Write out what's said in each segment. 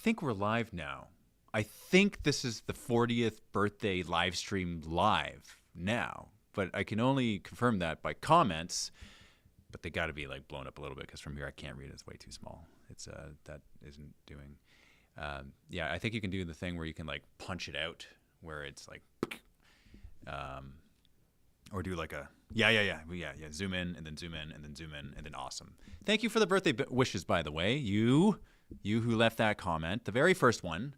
think we're live now. I think this is the 40th birthday live stream live now, but I can only confirm that by comments. But they got to be like blown up a little bit because from here I can't read it. It's way too small. It's that isn't doing. Yeah, I think you can do the thing where you can like punch it out, where it's like, or do like a yeah. Zoom in and then zoom in and then zoom in and then awesome. Thank you for the birthday wishes, by the way. You who left that comment, the very first one.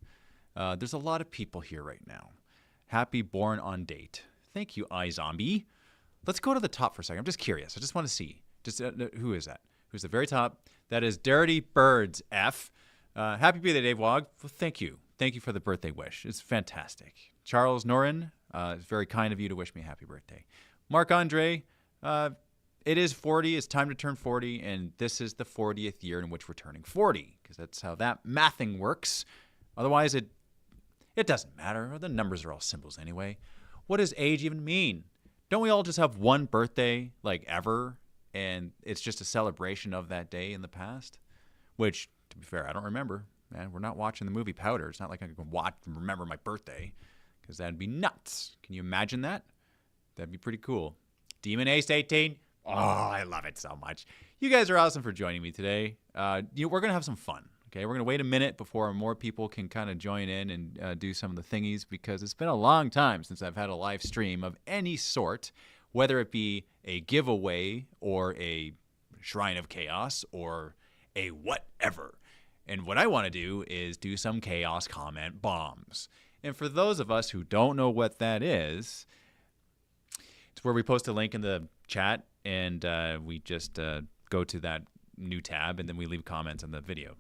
There's a lot of people here right now. Happy born on date. Thank you, iZombie. Let's go to the top for a second. I'm just curious. I just want to see. Just who is that? Who's the very top? That is Dirty Birds F. Happy birthday, Dave Wog. Well, thank you. Thank you for the birthday wish. It's fantastic. Charles Norin, it's very kind of you to wish me a happy birthday. Mark Andre, it is 40. It's time to turn 40, and this is the 40th year in which we're turning 40, because that's how that mathing works. Otherwise, it doesn't matter. The numbers are all symbols anyway. What does age even mean? Don't we all just have one birthday, like, ever? And it's just a celebration of that day in the past? Which, to be fair, I don't remember. Man, we're not watching the movie Powder. It's not like I can watch and remember my birthday, because that'd be nuts. Can you imagine that? That'd be pretty cool. Demon Ace 18. Oh, I love it so much. You guys are awesome for joining me today. We're going to have some fun. Okay, we're going to wait a minute before more people can kind of join in and do some of the thingies, because it's been a long time since I've had a live stream of any sort, whether it be a giveaway or a Shrine of Chaos or a whatever. And what I want to do is do some chaos comment bombs. And for those of us who don't know what that is, it's where we post a link in the chat and we just go to that new tab and then we leave comments on the video.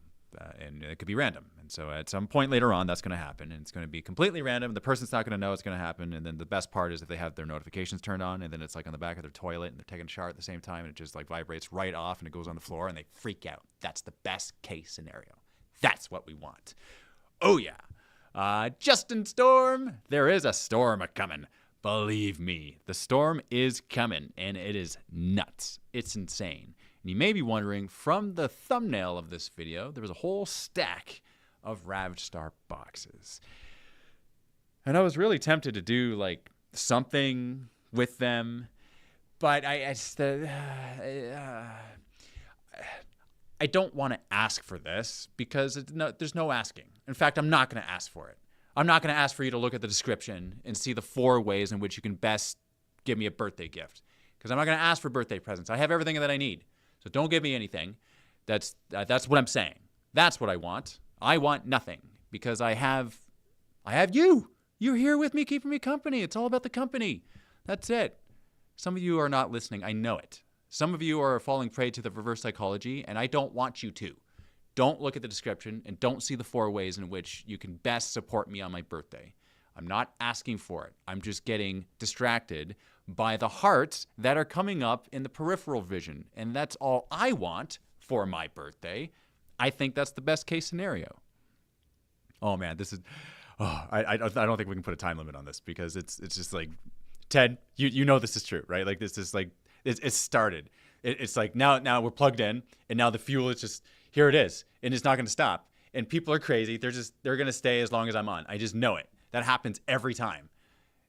And it could be random. And so at some point later on, that's going to happen. And it's going to be completely random. The person's not going to know it's going to happen. And then the best part is if they have their notifications turned on and then it's like on the back of their toilet and they're taking a shower at the same time and it just like vibrates right off and it goes on the floor and they freak out. That's the best case scenario. That's what we want. Oh, yeah. Justin Storm, there is a storm a-coming. Believe me, the storm is coming and it is nuts. It's insane. And you may be wondering, from the thumbnail of this video, there was a whole stack of Ravage Star boxes. And I was really tempted to do, like, something with them. But I don't want to ask for this because there's no asking. In fact, I'm not going to ask for it. I'm not going to ask for you to look at the description and see the 4 ways in which you can best give me a birthday gift. Because I'm not going to ask for birthday presents. I have everything that I need. So don't give me anything. That's what I'm saying. That's what I want. I want nothing because I have you. You're here with me, keeping me company. It's all about the company. That's it. Some of you are not listening. I know it. Some of you are falling prey to the reverse psychology, and I don't want you to. Don't look at the description and don't see the 4 ways in which you can best support me on my birthday. I'm not asking for it. I'm just getting distracted by the hearts that are coming up in the peripheral vision. And that's all I want for my birthday. I think that's the best case scenario. Oh, man, this is... Oh, I don't think we can put a time limit on this because it's just like... Ted, you know this is true, right? Like this is like... It's started. It's like now we're plugged in and now the fuel is just... Here it is. And it's not going to stop. And people are crazy. They're going to stay as long as I'm on. I just know it. That happens every time.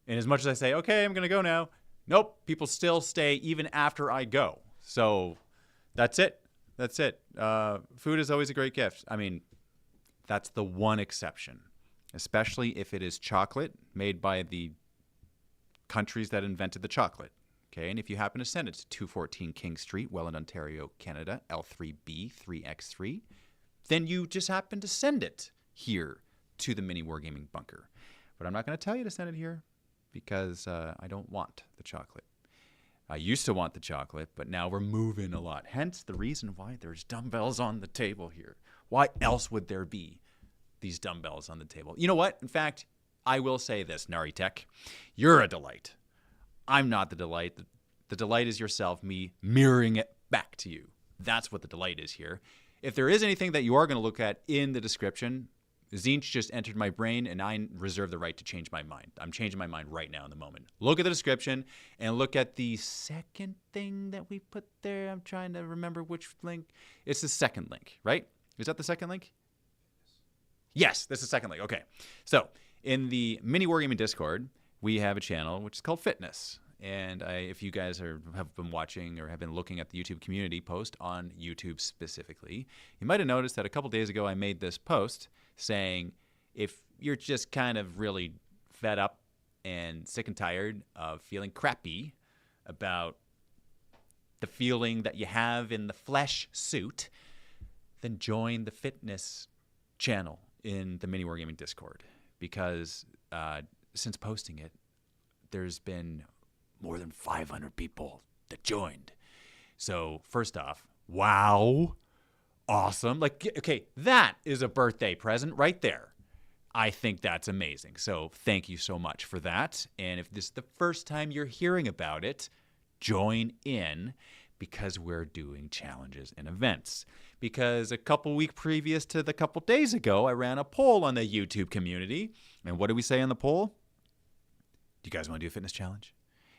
And as much as I say, okay, I'm going to go now. Nope. People still stay even after I go. So that's it. That's it. Food is always a great gift. I mean, that's the one exception, especially if it is chocolate made by the countries that invented the chocolate. Okay, and if you happen to send it to 214 King Street, Welland, Ontario, Canada, L3B 3X3, then you just happen to send it here to the MiniWarGaming bunker. But I'm not going to tell you to send it here because I don't want the chocolate. I used to want the chocolate, but now we're moving a lot. Hence the reason why there's dumbbells on the table here. Why else would there be these dumbbells on the table? You know what? In fact, I will say this, Nari Tech. You're a delight. I'm not the delight. The delight is yourself, me mirroring it back to you. That's what the delight is here. If there is anything that you are going to look at in the description, Zinch just entered my brain, and I reserve the right to change my mind. I'm changing my mind right now in the moment. Look at the description and look at the second thing that we put there. I'm trying to remember which link. It's the second link, right? Is that the second link? Yes, this is second link. Okay. So in the MiniWarGaming Discord, we have a channel which is called Fitness. And if you guys have been watching or have been looking at the YouTube community post on YouTube specifically, you might have noticed that a couple days ago I made this post saying if you're just kind of really fed up and sick and tired of feeling crappy about the feeling that you have in the flesh suit, then join the fitness channel in the MiniWarGaming Discord. Because since posting it, there's been more than 500 people that joined. So first off, wow, awesome. Like, okay, that is a birthday present right there. I think that's amazing. So thank you so much for that. And if this is the first time you're hearing about it, join in because we're doing challenges and events. Because a couple weeks previous to the couple days ago, I ran a poll on the YouTube community. And what did we say on the poll? Do you guys want to do a fitness challenge?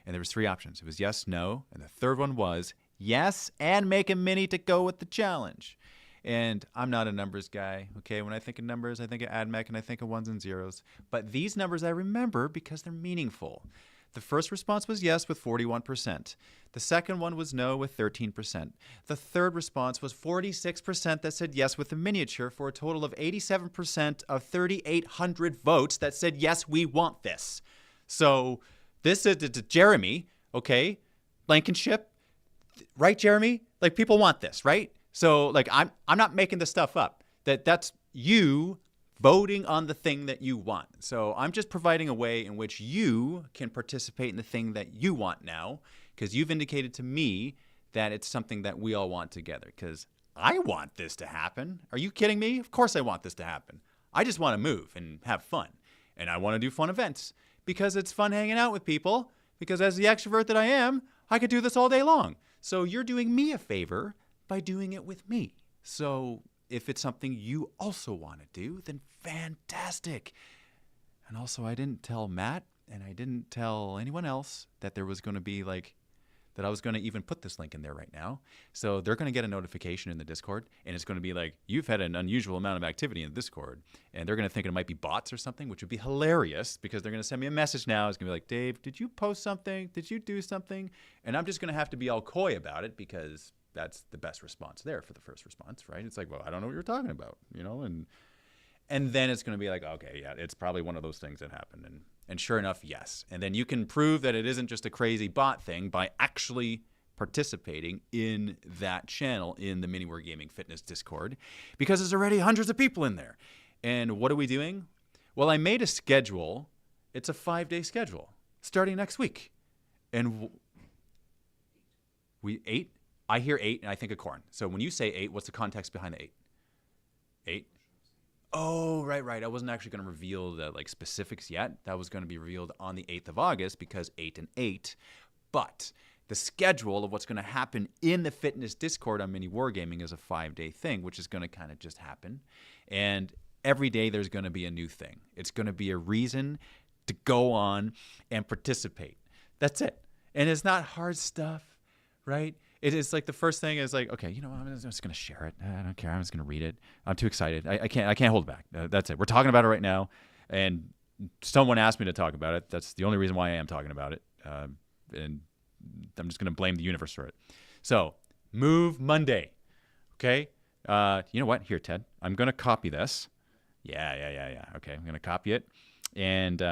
And there was 3 options. It was yes, no, and the third one was yes, and make a mini to go with the challenge. And I'm not a numbers guy, okay? When I think of numbers, I think of AdMech and I think of ones and zeros. But these numbers I remember because they're meaningful. The first response was yes with 41%. The second one was no with 13%. The third response was 46% that said yes with the miniature for a total of 87% of 3,800 votes that said yes, we want this. So this is Jeremy, okay? Blankenship, right, Jeremy? Like, people want this, right? So, like, I'm not making this stuff up. That's you voting on the thing that you want. So I'm just providing a way in which you can participate in the thing that you want now, because you've indicated to me that it's something that we all want together, because I want this to happen. Are you kidding me? Of course I want this to happen. I just want to move and have fun, and I want to do fun events. Because it's fun hanging out with people, because as the extrovert that I am, I could do this all day long. So you're doing me a favor by doing it with me. So if it's something you also want to do, then fantastic. And also, I didn't tell Matt and I didn't tell anyone else that there was going to be that I was going to even put this link in there right now. So they're going to get a notification in the Discord, and it's going to be like, you've had an unusual amount of activity in the Discord. And they're going to think it might be bots or something, which would be hilarious because they're going to send me a message now. It's going to be like, Dave, did you post something? Did you do something? And I'm just going to have to be all coy about it because that's the best response there for the first response, right? It's like, well, I don't know what you're talking about, and then it's going to be like, okay, yeah, it's probably one of those things that happened. And sure enough, yes. And then you can prove that it isn't just a crazy bot thing by actually participating in that channel in the MiniWarGaming Fitness Discord, because there's already hundreds of people in there. And what are we doing? Well, I made a schedule. It's a 5-day schedule starting next week. And we 8? I hear 8 and I think of corn. So when you say 8, what's the context behind the 8? 8? Oh, right. I wasn't actually going to reveal the specifics yet. That was going to be revealed on the 8th of August because 8 and 8. But the schedule of what's going to happen in the fitness Discord on MiniWarGaming is a 5-day thing, which is going to kind of just happen. And every day there's going to be a new thing. It's going to be a reason to go on and participate. That's it. And it's not hard stuff, right? It is like the first thing is like, okay, I'm just going to share it. I don't care. I'm just going to read it. I'm too excited. I can't hold it back. That's it. We're talking about it right now. And someone asked me to talk about it. That's the only reason why I am talking about it. And I'm just going to blame the universe for it. So Move Monday. Okay. You know what? Here, Ted, I'm going to copy this. Yeah. Okay. I'm going to copy it and,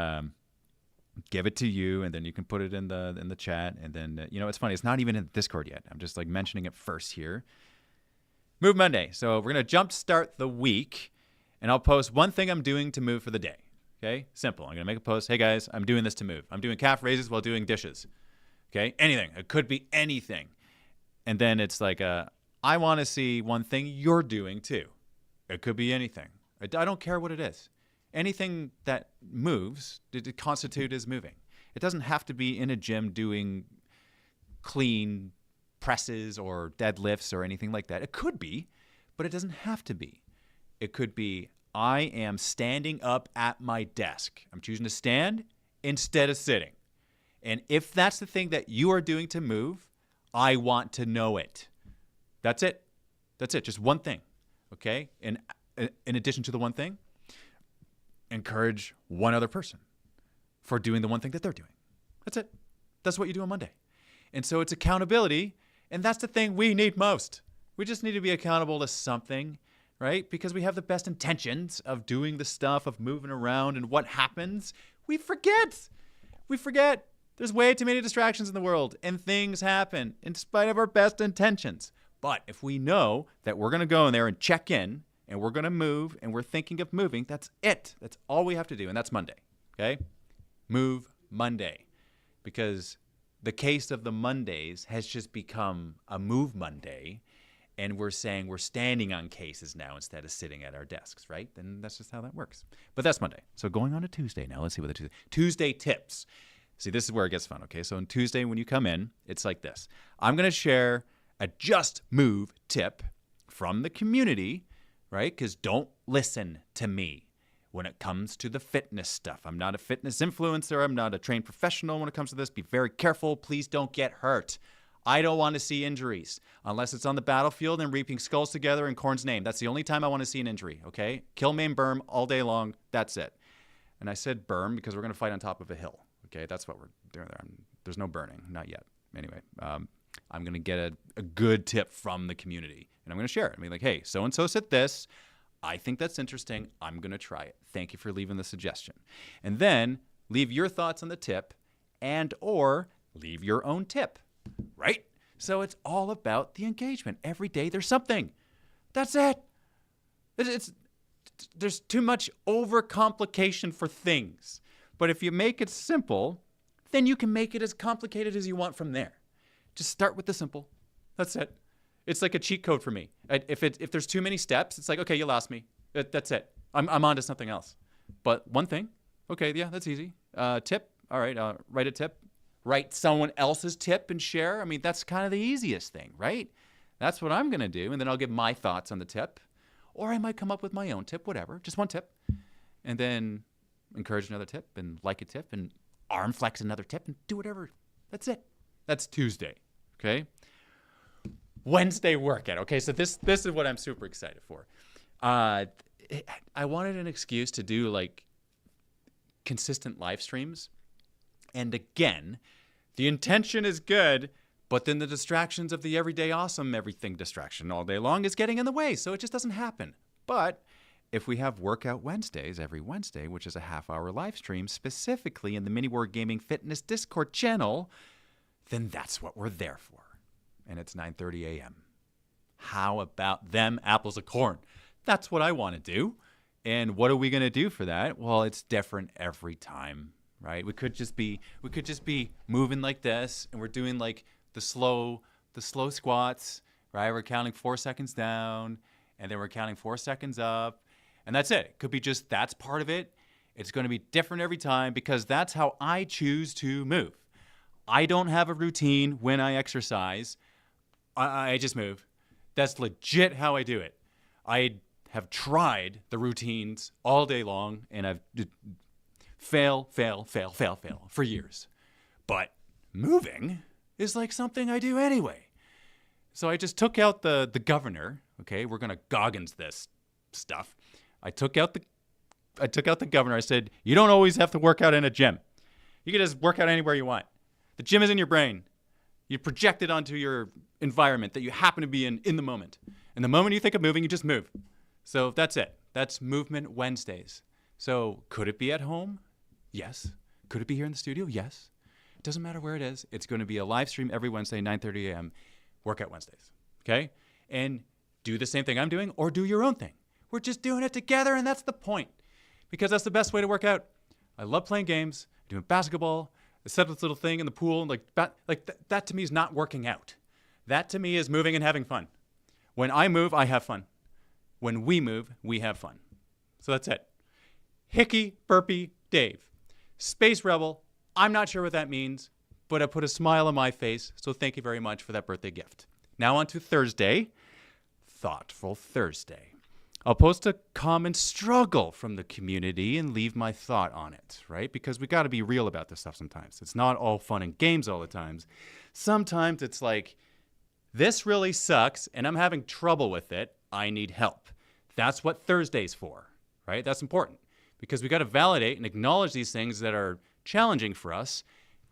give it to you, and then you can put it in the chat, and then it's funny, it's not even in Discord yet. I'm just mentioning it first here. Move Monday. So we're gonna jump start the week, and I'll post one thing I'm doing to move for the day. Okay, simple. I'm gonna make a post. Hey guys, I'm doing this to move. I'm doing calf raises while doing dishes. Okay, anything. It could be anything, and then it's like I want to see one thing you're doing too. It could be anything. I don't care what it is. Anything that moves, it constitute as moving. It doesn't have to be in a gym doing clean presses or deadlifts or anything like that. It could be, but it doesn't have to be. It could be, I am standing up at my desk. I'm choosing to stand instead of sitting. And if that's the thing that you are doing to move, I want to know it. That's it. That's it. Just one thing. Okay? And in addition to the one thing, encourage one other person for doing the one thing that they're doing. That's it. That's what you do on Monday. And so it's accountability, and that's the thing we need most. We just need to be accountable to something, right? Because we have the best intentions of doing the stuff, of moving around, and what happens? We forget. We forget. There's way too many distractions in the world, and things happen in spite of our best intentions. But if we know that we're going to go in there and check in, and we're going to move, and we're thinking of moving, that's it. That's all we have to do, and that's Monday, okay? Move Monday. Because the case of the Mondays has just become a Move Monday, and we're saying we're standing on cases now instead of sitting at our desks, right? And that's just how that works. But that's Monday. So going on to Tuesday now. Let's see what the Tuesday tips. See, this is where it gets fun, okay? So on Tuesday when you come in, it's like this. I'm going to share a just move tip from the community, right? Because don't listen to me when it comes to the fitness stuff. I'm not a fitness influencer. I'm not a trained professional when it comes to this. Be very careful. Please don't get hurt. I don't want to see injuries unless it's on the battlefield and reaping skulls together in Khorne's name. That's the only time I want to see an injury, okay? Kill, maim, burn all day long. That's it. And I said burn because we're going to fight on top of a hill, okay? That's what we're doing there. There's no burning, not yet. Anyway, I'm going to get a good tip from the community, and I'm going to share it. I mean, like, hey, so-and-so said this. I think that's interesting. I'm going to try it. Thank you for leaving the suggestion. And then leave your thoughts on the tip and or leave your own tip, right? So it's all about the engagement. Every day there's something. That's it. There's too much overcomplication for things. But if you make it simple, then you can make it as complicated as you want from there. Just start with the simple. That's it. It's like a cheat code for me. If there's too many steps, it's like, okay, you lost me. That's it. I'm on to something else. But one thing, okay, yeah, that's easy. Tip, all right, write a tip. Write someone else's tip and share. I mean, that's kind of the easiest thing, right? That's what I'm going to do, and then I'll give my thoughts on the tip. Or I might come up with my own tip, whatever, just one tip. And then encourage another tip and like a tip and arm flex another tip and do whatever. That's it. That's Tuesday, okay? Wednesday workout. Okay, so this is what I'm super excited for. I wanted an excuse to do like consistent live streams. And again, the intention is good, but then the distractions of the everyday awesome everything distraction all day long is getting in the way, so it just doesn't happen. But if we have Workout Wednesdays every Wednesday, which is a half-hour live stream specifically in the MiniWarGaming Fitness Discord channel, then that's what we're there for. And it's 9:30 a.m. How about them apples of corn? That's what I want to do. And what are we going to do for that? Well, it's different every time, right? We could just be moving like this, and we're doing like the slow squats, right? We're counting 4 seconds down, and then we're counting 4 seconds up, and that's it. It could be just that's part of it. It's going to be different every time because that's how I choose to move. I don't have a routine when I exercise. I just move. That's legit how I do it. I have tried the routines all day long, and I've fail for years. But moving is like something I do anyway. So I just took out the governor. Okay, we're gonna Goggins this stuff. I took out the governor. I said, you don't always have to work out in a gym. You can just work out anywhere you want. The gym is in your brain. You project it onto your environment that you happen to be in the moment. And the moment you think of moving, you just move. So that's it. That's Movement Wednesdays. So could it be at home? Yes. Could it be here in the studio? Yes. It doesn't matter where it is. It's going to be a live stream every Wednesday, 9:30 a.m., Workout Wednesdays. Okay? And do the same thing I'm doing or do your own thing. We're just doing it together, and that's the point. Because that's the best way to work out. I love playing games, doing basketball. I set up this little thing in the pool, and that to me is not working out. That to me is moving and having fun. When I move, I have fun. When we move, we have fun. So that's it. Hickey, Burpee, Dave. Space Rebel, I'm not sure what that means, but I put a smile on my face, so thank you very much for that birthday gift. Now on to Thursday. Thoughtful Thursday. I'll post a common struggle from the community and leave my thought on it, right? Because we got to be real about this stuff sometimes. It's not all fun and games all the times. Sometimes it's like, this really sucks and I'm having trouble with it. I need help. That's what Thursday's for, right? That's important because we got to validate and acknowledge these things that are challenging for us.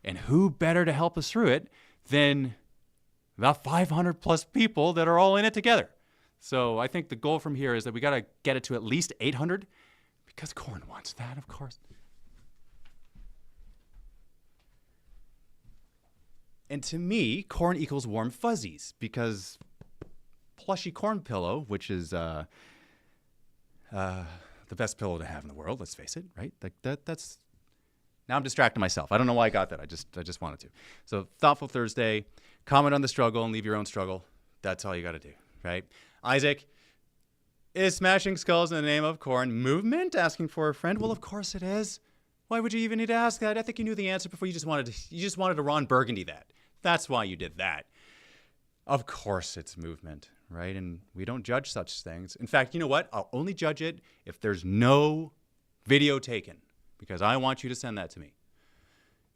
And who better to help us through it than about 500 plus people that are all in it together. So I think the goal from here is that we got to get it to at least 800 because Corn wants that, of course. And to me, Corn equals warm fuzzies because plushy corn pillow, which is the best pillow to have in the world, let's face it, right? Like that's now I'm distracting myself. I don't know why I got that. I just wanted to. So Thoughtful Thursday, comment on the struggle and leave your own struggle. That's all you got to do, right? Isaac, is Smashing Skulls in the Name of Corn movement? Asking for a friend. Well, of course it is. Why would you even need to ask that? I think you knew the answer before. You just wanted to Ron Burgundy that. That's why you did that. Of course it's movement, right? And we don't judge such things. In fact, you know what? I'll only judge it if there's no video taken, because I want you to send that to me.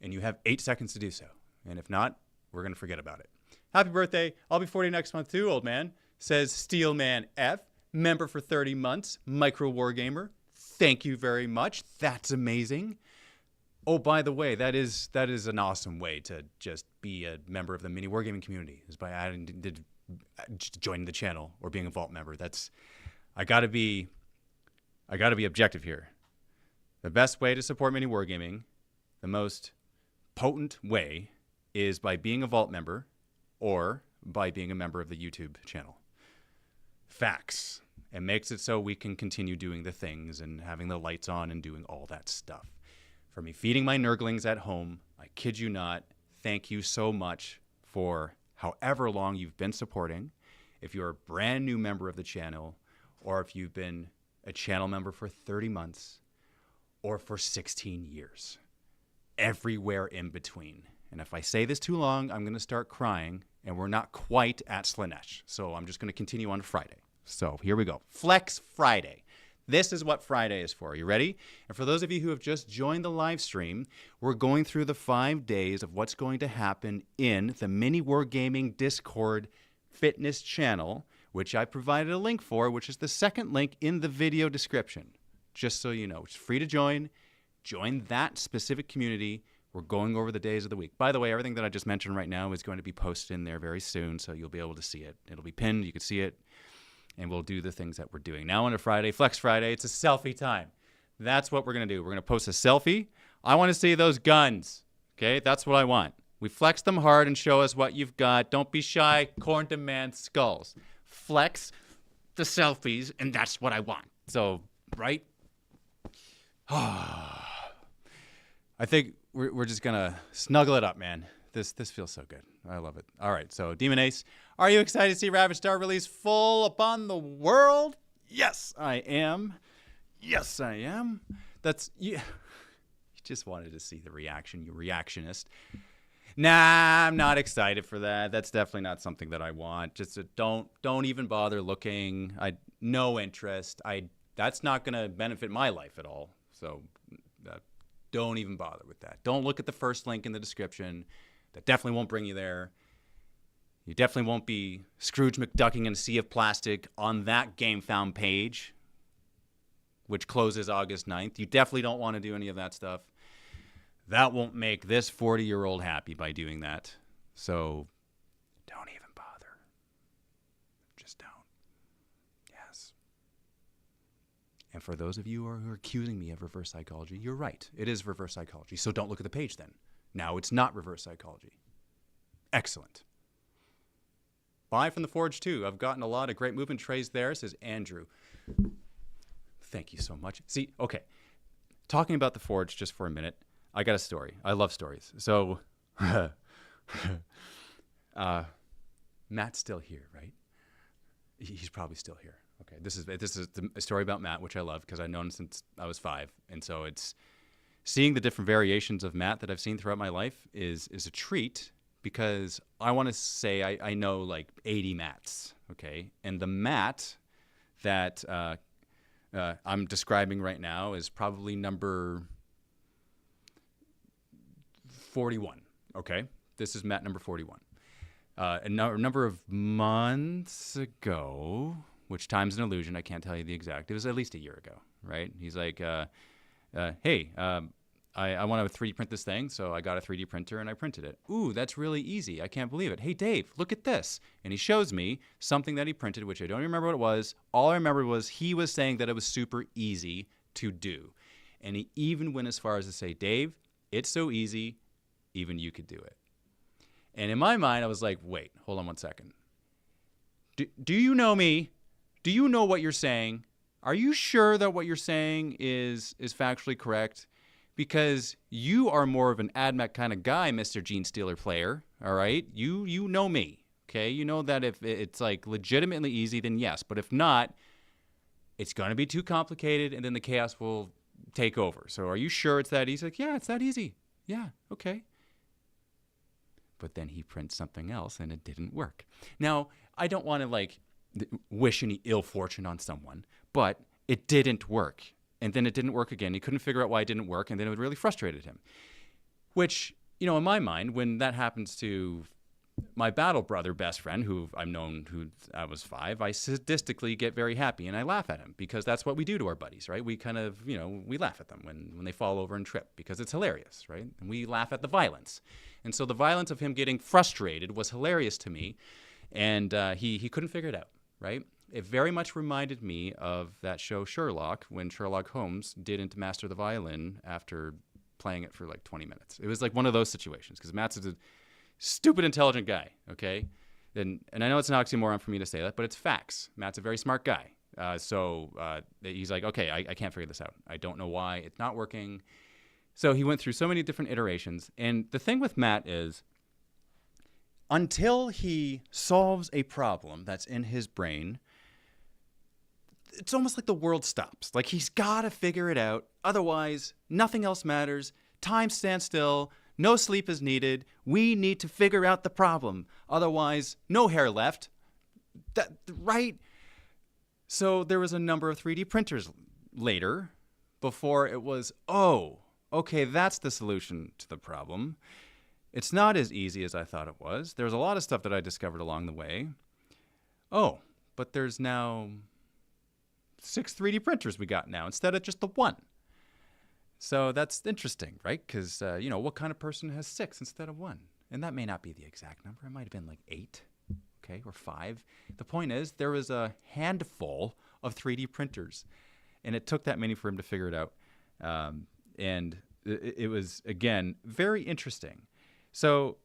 And you have 8 seconds to do so. And if not, we're going to forget about it. Happy birthday. I'll be 40 next month too, old man. Says Steelman F. Member for 30 months. Micro Wargamer. Thank you very much. That's amazing. Oh, by the way, that is an awesome way to just be a member of the MiniWarGaming community, is by joining the channel or being a Vault member. I gotta be objective here. The best way to support MiniWarGaming, the most potent way, is by being a Vault member or by being a member of the YouTube channel. Facts. It makes it so we can continue doing the things and having the lights on and doing all that stuff. For me feeding my nurglings at home, I kid you not, thank you so much for however long you've been supporting. If you're a brand new member of the channel, or if you've been a channel member for 30 months, or for 16 years. Everywhere in between. And if I say this too long, I'm going to start crying, and we're not quite at Slanesh. So I'm just going to continue on Friday. So here we go. Flex Friday. This is what Friday is for. Are you ready? And for those of you who have just joined the live stream, we're going through the 5 days of what's going to happen in the MiniWarGaming Discord fitness channel, which I provided a link for, which is the second link in the video description. Just so you know, it's free to join. Join that specific community. We're going over the days of the week. By the way, everything that I just mentioned right now is going to be posted in there very soon, so you'll be able to see it. It'll be pinned. You can see it. And we'll do the things that we're doing. Now on a Friday, Flex Friday, it's a selfie time. That's what we're going to do. We're going to post a selfie. I want to see those guns. Okay, that's what I want. We flex them hard and show us what you've got. Don't be shy. Corn demands skulls. Flex the selfies, and that's what I want. So, right? I think we're just going to snuggle it up, man. This feels so good. I love it. All right, so Demon Ace, are you excited to see Ravage Star release full upon the world? Yes, I am. Yes, I am. That's you just wanted to see the reaction, you reactionist. Nah, I'm not excited for that. That's definitely not something that I want. Just don't even bother looking. No interest. That's not going to benefit my life at all. So don't even bother with that. Don't look at the first link in the description. That definitely won't bring you there. You definitely won't be Scrooge McDucking in a sea of plastic on that Game Found page, which closes August 9th. You definitely don't want to do any of that stuff. That won't make this 40-year-old happy by doing that. So don't even bother. Just don't. Yes. And for those of you who are accusing me of reverse psychology, you're right. It is reverse psychology. So don't look at the page then. Now it's not reverse psychology. Excellent. Bye from the Forge too. I've gotten a lot of great movement trays there, says Andrew. Thank you so much. See, okay. Talking about the Forge just for a minute, I got a story. I love stories. So, Matt's still here, right? He's probably still here. Okay, this is a story about Matt, which I love because I've known him since I was 5, and so it's seeing the different variations of Matt that I've seen throughout my life is a treat because I want to say I know like 80 Matts, okay? And the Matt that I'm describing right now is probably number 41, okay? This is Matt number 41. A number of months ago, which time's an illusion, I can't tell you the exact, it was at least a year ago, right? He's like, hey, I want to 3D print this thing, so I got a 3D printer and I printed it. Ooh, that's really easy. I can't believe it. Hey, Dave, look at this. And he shows me something that he printed, which I don't even remember what it was. All I remember was he was saying that it was super easy to do. And he even went as far as to say, Dave, it's so easy, even you could do it. And in my mind, I was like, wait, hold on one second. Do you know me? Do you know what you're saying? Are you sure that what you're saying is factually correct? Because you are more of an AdMech kind of guy, Mr. Gene Stealer player, all right? You know me, okay? You know that if it's like legitimately easy, then yes. But if not, it's going to be too complicated, and then the chaos will take over. So are you sure it's that easy? Like, yeah, it's that easy. Yeah, okay. But then he prints something else, and it didn't work. Now, I don't want to, like, wish any ill fortune on someone, but it didn't work. And then it didn't work again. He couldn't figure out why it didn't work, and then it really frustrated him. Which, you know, in my mind, when that happens to my battle brother best friend, who I've known who I was 5, I sadistically get very happy, and I laugh at him, because that's what we do to our buddies, right? We kind of, you know, we laugh at them when they fall over and trip, because it's hilarious, right? And we laugh at the violence. And so the violence of him getting frustrated was hilarious to me, and he couldn't figure it out, right? It very much reminded me of that show Sherlock, when Sherlock Holmes didn't master the violin after playing it for like 20 minutes. It was like one of those situations, because Matt's a stupid intelligent guy, okay? And I know it's an oxymoron for me to say that, but it's facts. Matt's a very smart guy. So he's like, okay, I can't figure this out. I don't know why it's not working. So he went through so many different iterations. And the thing with Matt is, until he solves a problem that's in his brain, it's almost like the world stops. Like, he's got to figure it out. Otherwise, nothing else matters. Time stands still. No sleep is needed. We need to figure out the problem. Otherwise, no hair left. Right? So there was a number of 3D printers later before it was, oh, okay, that's the solution to the problem. It's not as easy as I thought it was. There's a lot of stuff that I discovered along the way. Oh, but there's now 6 3D printers we got now instead of just the 1. So that's interesting, right? Because, you know, what kind of person has 6 instead of 1? And that may not be the exact number. It might have been like 8, okay, or 5. The point is, there was a handful of 3D printers, and it took that many for him to figure it out. And it was, again, very interesting. So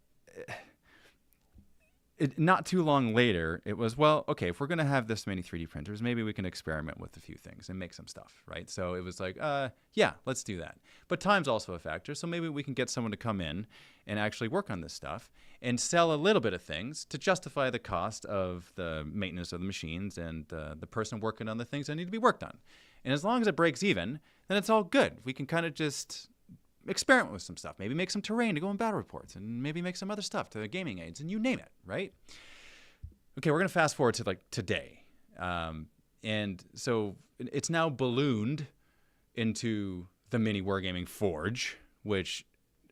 not too long later, it was, well, okay, if we're going to have this many 3D printers, maybe we can experiment with a few things and make some stuff, right? So it was like, yeah, let's do that. But time's also a factor, so maybe we can get someone to come in and actually work on this stuff and sell a little bit of things to justify the cost of the maintenance of the machines and the person working on the things that need to be worked on. And as long as it breaks even, then it's all good. We can kind of just experiment with some stuff, maybe make some terrain to go in battle reports, and maybe make some other stuff to gaming aids, and you name it, right? Okay, we're going to fast forward to like today. And so it's now ballooned into the MiniWarGaming Forge, which,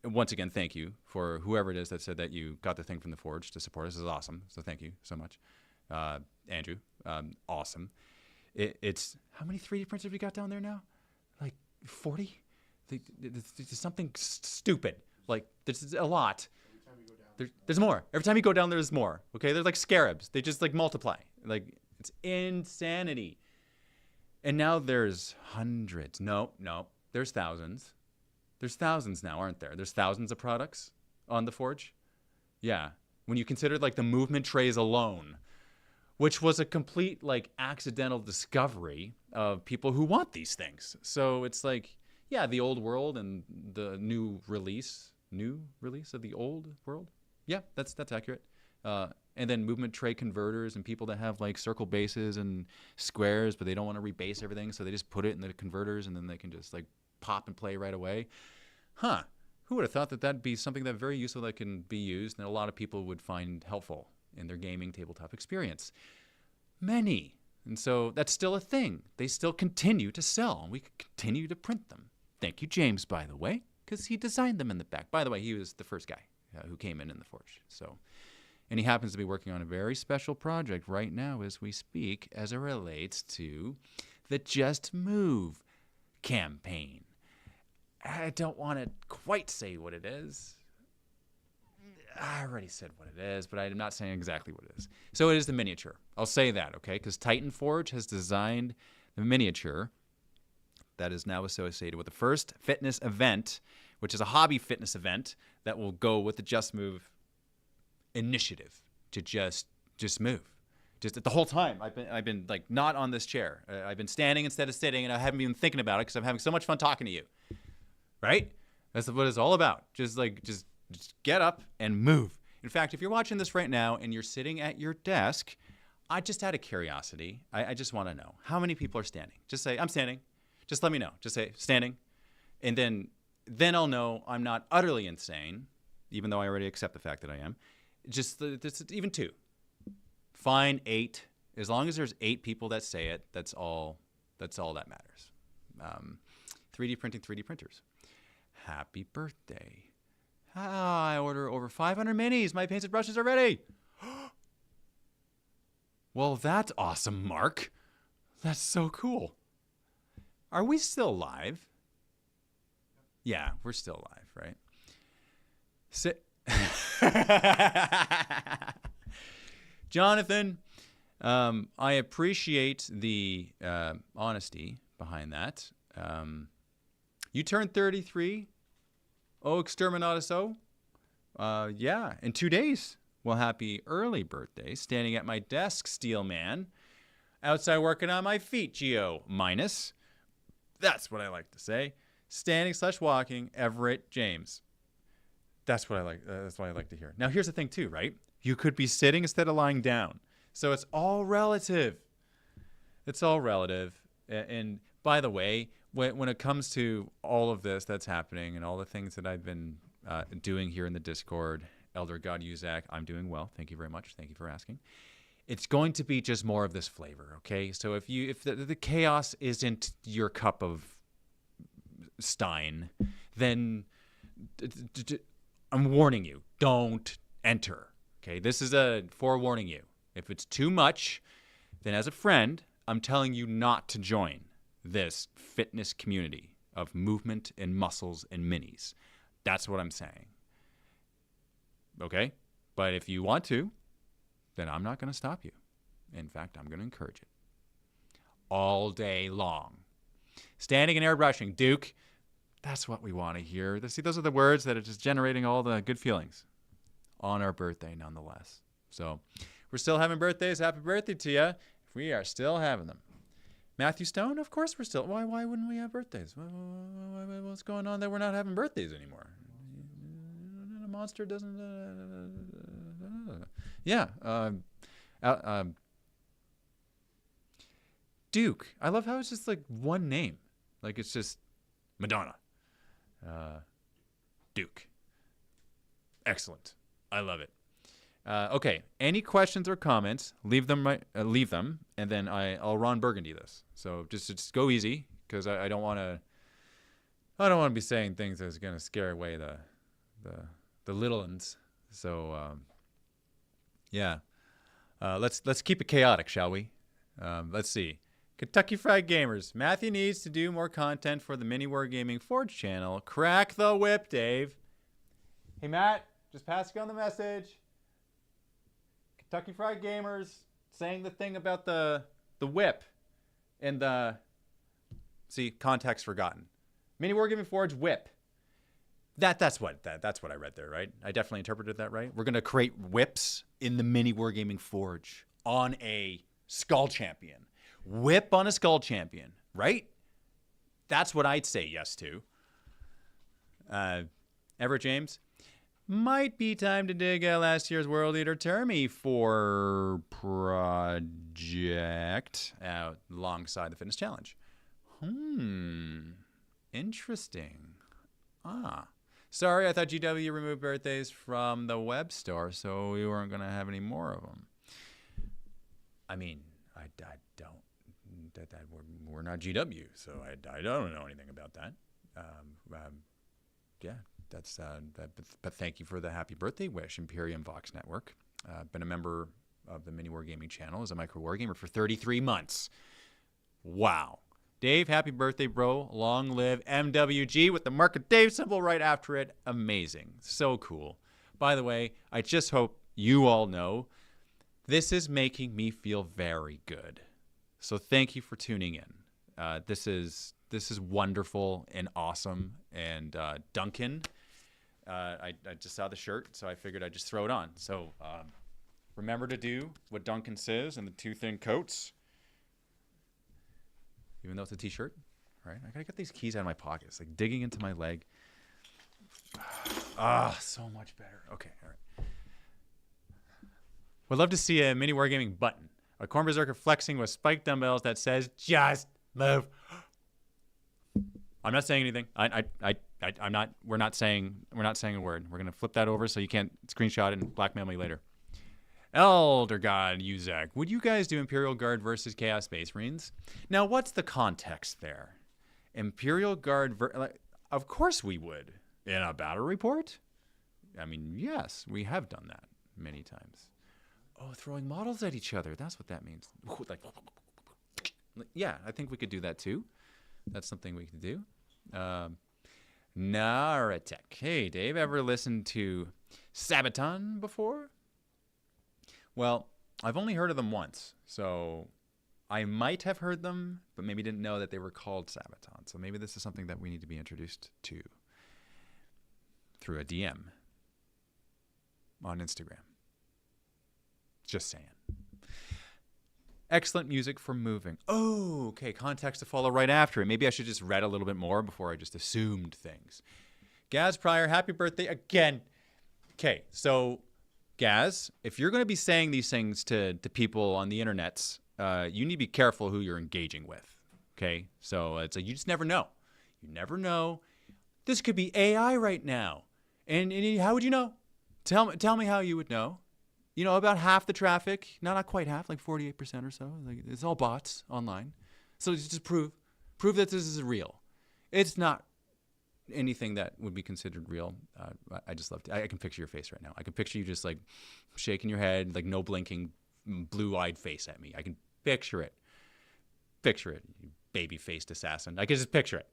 once again, thank you for whoever it is that said that you got the thing from the Forge to support us. This is awesome, so thank you so much. Andrew, awesome. It's, how many 3D printers have we got down there now? Like 40? There's something stupid. Like, there's a lot. Every time you go down, There's more. Every time you go down, there's more. Okay, they're like scarabs. They just like multiply. Like, it's insanity. And now there's hundreds. No, there's thousands. There's thousands now, aren't there? There's thousands of products on the Forge. Yeah, when you consider like the movement trays alone, which was a complete like accidental discovery of people who want these things. So it's like, yeah, the old world and the new release of the old world. Yeah, that's accurate. And then movement tray converters and people that have like circle bases and squares, but they don't want to rebase everything, so they just put it in the converters and then they can just like pop and play right away. Huh? Who would have thought that that'd be something that very useful that can be used and a lot of people would find helpful in their gaming tabletop experience? Many. And so that's still a thing. They still continue to sell, and we continue to print them. Thank you, James, by the way, because he designed them in the back. By the way, he was the first guy who came in the Forge. So, and he happens to be working on a very special project right now as we speak, as it relates to the Just Move campaign. I don't want to quite say what it is. I already said what it is, but I'm not saying exactly what it is. So it is the miniature. I'll say that, okay? Because Titan Forge has designed the miniature that is now associated with the first fitness event, which is a hobby fitness event that will go with the Just Move initiative to just move. Just the whole time I've been like not on this chair. I've been standing instead of sitting, and I haven't been thinking about it because I'm having so much fun talking to you. Right? That's what it's all about. Just get up and move. In fact, if you're watching this right now and you're sitting at your desk, I just out of curiosity, I just want to know how many people are standing. Just say, I'm standing. Just let me know. Just say, standing. And then I'll know I'm not utterly insane, even though I already accept the fact that I am. Just even 2. Fine, 8. As long as there's 8 people that say it, that's all that matters. 3D printing, 3D printers. Happy birthday. I order over 500 minis. My painted brushes are ready. Well, that's awesome, Mark. That's so cool. Are we still live? Yeah, we're still live, right? Jonathan, I appreciate the honesty behind that. You turned 33. Oh, Exterminatus. Yeah, in 2 days. Well, happy early birthday. Standing at my desk, Steel Man. Outside working on my feet, Geo minus. That's what I like to say. Standing/walking, Everett James. That's what I like. That's what I like to hear. Now, here's the thing, too, right? You could be sitting instead of lying down. So it's all relative. It's all relative. And by the way, when it comes to all of this that's happening and all the things that I've been doing here in the Discord, Elder God Uzak, I'm doing well. Thank you very much. Thank you for asking. It's going to be just more of this flavor, okay? So if the chaos isn't your cup of Stein, then I'm warning you, don't enter, okay? This is a forewarning you. If it's too much, then as a friend, I'm telling you not to join this fitness community of movement and muscles and minis. That's what I'm saying. Okay? But if you want to, then I'm not going to stop you. In fact, I'm going to encourage it. All day long. Standing and airbrushing. Duke, that's what we want to hear. See, those are the words that are just generating all the good feelings on our birthday nonetheless. So we're still having birthdays. Happy birthday to you. We are still having them. Matthew Stone, of course we're still. Why wouldn't we have birthdays? What's going on that we're not having birthdays anymore? A monster doesn't. Yeah. Duke. I love how it's just like one name. Like it's just Madonna. Duke. Excellent. I love it. Okay. Any questions or comments? Leave them, and then I'll Ron Burgundy this. So just go easy, because I don't want to. I don't want to be saying things that's gonna scare away the little ones. So yeah. Let's keep it chaotic, shall we? Let's see. Kentucky Fried Gamers. Matthew needs to do more content for the MiniWarGaming Forge channel. Crack the whip, Dave. Hey, Matt, just passing on the message. Kentucky Fried Gamers saying the thing about the whip and the... See, context forgotten. MiniWarGaming Forge whip. That's what I read there, right? I definitely interpreted that right. We're going to create whips in the MiniWarGaming Forge on a Skull Champion. Whip on a Skull Champion, right? That's what I'd say yes to. Everett James, might be time to dig last year's World Eater Termi for project alongside the Fitness Challenge. Interesting. Sorry, I thought GW removed birthdays from the web store, so we weren't going to have any more of them. I mean, I don't. That we're not GW, so I don't know anything about that. Yeah, that's that. But thank you for the happy birthday wish, Imperium Vox Network. Been a member of the MiniWarGaming channel as a micro wargamer for 33 months. Wow, Dave, happy birthday, bro. Long live MWG with the Mark of Dave symbol right after it. Amazing. So cool. By the way, I just hope you all know this is making me feel very good. So thank you for tuning in. This is wonderful and awesome. And Duncan, I just saw the shirt, so I figured I'd just throw it on. So remember to do what Duncan says in the two thin coats. Even though it's a t-shirt, right? I gotta get these keys out of my pockets, like digging into my leg. So much better. Okay, all right. Would love to see a MiniWarGaming button. A Corn Berserker flexing with spiked dumbbells that says, just move. I'm not saying anything. I'm not, we're not saying a word. We're gonna flip that over so you can't screenshot it and blackmail me later. Elder God Uzak, would you guys do Imperial Guard versus Chaos Space Marines? Now, what's the context there? Imperial Guard, of course we would. In a battle report? I mean, yes, we have done that many times. Oh, throwing models at each other. That's what that means. Like, yeah, I think we could do that too. That's something we could do. Naratek. Hey, Dave, ever listened to Sabaton before? Well, I've only heard of them once, so I might have heard them, but maybe didn't know that they were called Sabaton. So maybe this is something that we need to be introduced to through a DM on Instagram. Just saying. Excellent music for moving. Oh, okay, context to follow right after it. Maybe I should just read a little bit more before I just assumed things. Gaz Pryor, happy birthday again. Okay, so Gaz, if you're going to be saying these things to people on the internets, you need to be careful who you're engaging with, okay? So it's like you just never know. You never know. This could be AI right now. And how would you know? Tell me how you would know. You know, about half the traffic, not quite half, like 48% or so. Like, it's all bots online. So just prove that this is real. It's not anything that would be considered real. I just love to. I can picture your face right now. I can picture you just like shaking your head, like no blinking, blue-eyed face at me. I can picture it. Picture it, you baby-faced assassin. I can just picture it.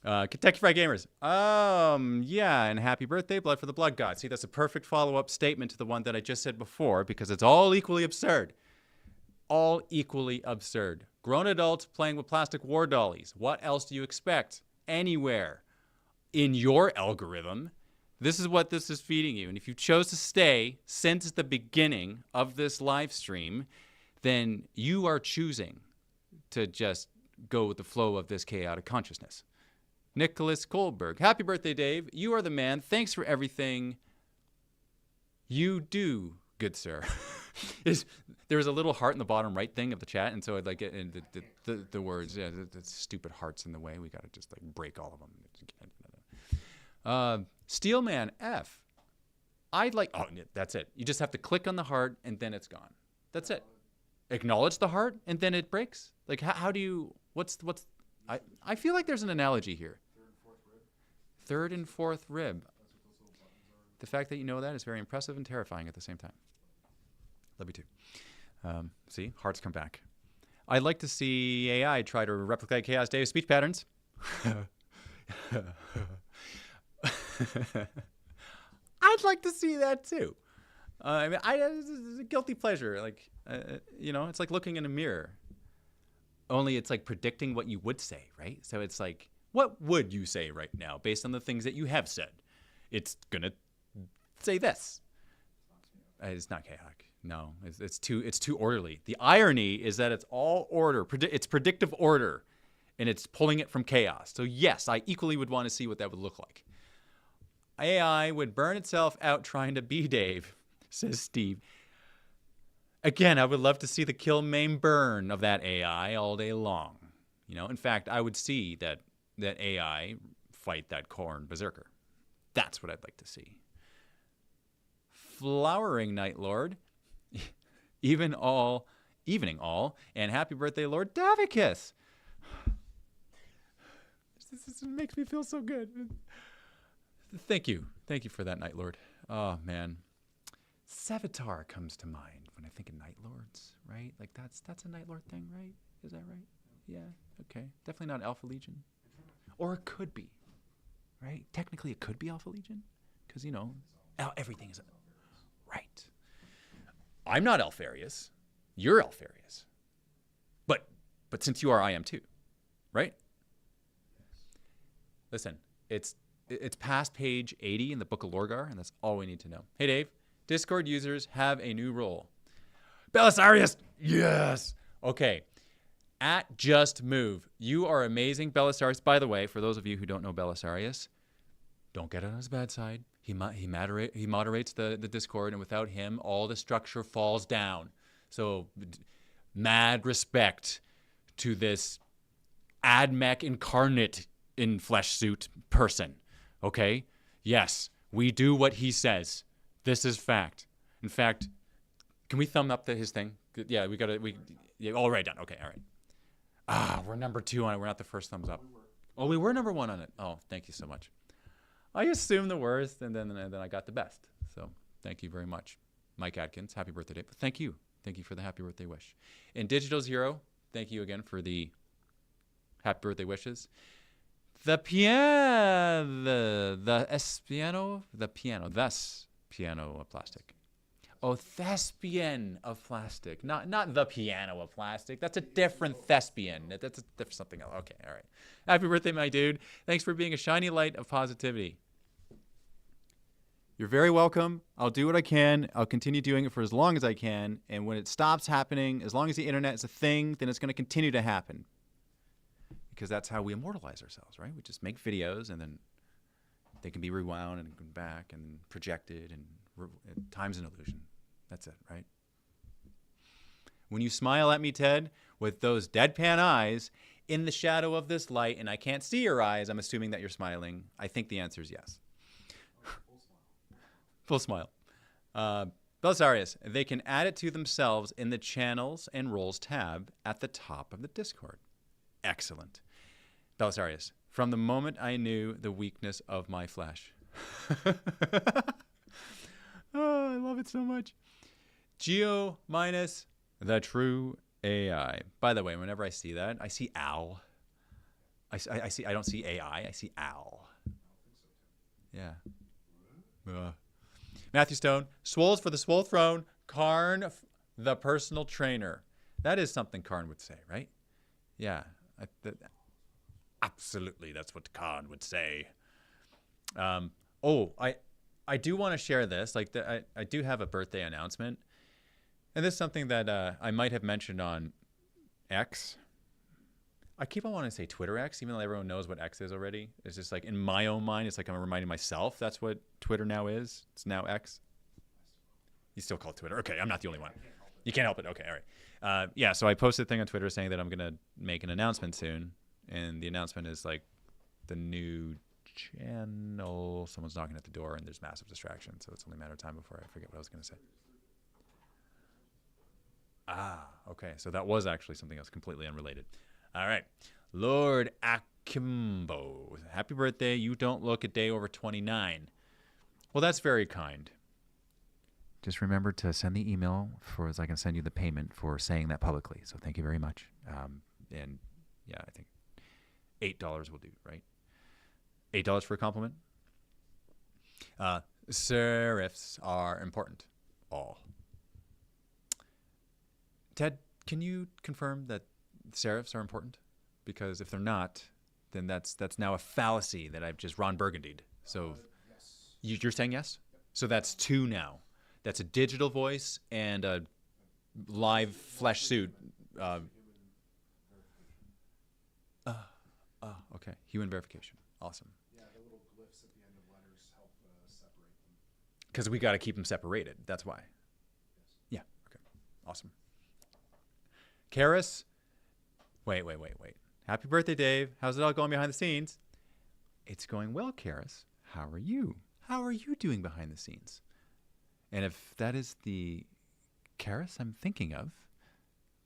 Kentucky Fried Gamers. Yeah, and happy birthday, Blood for the Blood God. See, that's a perfect follow-up statement to the one that I just said before, because it's all equally absurd. All equally absurd. Grown adults playing with plastic war dollies. What else do you expect? Anywhere in your algorithm, this is what this is feeding you. And if you chose to stay since the beginning of this live stream, then you are choosing to just go with the flow of this chaotic consciousness. Nicholas Kohlberg. Happy birthday, Dave. You are the man. Thanks for everything you do, good sir. There was a little heart in the bottom right thing of the chat, and so I'd like it in the words, yeah, the stupid hearts in the way. We got to just like break all of them. Steelman F. I'd like, oh, that's it. You just have to click on the heart, and then it's gone. That's it. Acknowledge the heart, and then it breaks? Like, how do you, I feel like there's an analogy here. Third and fourth rib. The fact that you know that is very impressive and terrifying at the same time. Love you too. See, hearts come back. I'd like to see AI try to replicate Chaos Dave's speech patterns. I'd like to see that too. I mean, it's a guilty pleasure. Like, you know, it's like looking in a mirror. Only it's like predicting what you would say, right? So it's like, what would you say right now based on the things that you have said? It's gonna say this. It's not chaotic. No, it's too orderly. The irony is that it's all order. It's predictive order, and it's pulling it from chaos. So yes, I equally would want to see what that would look like. AI would burn itself out trying to be Dave, says Steve. Again, I would love to see the kill, maim, burn of that AI all day long. You know, in fact, I would see that AI fight that Khorne Berserker. That's what I'd like to see. Flowering Night Lord, evening all, and happy birthday, Lord Davicus. This makes me feel so good. Thank you for that, Night Lord. Oh man, Sevatar comes to mind when I think of Night Lords, right? Like that's a Night Lord thing, right? Is that right? Yeah. Okay, definitely not Alpha Legion. Or it could be, right? Technically, it could be Alpha Legion because, you know, everything is right. I'm not Alpharius. You're Alpharius. But since you are, I am too, right? Listen, it's past page 80 in the Book of Lorgar, and that's all we need to know. Hey, Dave, Discord users have a new role. Belisarius! Yes! Okay. At Just Move. You are amazing, Belisarius. By the way, for those of you who don't know Belisarius, don't get on his bad side. He moderates the Discord, and without him, all the structure falls down. So, mad respect to this AdMech incarnate in flesh suit person. Okay? Yes, we do what he says. This is fact. In fact, can we thumb up his thing? Yeah, all right, done. Okay, all right. We're number 2 on it. We're not the first thumbs up. Oh, we were number 1 on it. Oh, thank you so much. I assumed the worst, and then I got the best. So thank you very much. Mike Atkins, happy birthday, Dave. Thank you. Thank you for the happy birthday wish. And Digital Zero, thank you again for the happy birthday wishes. Thus piano of plastic. Oh, thespian of plastic. Not the piano of plastic. That's a different thespian. That's a different something else. Okay, all right. Happy birthday, my dude. Thanks for being a shiny light of positivity. You're very welcome. I'll do what I can. I'll continue doing it for as long as I can. And when it stops happening, as long as the internet is a thing, then it's going to continue to happen. Because that's how we immortalize ourselves, right? We just make videos, and then they can be rewound and come back and projected, and time's an illusion. That's it, right? When you smile at me, Ted, with those deadpan eyes in the shadow of this light, and I can't see your eyes, I'm assuming that you're smiling. I think the answer is yes. Full smile. Belisarius, they can add it to themselves in the channels and roles tab at the top of the Discord. Excellent. Belisarius, from the moment I knew the weakness of my flesh. Oh, I love it so much. Geo minus the true AI. By the way, whenever I see that, I see Al. I don't see AI, I see Al. Yeah. Matthew Stone, Swoles for the Swole Throne, Karn the personal trainer. That is something Karn would say, right? Yeah. Absolutely, that's what Karn would say. I do want to share this. Like, I do have a birthday announcement. And this is something that I might have mentioned on X. I keep on wanting to say Twitter X, even though everyone knows what X is already. It's just like, in my own mind, it's like I'm reminding myself that's what Twitter now is. It's now X. You still call it Twitter? Okay, I'm not the only one. You can't help it. Okay, all right. Yeah, so I posted a thing on Twitter saying that I'm going to make an announcement soon. And the announcement is like the new channel. Someone's knocking at the door, and there's massive distraction. So it's only a matter of time before I forget what I was going to say. Okay. So that was actually something else completely unrelated. All right. Lord Akimbo, happy birthday. You don't look a day over 29. Well, that's very kind. Just remember to send the email as I can send you the payment for saying that publicly. So thank you very much. And yeah, I think $8 will do, right? $8 for a compliment. Serifs are important. All. Ted, can you confirm that serifs are important? Because if they're not, then that's now a fallacy that I've just Ron Burgundied. So yes. You're saying yes? Yep. So that's 2 now. That's a digital voice and a live flesh suit. Okay. Human verification. Awesome. Yeah, the little glyphs at the end of letters help separate them. Because we got to keep them separated. That's why. Yes. Yeah. Okay. Awesome. Karis. Wait. Happy birthday, Dave. How's it all going behind the scenes? It's going well, Karis. How are you? How are you doing behind the scenes? And if that is the Karis I'm thinking of,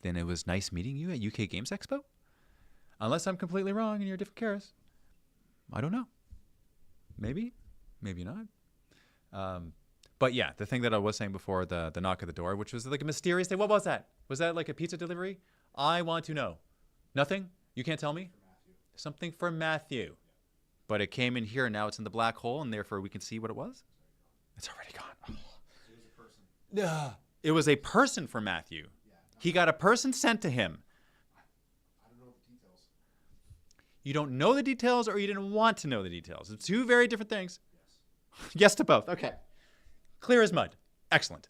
then it was nice meeting you at UK Games Expo. Unless I'm completely wrong and you're a different Karis. I don't know. Maybe. Maybe not. But yeah, the thing that I was saying before, the knock at the door, which was like a mysterious thing. What was that? Was that like a pizza delivery? I want to know. Nothing? You can't tell me? For Matthew. Something for Matthew. But it came in here, and now it's in the black hole, and therefore we can see what it was? It's already gone. Oh. It was a person. It was a person for Matthew. Yeah. He got a person sent to him. I don't know the details. You don't know the details, or you didn't want to know the details. It's two very different things. Yes. Yes to both. Okay. Clear as mud. Excellent.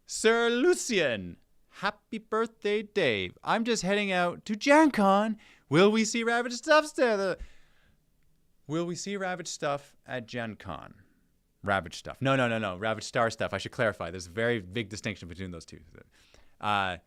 Sir Lucian, happy birthday, Dave. I'm just heading out to Gen Con. Will we see Ravage stuff there? Will we see Ravage stuff at Gen Con? Ravage stuff. No. Ravage Star stuff. I should clarify. There's a very big distinction between those two. I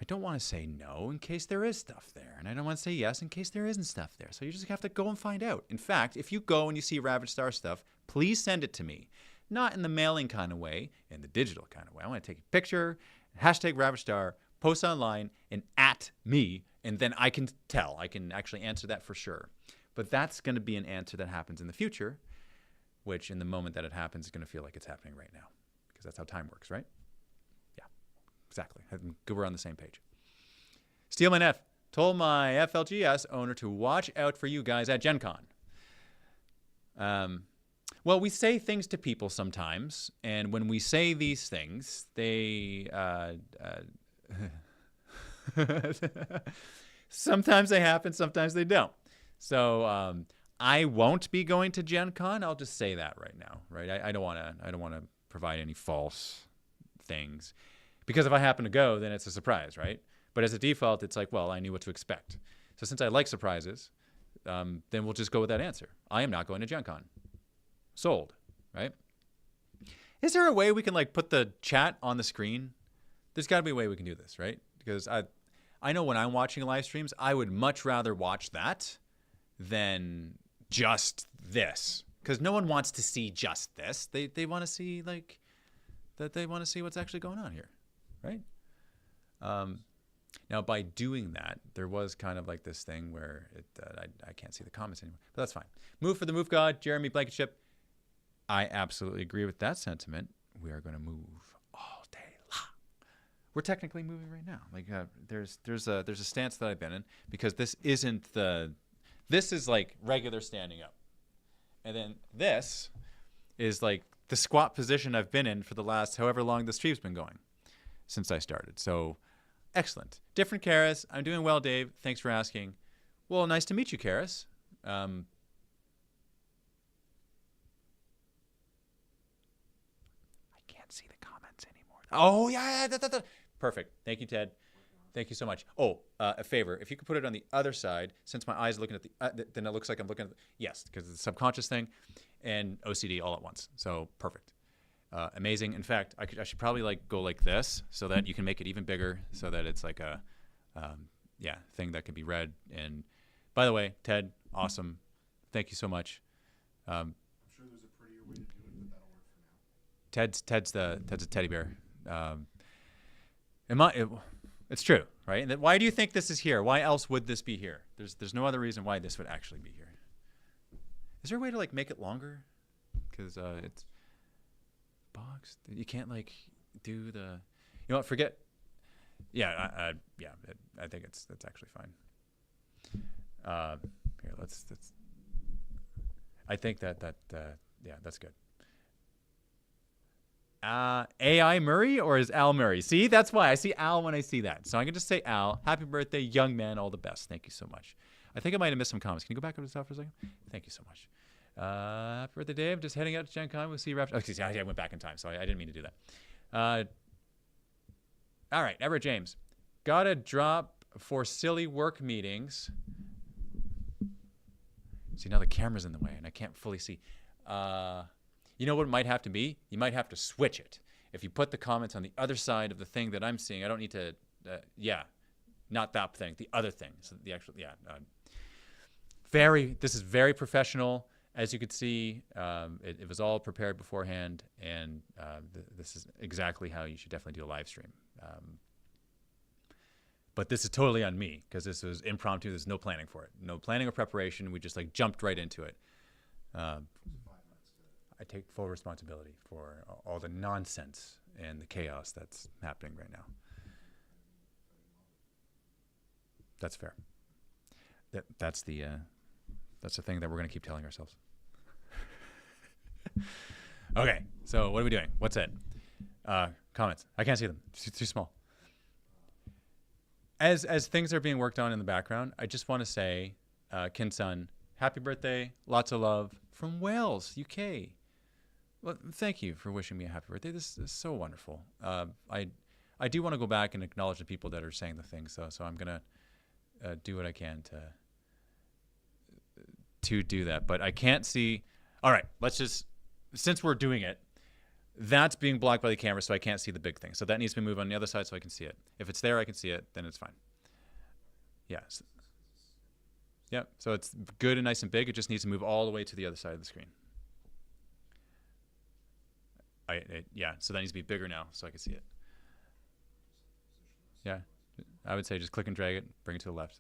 don't want to say no in case there is stuff there. And I don't want to say yes in case there isn't stuff there. So you just have to go and find out. In fact, if you go and you see Ravage Star stuff, please send it to me. Not in the mailing kind of way, in the digital kind of way. I want to take a picture, hashtag Ravage Star, post online, and at me, and then I can tell. I can actually answer that for sure. But that's going to be an answer that happens in the future, which in the moment that it happens is going to feel like it's happening right now, because that's how time works, right? Yeah, exactly. We're on the same page. Steelman F told my FLGS owner to watch out for you guys at Gen Con. Well, we say things to people sometimes, and when we say these things, they sometimes they happen, sometimes they don't. So I won't be going to Gen Con. I'll just say that right now, right? I don't want to provide any false things, because if I happen to go, then it's a surprise, right? But as a default, it's like, well, I knew what to expect. So since I like surprises, then we'll just go with that answer. I am not going to Gen Con. Sold, right? Is there a way we can like put the chat on the screen? There's got to be a way we can do this, right? Because I know when I'm watching live streams, I would much rather watch that than just this, because no one wants to see just this. They want to see like that. They want to see what's actually going on here, right? Now by doing that, there was kind of like this thing where I can't see the comments anymore, but that's fine. Move for the move god, Jeremy Blankenship. I absolutely agree with that sentiment. We are going to move all day long. We're technically moving right now. Like there's a stance that I've been in, because this is like regular standing up, and then this is like the squat position I've been in for the last however long the stream's been going since I started. So excellent. Different Karis. I'm doing well, Dave. Thanks for asking. Well, nice to meet you, Karis. See the comments anymore. Oh yeah. Perfect. Thank you, Ted. Thank you so much. Oh, a favor, if you could put it on the other side, since my eyes are looking at the then it looks like I'm looking at yes, because it's a subconscious thing and OCD all at once. So perfect. Amazing. In fact, I should probably like go like this so that you can make it even bigger, so that it's like a thing that can be read. And by the way, Ted, awesome. Thank you so much. I'm sure there's a prettier way to do it, but that'll work for now. Ted's a teddy bear. It's true, right? And why do you think this is here? Why else would this be here? There's no other reason why this would actually be here. Is there a way to like make it longer? Because it's boxed. You can't like do the. You know what? Forget. Yeah, I think it's actually fine. Here, let's. I think that that's good. AI Murray, or is Al Murray? See, that's why I see Al when I see that. So I can just say Al. Happy birthday, young man. All the best. Thank you so much. I think I might have missed some comments. Can you go back over the top for a second? Thank you so much. Happy birthday, Dave. Just heading out to Gen Con. We'll see Ravage. Okay, I went back in time, so I didn't mean to do that. All right, Everett James. Got a drop for silly work meetings. See, now the camera's in the way, and I can't fully see. You know what it might have to be? You might have to switch it. If you put the comments on the other side of the thing that I'm seeing, I don't need to, not that thing, the other thing. So the actual, this is very professional. As you could see, it was all prepared beforehand, and this is exactly how you should definitely do a live stream. But this is totally on me, because this was impromptu. There's no planning for it. No planning or preparation. We just like jumped right into it. I take full responsibility for all the nonsense and the chaos that's happening right now. That's fair. That's the thing that we're going to keep telling ourselves. Okay, so what are we doing? What's it? Comments. I can't see them. It's too small. As things are being worked on in the background, I just want to say, Kinsun, happy birthday, lots of love from Wales, UK. Well, thank you for wishing me a happy birthday. This is so wonderful. I do want to go back and acknowledge the people that are saying the things, though, so I'm gonna do what I can to do that. But I can't see. All right, let's just, since we're doing it, that's being blocked by the camera, so I can't see the big thing. So that needs to be moved on the other side so I can see it. If it's there, I can see it, then it's fine. Yes. Yeah, so it's good and nice and big. It just needs to move all the way to the other side of the screen. Yeah, so that needs to be bigger now so I can see it. Yeah, I would say just click and drag it, bring it to the left.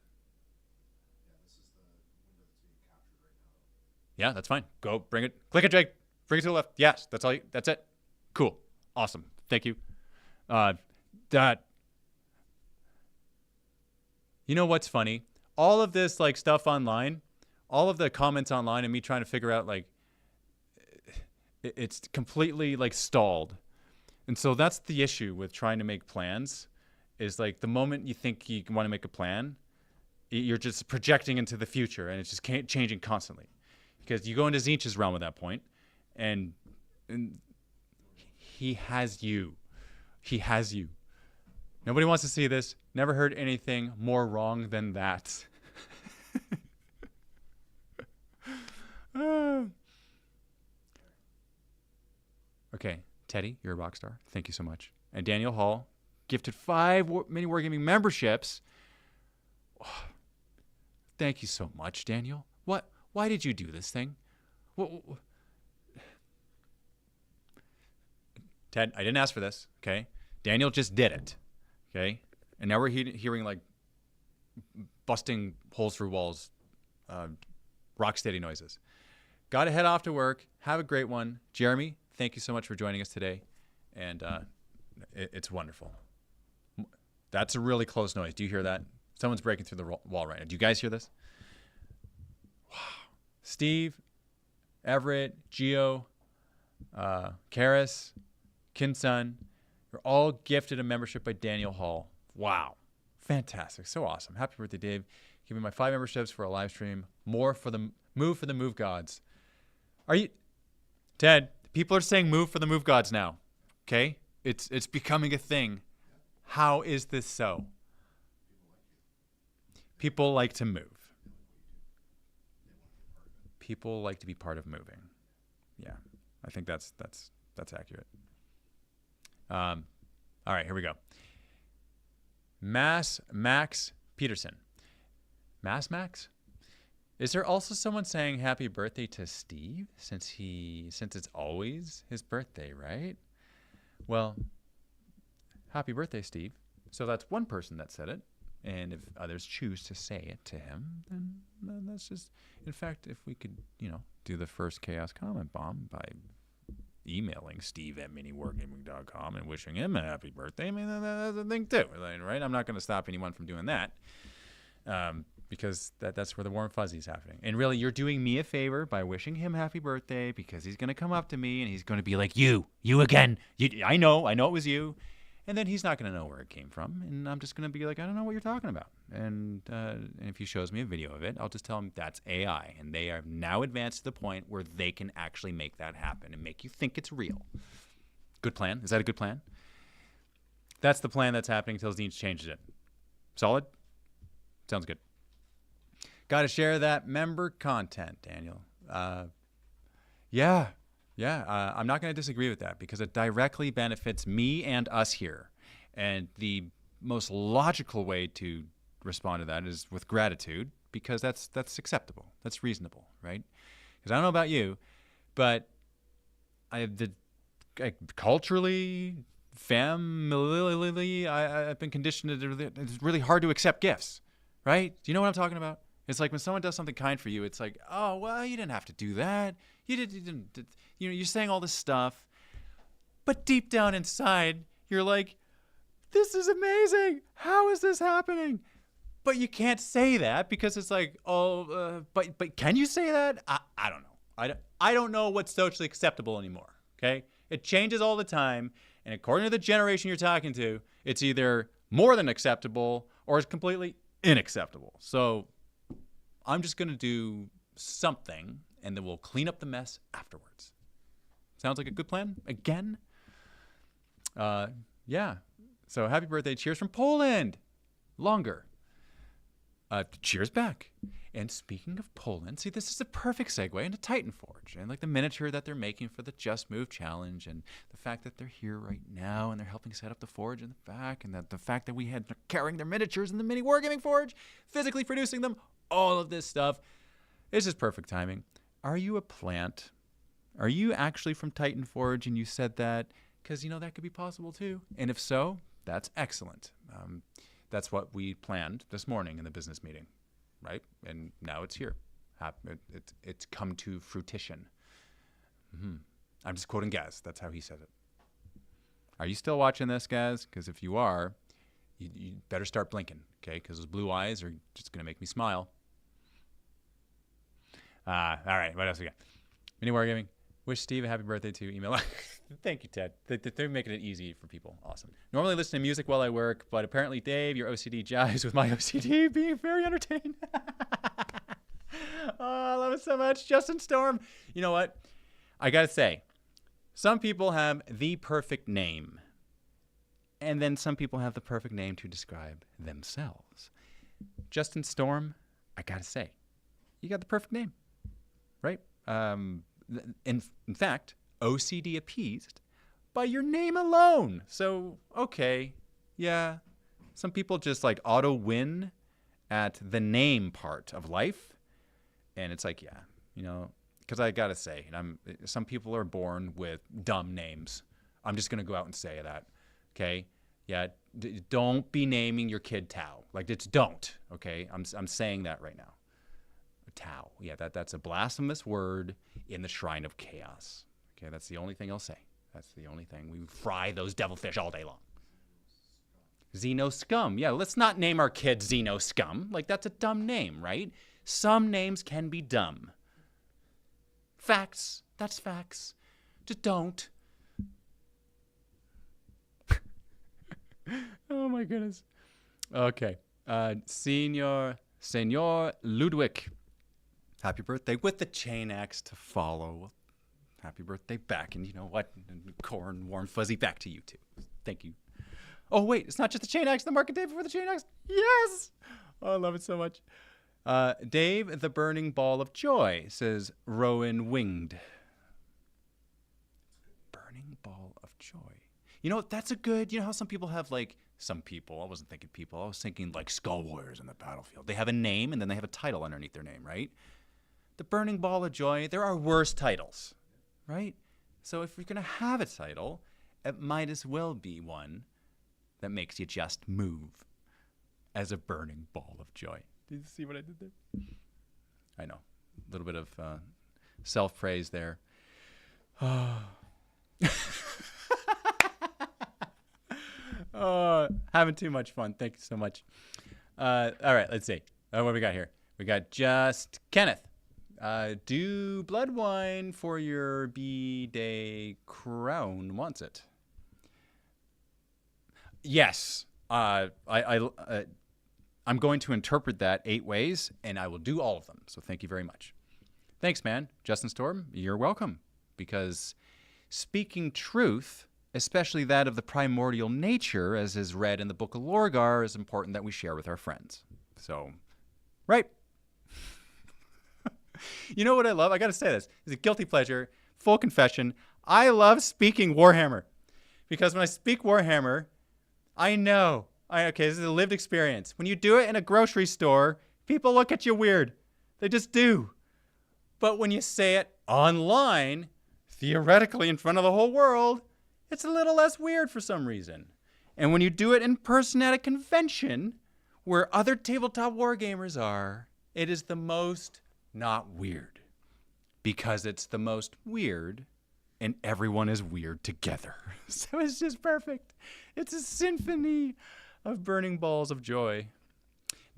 Yeah, that's fine. Go, bring it, click and drag, bring it to the left. Yes, that's all. That's it. Cool. Awesome. Thank you. You know what's funny? All of this like stuff online, all of the comments online and me trying to figure out like, it's completely like stalled. And so that's the issue with trying to make plans is like the moment you think you want to make a plan, you're just projecting into the future and it's just changing constantly because you go into Zinch's realm at that point and he has you. He has you. Nobody wants to see this. Never heard anything more wrong than that. Okay, Teddy, you're a rock star. Thank you so much. And Daniel Hall gifted 5 MiniWarGaming memberships. Oh, thank you so much, Daniel. What? Why did you do this thing? Ted, I didn't ask for this, okay? Daniel just did it, okay? And now we're hearing like busting holes through walls, rock steady noises. Got to head off to work. Have a great one. Jeremy, thank you so much for joining us today. And it's wonderful. That's a really close noise. Do you hear that? Someone's breaking through the wall right now. Do you guys hear this? Wow. Steve, Everett, Gio, Karis, Kinsun, you're all gifted a membership by Daniel Hall. Wow. Fantastic. So awesome. Happy birthday, Dave. Give me my 5 memberships for a live stream. More for the move gods. Are you, Ted? People are saying move for the move gods now. Okay? It's becoming a thing. How is this so? People like to move. People like to be part of moving. Yeah, I think that's accurate. All right, here we go. Max Peterson. Max? Is there also someone saying happy birthday to Steve since it's always his birthday, right? Well, happy birthday, Steve. So that's one person that said it. And if others choose to say it to him, then that's just, in fact, if we could, do the first Chaos Comment Bomb by emailing steve@miniwargaming.com and wishing him a happy birthday, I mean, that's a thing too, right? I'm not going to stop anyone from doing that because that's where the warm fuzzy is happening. And really, you're doing me a favor by wishing him happy birthday because he's going to come up to me and he's going to be like, you again. I know it was you. And then he's not going to know where it came from. And I'm just going to be like, I don't know what you're talking about. And if he shows me a video of it, I'll just tell him that's AI. And they are now advanced to the point where they can actually make that happen and make you think it's real. Good plan? Is that a good plan? That's the plan that's happening until Zinch changes it. Solid? Sounds good. Got to share that member content, Daniel. Yeah. I'm not going to disagree with that because it directly benefits me and us here. And the most logical way to respond to that is with gratitude because that's acceptable. That's reasonable, right? Because I don't know about you, but culturally, familially, I've been conditioned to it's really hard to accept gifts, right? Do you know what I'm talking about? It's like when someone does something kind for you, it's like, oh, well, you didn't have to do that. You didn't. You're saying all this stuff, but deep down inside, you're like, this is amazing. How is this happening? But you can't say that because it's like, but can you say that? I don't know. I don't know what's socially acceptable anymore. Okay, it changes all the time, and according to the generation you're talking to, it's either more than acceptable or it's completely unacceptable. So I'm just gonna do something, and then we'll clean up the mess afterwards. Sounds like a good plan. Again, yeah. So happy birthday! Cheers from Poland. Longer. Cheers back. And speaking of Poland, see, this is a perfect segue into Titan Forge and like the miniature that they're making for the Just Move Challenge, and the fact that they're here right now and they're helping set up the forge in the back, and that the fact that we had carrying their miniatures in the MiniWarGaming Forge, physically producing them, all of this stuff. This is perfect timing. Are you a plant? Are you actually from Titan Forge and you said that? Because, you know, that could be possible too. And if so, that's excellent. That's what we planned this morning in the business meeting, right? And now it's here. It's come to fruition. I'm just quoting Gaz. That's how he said it. Are you still watching this, Gaz? Because if you are, you better start blinking, okay? Because those blue eyes are just going to make me smile. All right, what else we got? MiniWarGaming. Wish Steve a happy birthday too. Email. Thank you, Ted. They're making it easy for people. Awesome. Normally listen to music while I work, but apparently, Dave, your OCD jives with my OCD being very entertained. Oh, I love it so much. Justin Storm. You know what? I got to say, some people have the perfect name, and then some people have the perfect name to describe themselves. Justin Storm, I got to say, you got the perfect name, right? In fact, OCD appeased by your name alone. So, okay, yeah. Some people just like auto win at the name part of life. And it's like, yeah, you know, because I got to say, some people are born with dumb names. I'm just going to go out and say that. Okay. Yeah. Don't be naming your kid Tao. Like, it's don't. Okay. I'm saying that right now. Tao. Yeah, that's a blasphemous word in the shrine of chaos. Okay, that's the only thing I'll say. That's the only thing. We fry those devilfish all day long. Xeno Scum. Yeah, let's not name our kid Xeno Scum. Like, that's a dumb name, right? Some names can be dumb. Facts. That's facts. Just don't. Oh, my goodness. Okay. Senor Ludwig. Happy birthday with the chain axe to follow. Happy birthday back. And you know what? Corn, warm, fuzzy, back to you too. Thank you. Oh, wait. It's not just the chain axe. The market day before the chain axe. Yes. Oh, I love it so much. Dave, the burning ball of joy, says Rowan Winged. Burning ball of joy. You know, that's a good, you know how some people have like, some people, I wasn't thinking people, I was thinking like Skull Warriors on the battlefield. They have a name and then they have a title underneath their name, right? The Burning Ball of Joy, there are worse titles, right? So if you're going to have a title, it might as well be one that makes you just move as a burning ball of joy. Did you see what I did there? I know. A little bit of self-praise there. Having too much fun. Thank you so much. All right, let's see. What we got here? We got just Kenneth. Do blood wine for your B-Day crown wants it. Yes. I'm going to interpret that 8 ways, and I will do all of them. So thank you very much. Thanks, man. Justin Storm, you're welcome. Because speaking truth, especially that of the primordial nature, as is read in the Book of Lorgar, is important that we share with our friends. So, right. You know what I love? I got to say this. It's a guilty pleasure, full confession. I love speaking Warhammer. Because when I speak Warhammer, I know. Okay, this is a lived experience. When you do it in a grocery store, people look at you weird. They just do. But when you say it online, theoretically in front of the whole world, it's a little less weird for some reason. And when you do it in person at a convention, where other tabletop wargamers are, it is the most not weird. Because it's the most weird, and everyone is weird together. So it's just perfect. It's a symphony of burning balls of joy.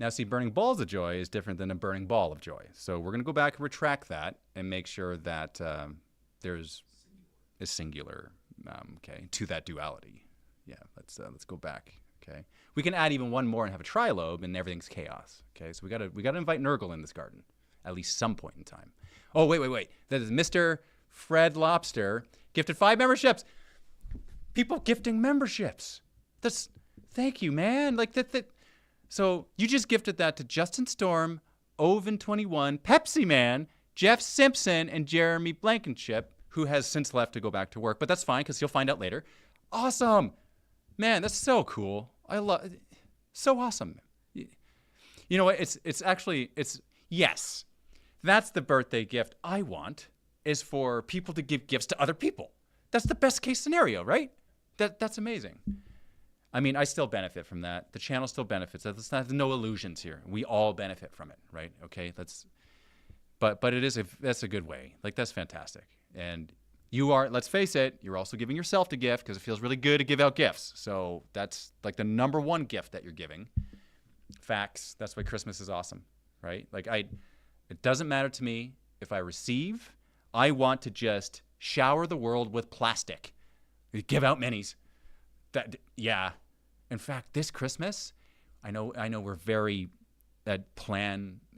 Now, see, burning balls of joy is different than a burning ball of joy. So we're going to go back and retract that and make sure that there's a singular, to that duality. Yeah, let's go back. Okay, we can add even one more and have a trilobe, and everything's chaos. Okay, so we gotta invite Nurgle in this garden, at least some point in time. Oh, wait. That is Mr. Fred Lobster gifted 5 memberships. People gifting memberships. Thank you, man. Like that. So you just gifted that to Justin Storm, Oven21, Pepsi Man, Jeff Simpson, and Jeremy Blankenship, who has since left to go back to work. But that's fine because you'll find out later. Awesome. Man, that's so cool. I love it. So awesome. You know what? Yes. That's the birthday gift I want, is for people to give gifts to other people. That's the best case scenario, right? That's amazing. I mean, I still benefit from that. The channel still benefits. There's no illusions here. We all benefit from it, right? Okay, but that's a good way. Like, that's fantastic. And you are, let's face it, you're also giving yourself the gift because it feels really good to give out gifts. So that's like the number one gift that you're giving. Facts. That's why Christmas is awesome, right? Like, it doesn't matter to me if I receive. I want to just shower the world with plastic. Give out minis. In fact, this Christmas, I know we're very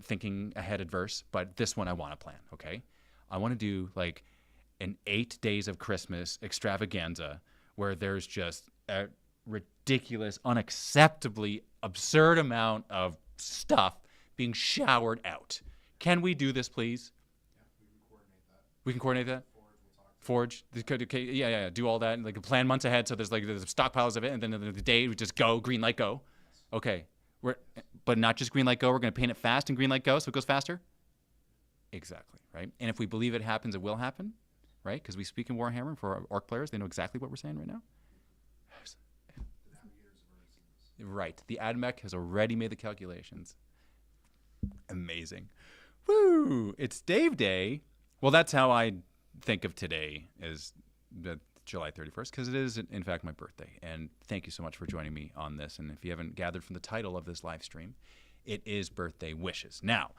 thinking ahead adverse, but this one I want to plan, okay? I want to do like an 8 days of Christmas extravaganza where there's just a ridiculous, unacceptably absurd amount of stuff being showered out. Can we do this, please? Yeah, we can coordinate that. Forge, yeah, do all that, and like plan months ahead. So there's stockpiles of it, and then the day we just go, green light go. Okay, but not just green light go. We're gonna paint it fast and green light go, so it goes faster. Exactly, right. And if we believe it happens, it will happen, right? Because we speak in Warhammer, and for our orc players, they know exactly what we're saying right now. Right, the AdMech has already made the calculations. Amazing. Woo! It's Dave Day. Well, that's how I think of today as July 31st, because it is, in fact, my birthday. And thank you so much for joining me on this. And if you haven't gathered from the title of this live stream, it is Birthday Wishes. Now,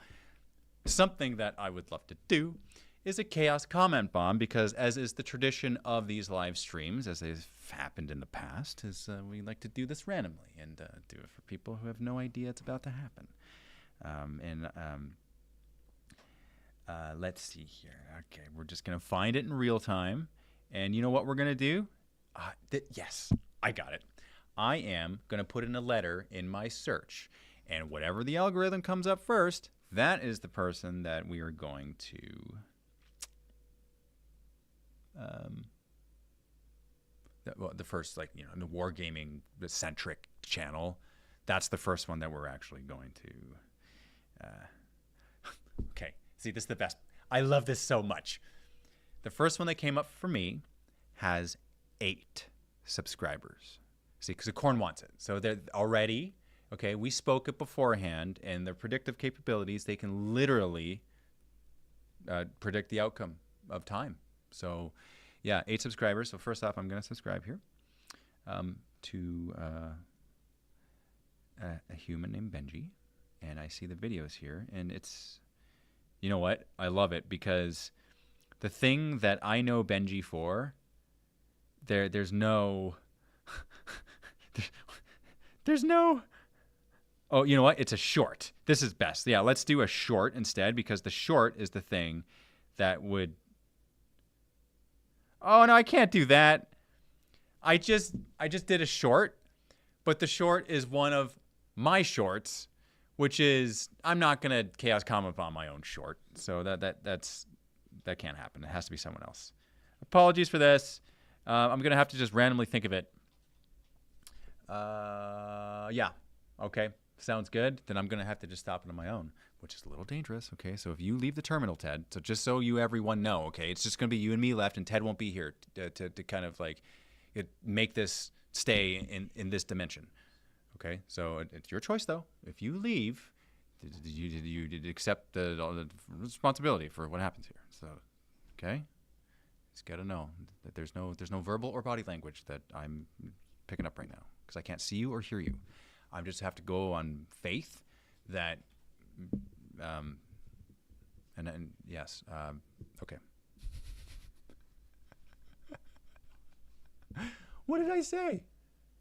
something that I would love to do is a chaos comment bomb, because as is the tradition of these live streams, as they've happened in the past, is we like to do this randomly and do it for people who have no idea it's about to happen. Let's see here. Okay, we're just going to find it in real time. And you know what we're going to do? Yes, I got it. I am going to put in a letter in my search. And whatever the algorithm comes up first, that is the person that we are going to... the first, the Wargaming centric channel. That's the first one that we're actually going to... Okay. See, this is the best. I love this so much. The first one that came up for me has 8 subscribers. See, because the Corn wants it. So they're already, okay, we spoke it beforehand, and their predictive capabilities, they can literally predict the outcome of time. So, yeah, 8 subscribers. So first off, I'm going to subscribe here to a human named Benji. And I see the videos here, and it's... You know what? I love it, because the thing that I know Benji for, there's no... there's no... Oh, you know what? It's a short. This is best. Yeah, let's do a short instead, because the short is the thing that would... Oh, no, I can't do that. I just did a short, but the short is one of my shorts, which is, I'm not going to chaos comment on my own short. So that can't happen. It has to be someone else. Apologies for this. I'm going to have to just randomly think of it. Yeah. Okay. Sounds good. Then I'm going to have to just stop it on my own, which is a little dangerous. Okay. So if you leave the terminal, Ted, so just so everyone know, okay, it's just going to be you and me left, and Ted won't be here to kind of make this stay in this dimension. Okay, so it's your choice, though. If you leave, you accept the responsibility for what happens here. So, okay, just gotta know that there's no verbal or body language that I'm picking up right now, because I can't see you or hear you. I just have to go on faith that, and yes, okay. What did I say?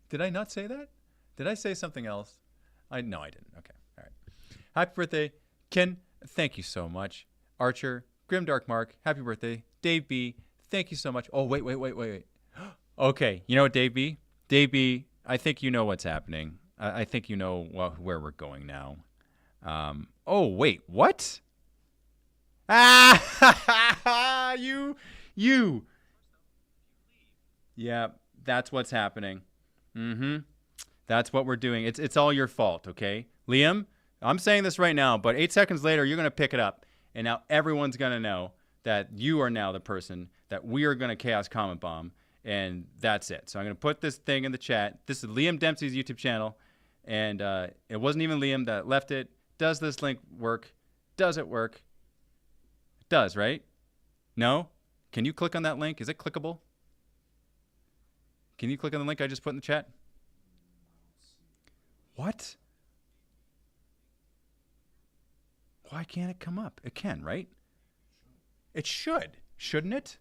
Did I not say that? Did I say something else? No, I didn't. Okay, all right. Happy birthday, Ken. Thank you so much. Archer, Grimdark Mark, happy birthday. Dave B, thank you so much. Oh, wait. Okay, you know what, Dave B? Dave B, I think you know what's happening. I think you know where we're going now. Oh, wait, what? Ah, you. Yeah, that's what's happening. That's what we're doing. It's all your fault, okay? Liam, I'm saying this right now, but 8 seconds later, you're going to pick it up. And now everyone's going to know that you are now the person that we are going to Chaos Comment Bomb. And that's it. So I'm going to put this thing in the chat. This is Liam Dempsey's YouTube channel. And it wasn't even Liam that left it. Does this link work? Does it work? It does, right? No? Can you click on that link? Is it clickable? Can you click on the link I just put in the chat? What? Why can't it come up? It can, right? It should. Shouldn't it?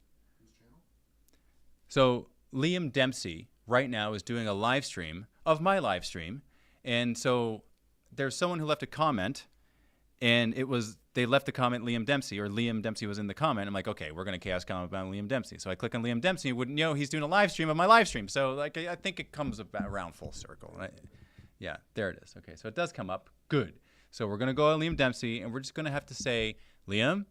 So Liam Dempsey right now is doing a live stream of my live stream. And so there's someone who left a comment, and they left the comment Liam Dempsey, or Liam Dempsey was in the comment. I'm like, okay, we're going to Chaos Comment about Liam Dempsey. So I click on Liam Dempsey, wouldn't know he's doing a live stream of my live stream. So like, I think it comes around full circle. Right? Yeah, there it is. Okay, so it does come up. Good. So we're going to go on Liam Dempsey, and we're just going to have to say, Liam,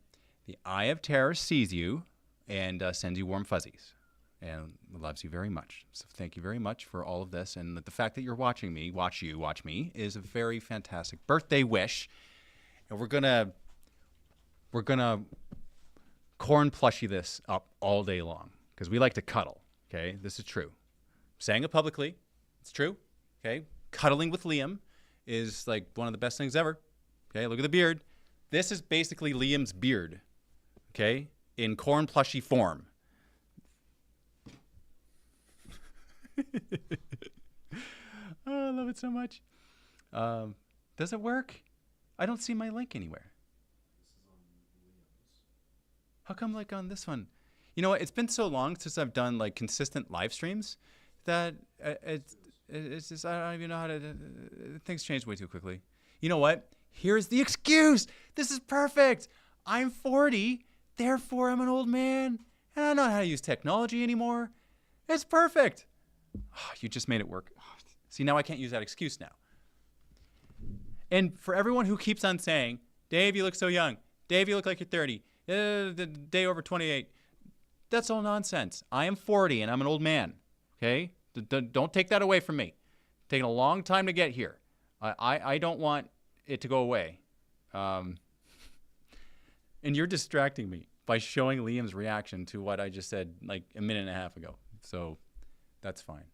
the Eye of Terror sees you and sends you warm fuzzies and loves you very much. So thank you very much for all of this. And the fact that you're watching me, watch me, is a very fantastic birthday wish. And we're gonna corn plushie this up all day long because we like to cuddle. Okay, this is true. Saying it publicly, it's true. Okay, cuddling with Liam is like one of the best things ever. Okay, look at the beard. This is basically Liam's beard. Okay, in corn plushie form. Oh, I love it so much. Does it work? I don't see my link anywhere. How come like on this one? You know what? It's been so long since I've done like consistent live streams that it's just, I don't even know how to, things change way too quickly. You know what? Here's the excuse. This is perfect. I'm 40, therefore I'm an old man, and I don't know how to use technology anymore. It's perfect. Oh, you just made it work. Oh, see, now I can't use that excuse now. And for everyone who keeps on saying, Dave, you look so young. Dave, you look like you're 30. The day over 28. That's all nonsense. I am 40 and I'm an old man. Okay? Don't take that away from me. It's taken a long time to get here. I don't want it to go away. And you're distracting me by showing Liam's reaction to what I just said like a minute and a half ago. So that's fine.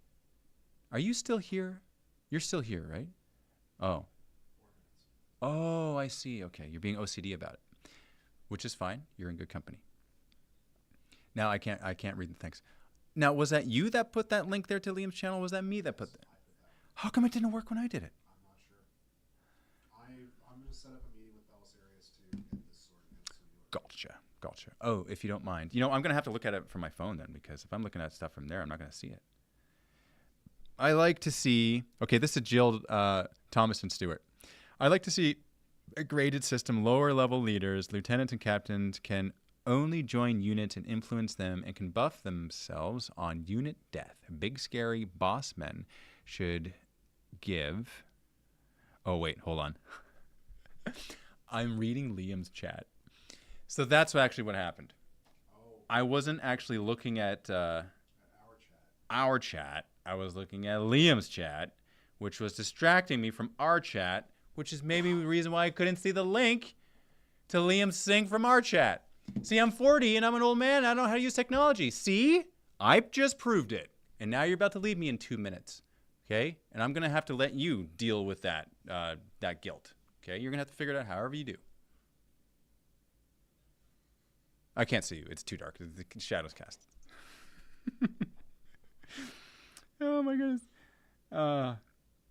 Are you still here? You're still here, right? Oh. Oh, I see. Okay, you're being OCD about it, which is fine. You're in good company. Now I can't read the things. Now, was that you that put that link there to Liam's channel? Or was that me that put that? How come it didn't work when I did it? I'm not sure. I'm going to set up a meeting with Ellis Arias to get this sorted out. Gotcha. Oh, if you don't mind. You know, I'm going to have to look at it from my phone then, because if I'm looking at stuff from there, I'm not going to see it. I like to see, okay, this is Jill Thomas and Stewart. I like to see a graded system. Lower level leaders, lieutenants and captains can only join units and influence them and can buff themselves on unit death. Big scary boss men should give... Oh, wait, hold on. I'm reading Liam's chat. So that's actually what happened. Oh. I wasn't actually looking at our chat. I was looking at Liam's chat, which was distracting me from our chat, which is maybe the reason why I couldn't see the link to Liam's thing from our chat. See, I'm 40 and I'm an old man. I don't know how to use technology. See? I just proved it. And now you're about to leave me in 2 minutes. Okay? And I'm going to have to let you deal with that guilt. Okay? You're going to have to figure it out however you do. I can't see you. It's too dark. The shadow's cast. Oh, my goodness.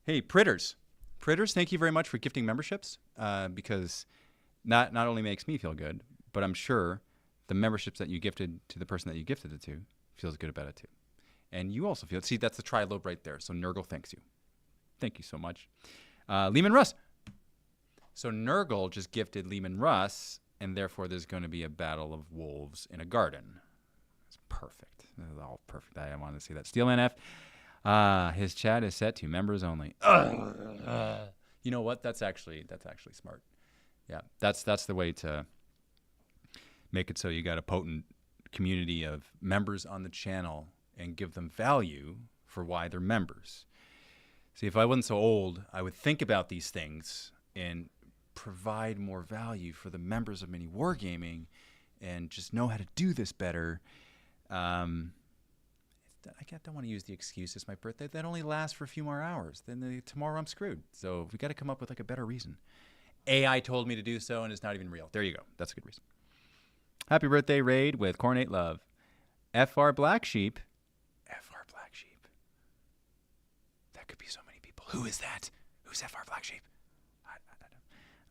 Hey, Pritters. Pritters, thank you very much for gifting memberships, because not only makes me feel good, but I'm sure the memberships that you gifted to the person that you gifted it to feels good about it too. And you also feel, see, that's the tri-lobe right there. So Nurgle thanks you. Thank you so much. Lehman Russ. So Nurgle just gifted Lehman Russ, and therefore there's going to be a battle of wolves in a garden. It's perfect. This is all perfect. I wanted to see that. Steelman F. His chat is set to members only. You know what? That's actually smart. Yeah, that's the way to make it so you got a potent community of members on the channel and give them value for why they're members. See, if I wasn't so old, I would think about these things and provide more value for the members of MiniWarGaming and just know how to do this better. I don't want to use the excuse it's my birthday. That only lasts for a few more hours. Then tomorrow I'm screwed. So we got to come up with like a better reason. AI told me to do so, and it's not even real. There you go. That's a good reason. Happy birthday, Raid, with Cornate Love. FR Black Sheep. FR Black Sheep. That could be so many people. Who is that? Who's FR Black Sheep? I don't know.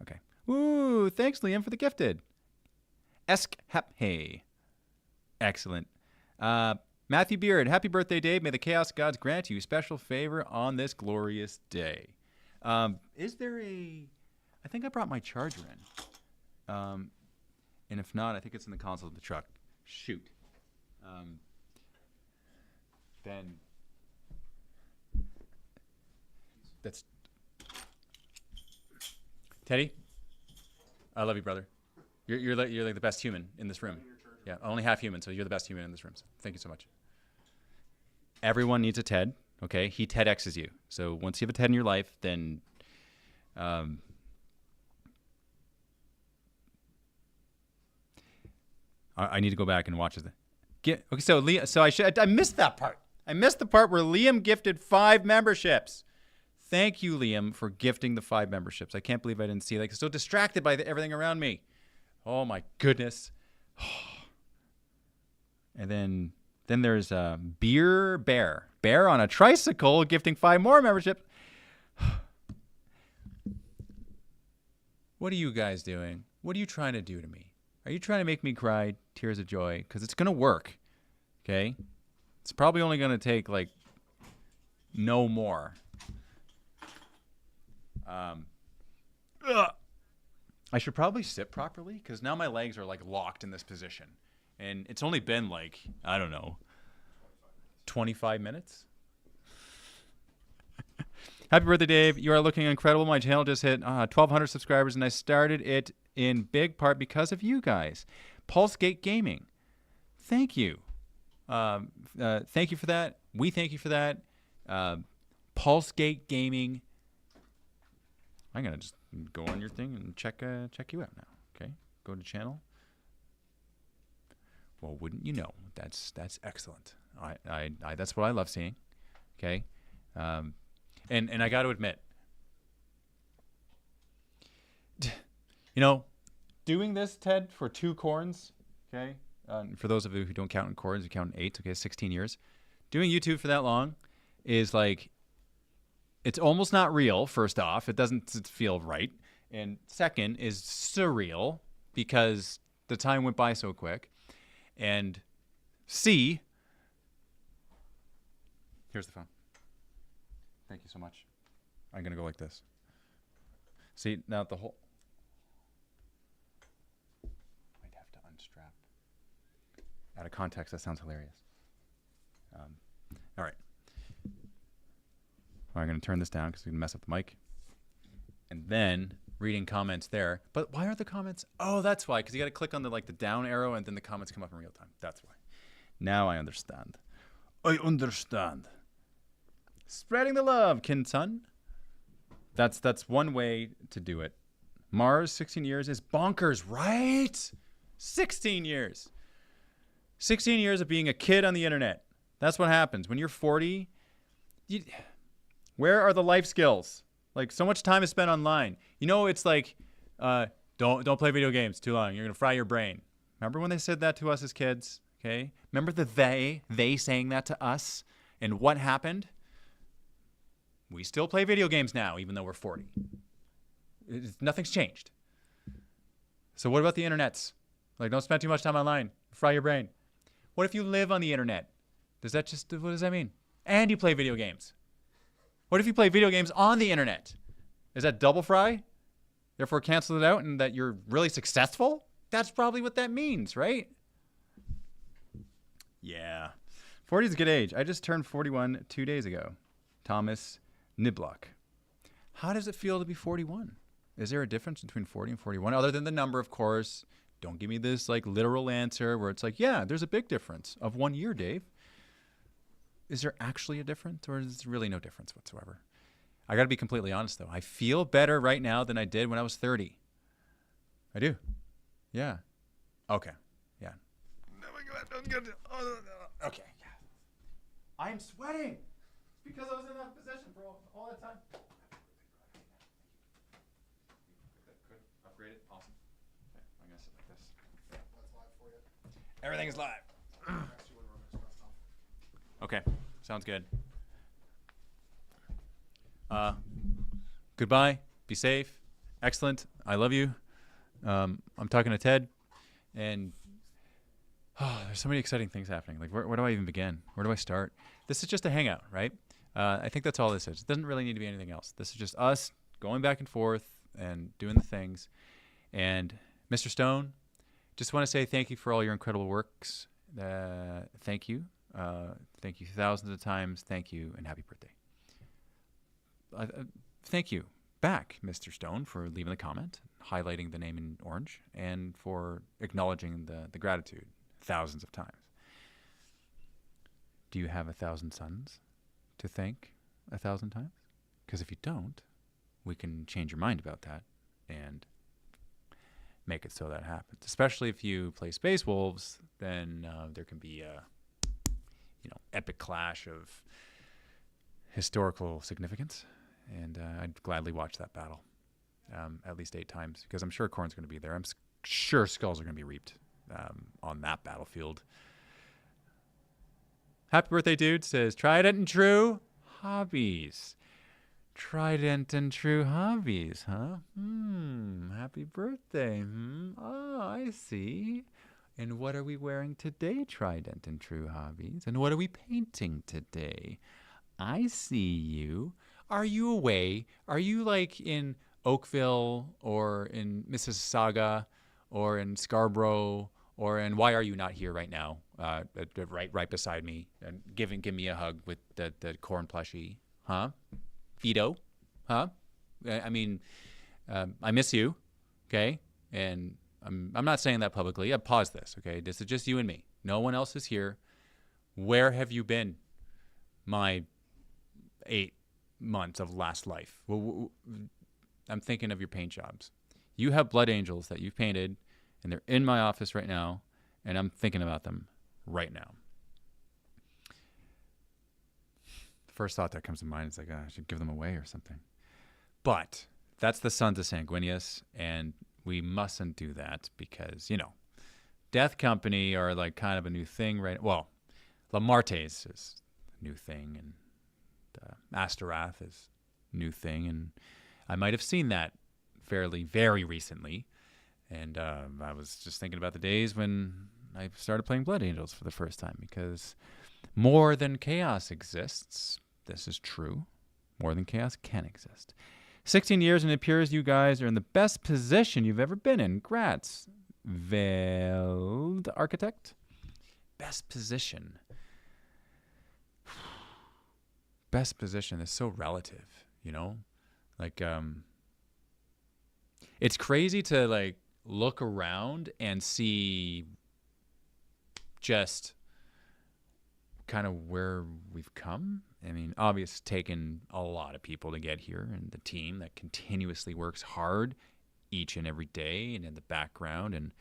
Okay. Woo! Thanks, Liam, for the gifted. Esk Hap Hey. Excellent. Matthew Beard, happy birthday, Dave. May the Chaos Gods grant you special favor on this glorious day. Is there a... I think I brought my charger in. And if not, I think it's in the console of the truck. Shoot. Then... That's... Teddy? I love you, brother. You're like the best human in this room. Yeah, only half human, so you're the best human in this room. So thank you so much. Everyone needs a TED, okay? He TEDx's you. So once you have a TED in your life, then I need to go back and watch it. Okay, so I missed that part. I missed the part where Liam gifted 5 memberships. Thank you, Liam, for gifting the 5 memberships. I can't believe I didn't see that. I'm so distracted by everything around me. Oh my goodness. And then there's Beer Bear on a tricycle gifting 5 more memberships. What are you guys doing? What are you trying to do to me? Are you trying to make me cry tears of joy? Because it's going to work, okay? It's probably only going to take, like, no more. I should probably sit properly because now my legs are, like, locked in this position. And it's only been, like, I don't know, 25 minutes? Happy birthday, Dave. You are looking incredible. My channel just hit 1,200 subscribers, and I started it in big part because of you guys. Pulsegate Gaming. Thank you. Thank you for that. We thank you for that. Pulsegate Gaming. I'm going to just go on your thing and check you out now. Okay? Go to channel. Well, wouldn't you know? That's excellent. That's what I love seeing. Okay? And I got to admit, you know, doing this, Ted, for 2 corns, okay? For those of you who don't count in corns, you count in 8, okay, 16 years. Doing YouTube for that long is like, it's almost not real, first off. It doesn't feel right. And second is surreal because the time went by so quick. And C, here's the phone. Thank you so much. I'm going to go like this. See, now the whole... Might have to unstrap. Out of context, that sounds hilarious. All right. I'm going to turn this down because we can mess up the mic. And then reading comments there. But why are the comments? Oh, that's why. Because you got to click on the down arrow and then the comments come up in real time. That's why. Now I understand. I understand. Spreading the love, Kinsun. That's one way to do it. Mars, 16 years is bonkers, right? 16 years. 16 years of being a kid on the internet. That's what happens. When you're 40, where are the life skills? Like, so much time is spent online. You know, it's like, don't play video games too long. You're going to fry your brain. Remember when they said that to us as kids? Okay? Remember the they saying that to us? And what happened? We still play video games now, even though we're 40. Nothing's changed. So what about the internets? Like, don't spend too much time online. Fry your brain. What if you live on the internet? What does that mean? And you play video games. What if you play video games on the internet? Is that double fry? Therefore cancel it out and that you're really successful? That's probably what that means, right? Yeah. 40 is a good age. I just turned 41 2 days ago. Thomas Niblock. How does it feel to be 41? Is there a difference between 40 and 41? Other than the number, of course. Don't give me this like literal answer where it's like, yeah, there's a big difference of 1 year, Dave. Is there actually a difference, or is there really no difference whatsoever? I got to be completely honest, though. I feel better right now than I did when I was 30. I do. Yeah. Okay. Yeah. Okay. Yeah. I am sweating because I was in that position for all that time. Good. Upgrade it. Awesome. Okay. I'm going to sit like this. That's live for you. Everything is live. Next to you when we're expressed off. Okay. Sounds good. Goodbye. Be safe. Excellent. I love you. I'm talking to Ted, and there's so many exciting things happening. Like, where do I even begin? Where do I start? This is just a hangout, right? I think that's all this is. It doesn't really need to be anything else. This is just us going back and forth and doing the things. And Mr. Stone, just want to say thank you for all your incredible works. Thank you. Thank you thousands of times. Thank you, and happy birthday. Thank you back, Mr. Stone, for leaving the comment, highlighting the name in orange, and for acknowledging the gratitude thousands of times. Do you have 1,000 sons to thank 1,000 times? Because if you don't, we can change your mind about that and make it so that happens. Especially if you play Space Wolves, then there can be a epic clash of historical significance. And I'd gladly watch that battle at least 8 times, because I'm sure Khorne's going to be there. I'm sure skulls are going to be reaped on that battlefield. Happy birthday, dude. Says, Trident and True Hobbies. Trident and True Hobbies, huh? Happy birthday. Oh, I see. And what are we wearing today, Trident and True Hobbies? And what are we painting today? I see you. Are you away? Are you like in Oakville or in Mississauga or in Scarborough or in, why are you not here right now? Right beside me and give me a hug with the Khorne plushie, huh? Vito, huh? I mean, I miss you, okay? And I'm not saying that publicly. Pause this, okay? This is just you and me. No one else is here. Where have you been my 8 months of last life? I'm thinking of your paint jobs. You have blood angels that you've painted, and they're in my office right now, and I'm thinking about them right now. The first thought that comes to mind is like, I should give them away or something. But that's the Sons of Sanguinius, and we mustn't do that because, Death Company are like kind of a new thing right. Well, Lamartes is a new thing, and Astorath is a new thing, and I might have seen that very recently. And I was just thinking about the days when I started playing Blood Angels for the first time, because more than chaos exists. This is true. More than chaos can exist. 16 years, and it appears you guys are in the best position you've ever been in. Grats. Veld Architect. Best position. Best position is so relative, Like, it's crazy to, like, look around and see just kind of where we've come. I mean, obviously, it's taken a lot of people to get here, and the team that continuously works hard each and every day and in the background, and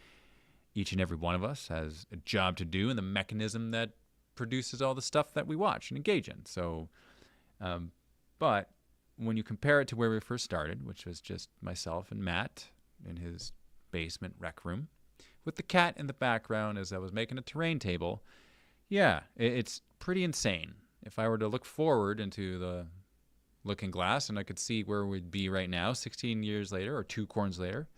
each and every one of us has a job to do in the mechanism that produces all the stuff that we watch and engage in. So, but when you compare it to where we first started, which was just myself and Matt in his basement rec room with the cat in the background as I was making a terrain table, yeah, it's pretty insane. If I were to look forward into the looking glass and I could see where we'd be right now, 16 years later or 2 corns later,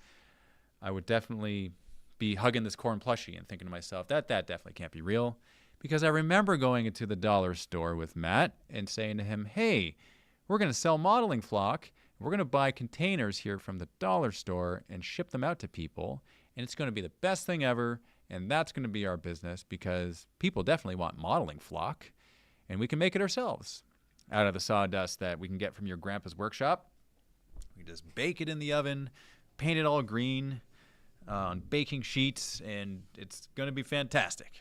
I would definitely be hugging this corn plushie and thinking to myself, that definitely can't be real. Because I remember going into the dollar store with Matt and saying to him, hey, we're going to sell modeling flock. We're going to buy containers here from the dollar store and ship them out to people. And it's going to be the best thing ever. And that's going to be our business because people definitely want modeling flock. And we can make it ourselves out of the sawdust that we can get from your grandpa's workshop. We just bake it in the oven, paint it all green on baking sheets, and it's going to be fantastic.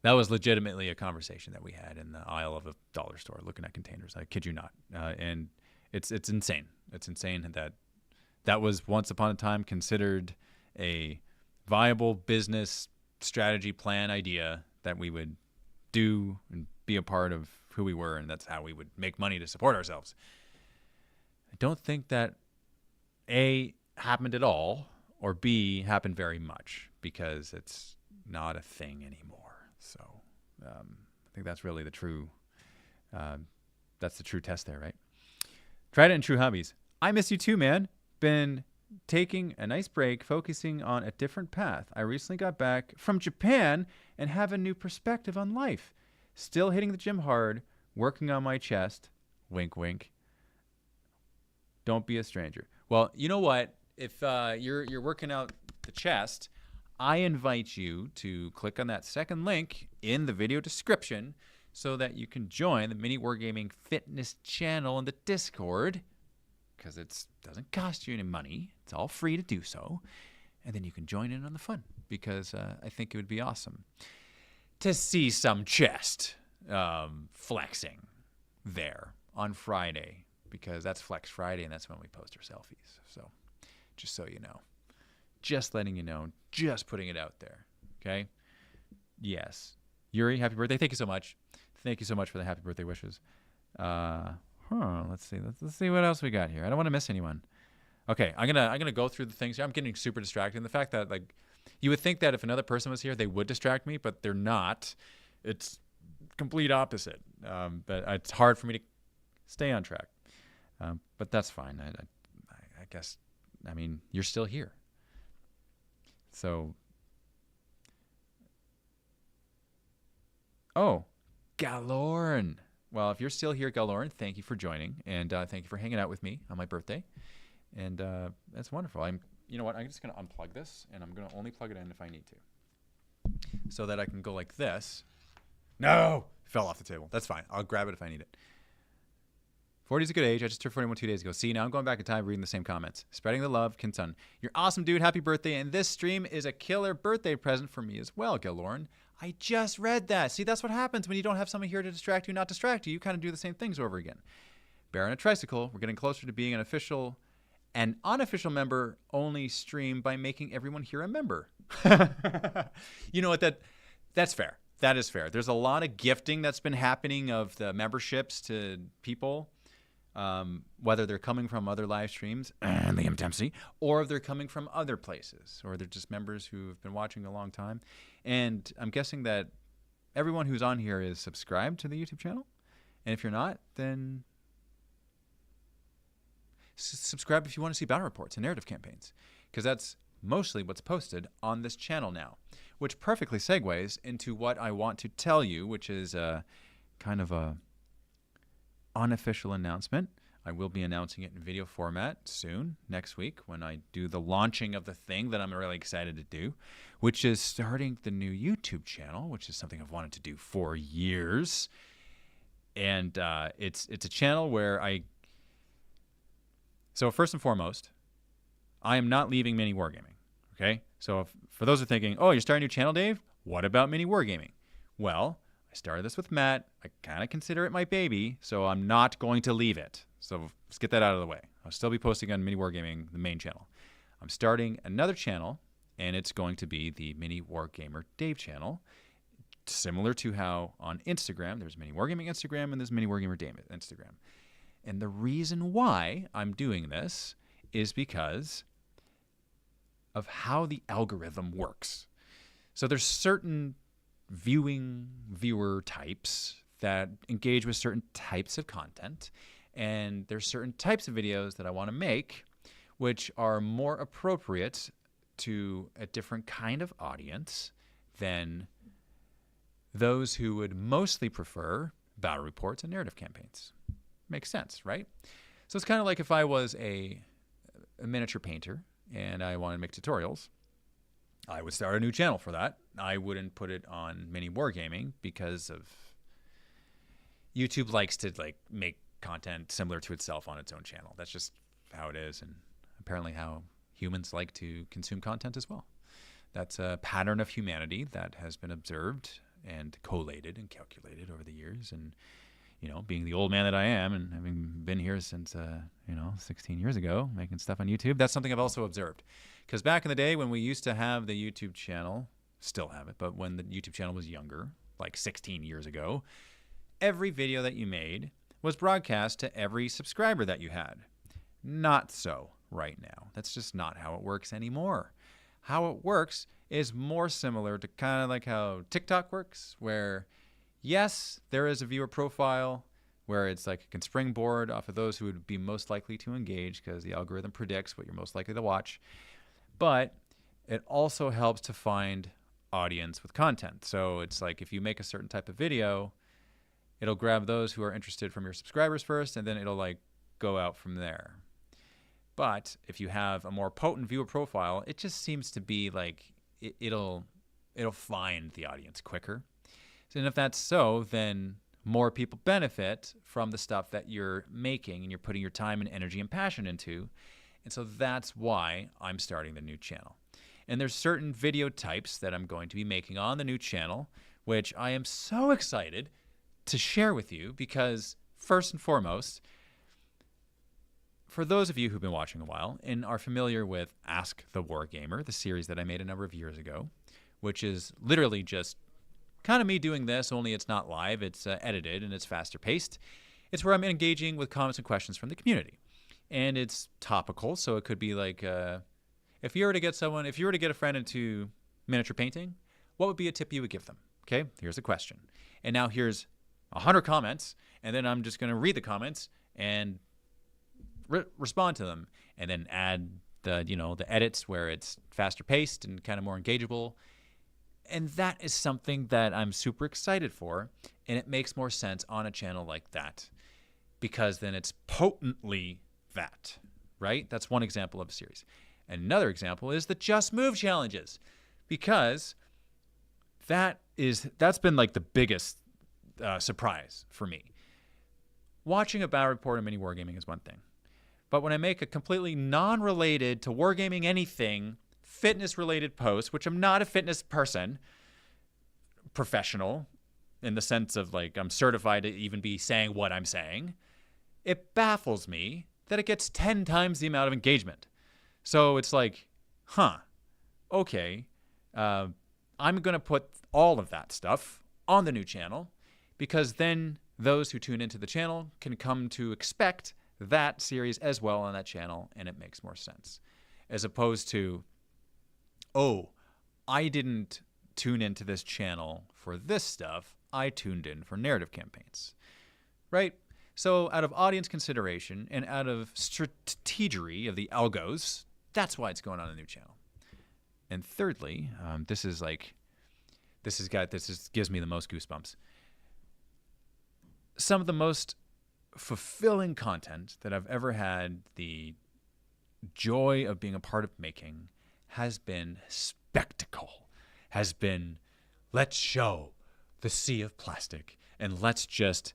That was legitimately a conversation that we had in the aisle of a dollar store looking at containers. I kid you not. And it's insane. It's insane that was once upon a time considered a viable business strategy plan idea that we would do and be a part of who we were, and that's how we would make money to support ourselves. I don't think that A, happened at all, or B, happened very much, because it's not a thing anymore. So I think that's really the true, that's the true test there, right? Tried it in True Hobbies. I miss you too, man. Been taking a nice break, focusing on a different path. I recently got back from Japan and have a new perspective on life. Still hitting the gym hard, working on my chest. Wink, wink. Don't be a stranger. Well, you know what? If you're working out the chest, I invite you to click on that second link in the video description so that you can join the MiniWarGaming Fitness channel in the Discord, because it doesn't cost you any money. It's all free to do so. And then you can join in on the fun, because I think it would be awesome to see some chest flexing there on Friday, because that's Flex Friday, and that's when we post our selfies. So just so you know. Just letting you know. Just putting it out there. Okay? Yes. Yuri, happy birthday. Thank you so much. Thank you so much for the happy birthday wishes. Let's see. Let's see what else we got here. I don't want to miss anyone. Okay, I'm gonna go through the things here. I'm getting super distracted. And the fact that, like, you would think that if another person was here, they would distract me, but they're not. It's complete opposite. But it's hard for me to stay on track. But that's fine. I guess. I mean, you're still here. So. Oh, Galorn. Well, if you're still here, Galorn, thank you for joining, and thank you for hanging out with me on my birthday. And that's wonderful. You know what? I'm just going to unplug this, and I'm going to only plug it in if I need to, so that I can go like this. No! Fell off the table. That's fine. I'll grab it if I need it. 40 is a good age. I just turned 41 2 days ago. See, now I'm going back in time reading the same comments. Spreading the love, Kinsun. You're awesome, dude. Happy birthday. And this stream is a killer birthday present for me as well, Galorn. I just read that. See, that's what happens when you don't have someone here to distract you, not distract you. You kind of do the same things over again. Bear on a Tricycle. We're getting closer to being an unofficial member only stream by making everyone here a member. You know what? That's fair. That is fair. There's a lot of gifting that's been happening of the memberships to people, whether they're coming from other live streams, Liam Dempsey, or if they're coming from other places, or they're just members who've been watching a long time. And I'm guessing that everyone who's on here is subscribed to the YouTube channel. And if you're not, then subscribe if you want to see battle reports and narrative campaigns, because that's mostly what's posted on this channel now, which perfectly segues into what I want to tell you, which is kind of a unofficial announcement. I will be announcing it in video format soon, next week, when I do the launching of the thing that I'm really excited to do, which is starting the new YouTube channel, which is something I've wanted to do for years. And it's a channel where So first and foremost, I am not leaving MiniWarGaming, okay? So for those who are thinking, oh, you're starting a new channel, Dave? What about MiniWarGaming? Well, I started this with Matt. I kind of consider it my baby, so I'm not going to leave it. So let's get that out of the way. I'll still be posting on MiniWarGaming, the main channel. I'm starting another channel, and it's going to be the MiniWarGamer Dave channel, similar to how on Instagram, there's MiniWarGaming Instagram and there's MiniWarGamer Dave Instagram. And the reason why I'm doing this is because of how the algorithm works. So there's certain viewer types, that engage with certain types of content. And there's certain types of videos that I want to make which are more appropriate to a different kind of audience than those who would mostly prefer battle reports and narrative campaigns. Makes sense, right? So it's kind of like if I was a miniature painter and I wanted to make tutorials, I would start a new channel for that. I wouldn't put it on MiniWarGaming because of YouTube likes to like make content similar to itself on its own channel. That's just how it is, and apparently how humans like to consume content as well. That's a pattern of humanity that has been observed and collated and calculated over the years. And, you know, being the old man that I am and having been here since, 16 years ago, making stuff on YouTube, that's something I've also observed. Because back in the day when we used to have the YouTube channel, still have it, but when the YouTube channel was younger, like 16 years ago, every video that you made was broadcast to every subscriber that you had. Not so right now. That's just not how it works anymore. How it works is more similar to kind of like how TikTok works, where yes, there is a viewer profile where it's like it can springboard off of those who would be most likely to engage because the algorithm predicts what you're most likely to watch. But it also helps to find audience with content. So it's like if you make a certain type of video, it'll grab those who are interested from your subscribers first, and then it'll like go out from there. But if you have a more potent viewer profile, it just seems to be like it'll find the audience quicker. And if that's so, then more people benefit from the stuff that you're making and you're putting your time and energy and passion into. And so that's why I'm starting the new channel. And there's certain video types that I'm going to be making on the new channel, which I am so excited to share with you because, first and foremost, for those of you who've been watching a while and are familiar with Ask the Wargamer, the series that I made a number of years ago, which is literally just kind of me doing this, only it's not live, it's edited and it's faster paced. It's where I'm engaging with comments and questions from the community. And it's topical, so it could be like, if you were to get a friend into miniature painting, what would be a tip you would give them? Okay, here's a question. And now here's 100 comments, and then I'm just going to read the comments and respond to them, and then add the edits where it's faster paced and kind of more engageable. And that is something that I'm super excited for, and it makes more sense on a channel like that because then it's potently that, right? That's one example of a series. Another example is the Just Move challenges, because that's been like the biggest surprise for me. Watching a battle report in MiniWarGaming is one thing. But when I make a completely non-related to wargaming anything, fitness-related post, which I'm not a fitness person, professional, in the sense of like I'm certified to even be saying what I'm saying, it baffles me that it gets 10 times the amount of engagement. So it's like, okay, I'm going to put all of that stuff on the new channel because then those who tune into the channel can come to expect that series as well on that channel, and it makes more sense. As opposed to, oh, I didn't tune into this channel for this stuff, I tuned in for narrative campaigns, right? So out of audience consideration and out of strategery of the algos, that's why it's going on a new channel. And thirdly, this gives me the most goosebumps. Some of the most fulfilling content that I've ever had the joy of being a part of making has been spectacle, has been let's show the sea of plastic and let's just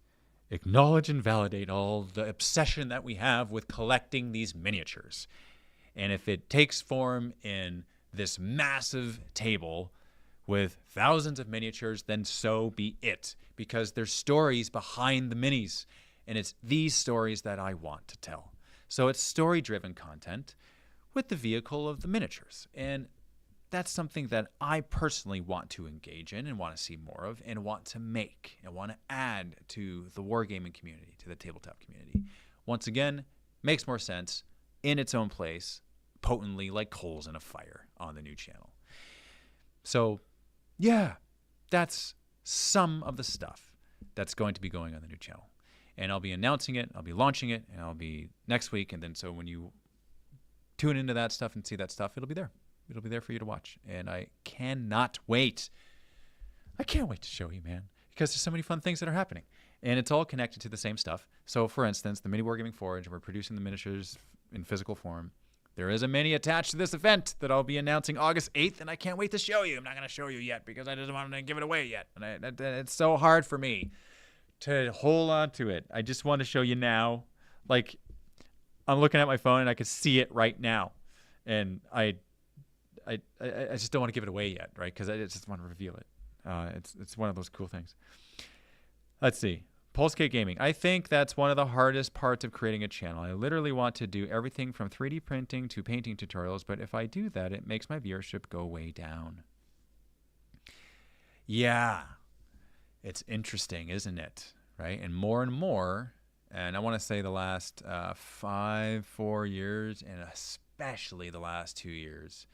acknowledge and validate all the obsession that we have with collecting these miniatures. And if it takes form in this massive table with thousands of miniatures, then so be it, because there's stories behind the minis. And it's these stories that I want to tell. So it's story-driven content with the vehicle of the miniatures. And that's something that I personally want to engage in and want to see more of and want to make and want to add to the wargaming community, to the tabletop community. Once again, makes more sense in its own place, potently like coals in a fire on the new channel. So, yeah, that's some of the stuff that's going to be going on the new channel. And I'll be announcing it, I'll be launching it, and I'll be next week. And then so when you tune into that stuff and see that stuff, it'll be there. It'll be there for you to watch. And I cannot wait. I can't wait to show you, man, because there's so many fun things that are happening. And it's all connected to the same stuff. So, for instance, the MiniWarGaming Forge, we're producing the miniatures in physical form. There is a mini attached to this event that I'll be announcing August 8th, and I can't wait to show you. I'm not going to show you yet because I just want to give it away yet. And it's so hard for me to hold on to it. I just want to show you now. Like, I'm looking at my phone, and I can see it right now. And I just don't want to give it away yet, right? Because I just want to reveal it. It's one of those cool things. Let's see. Pulsecake Gaming. I think that's one of the hardest parts of creating a channel. I literally want to do everything from 3D printing to painting tutorials, but if I do that, it makes my viewership go way down. Yeah. It's interesting, isn't it? Right? And more, and I want to say the last 4 years, and especially the last 2 years,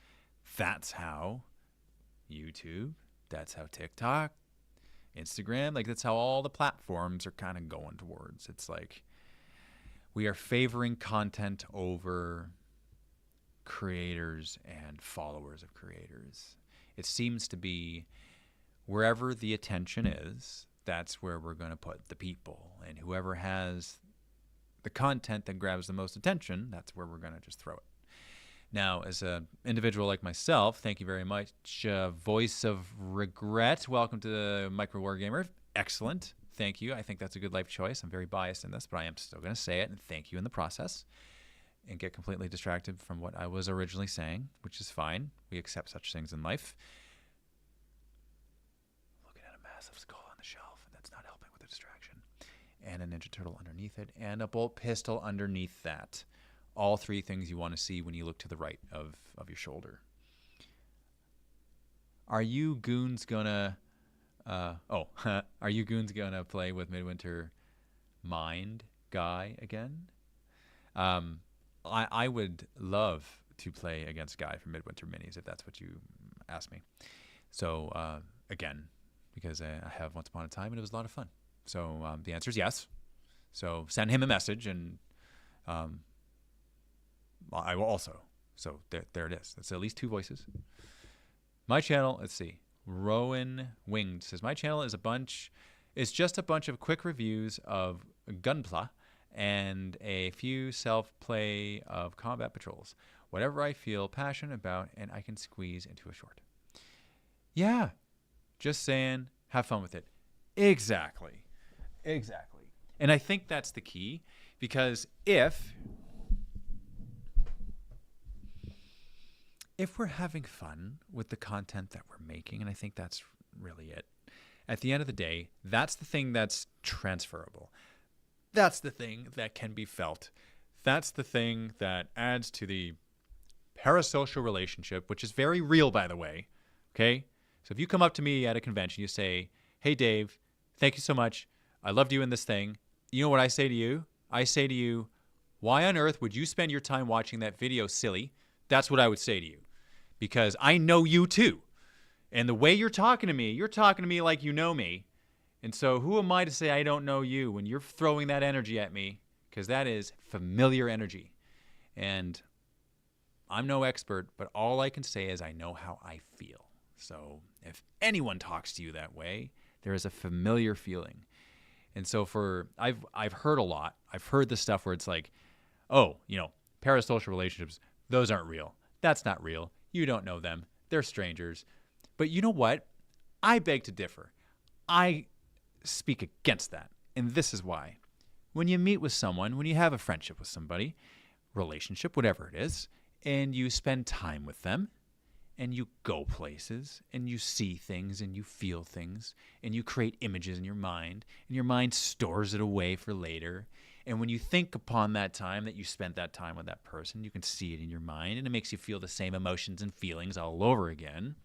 that's how YouTube, that's how TikTok, Instagram, like that's how all the platforms are kind of going towards. It's like we are favoring content over creators and followers of creators. It seems to be wherever the attention is, that's where we're going to put the people. And whoever has the content that grabs the most attention, that's where we're going to just throw it. Now, as an individual like myself, thank you very much. Voice of Regret, welcome to the Micro Wargamer. Excellent. Thank you. I think that's a good life choice. I'm very biased in this, but I am still going to say it and thank you in the process and get completely distracted from what I was originally saying, which is fine. We accept such things in life. Looking at a massive skull on the shelf, and that's not helping with the distraction. And a Ninja Turtle underneath it, and a bolt pistol underneath that. All three things you want to see when you look to the right of your shoulder. Are you goons gonna are you goons gonna play with Midwinter Mind Guy again? I would love to play against Guy from Midwinter Minis if that's what you ask me. So again, because I have Once Upon a Time and it was a lot of fun. So the answer is yes. So send him a message and I will also. So there it is. That's at least 2 voices. My channel, let's see. Rowan Winged says, my channel is it's just a bunch of quick reviews of Gunpla and a few self-play of combat patrols. Whatever I feel passionate about and I can squeeze into a short. Yeah. Just saying, have fun with it. Exactly. And I think that's the key because if we're having fun with the content that we're making, and I think that's really it, at the end of the day, that's the thing that's transferable. That's the thing that can be felt. That's the thing that adds to the parasocial relationship, which is very real, by the way. Okay? So if you come up to me at a convention, you say, hey, Dave, thank you so much. I loved you in this thing. You know what I say to you? I say to you, why on earth would you spend your time watching that video, silly? That's what I would say to you. Because I know you too. And the way you're talking to me like you know me. And so who am I to say I don't know you when you're throwing that energy at me? Because that is familiar energy. And I'm no expert, but all I can say is I know how I feel. So if anyone talks to you that way, there is a familiar feeling. And so I've heard a lot. I've heard the stuff where it's like, oh, parasocial relationships, those aren't real. That's not real. You don't know them. They're strangers. But you know what? I beg to differ. I speak against that. And this is why. When you meet with someone, when you have a friendship with somebody, relationship, whatever it is, and you spend time with them, and you go places, and you see things, and you feel things, and you create images in your mind, and your mind stores it away for later. And when you think upon that time that you spent that time with that person, you can see it in your mind, and it makes you feel the same emotions and feelings all over again.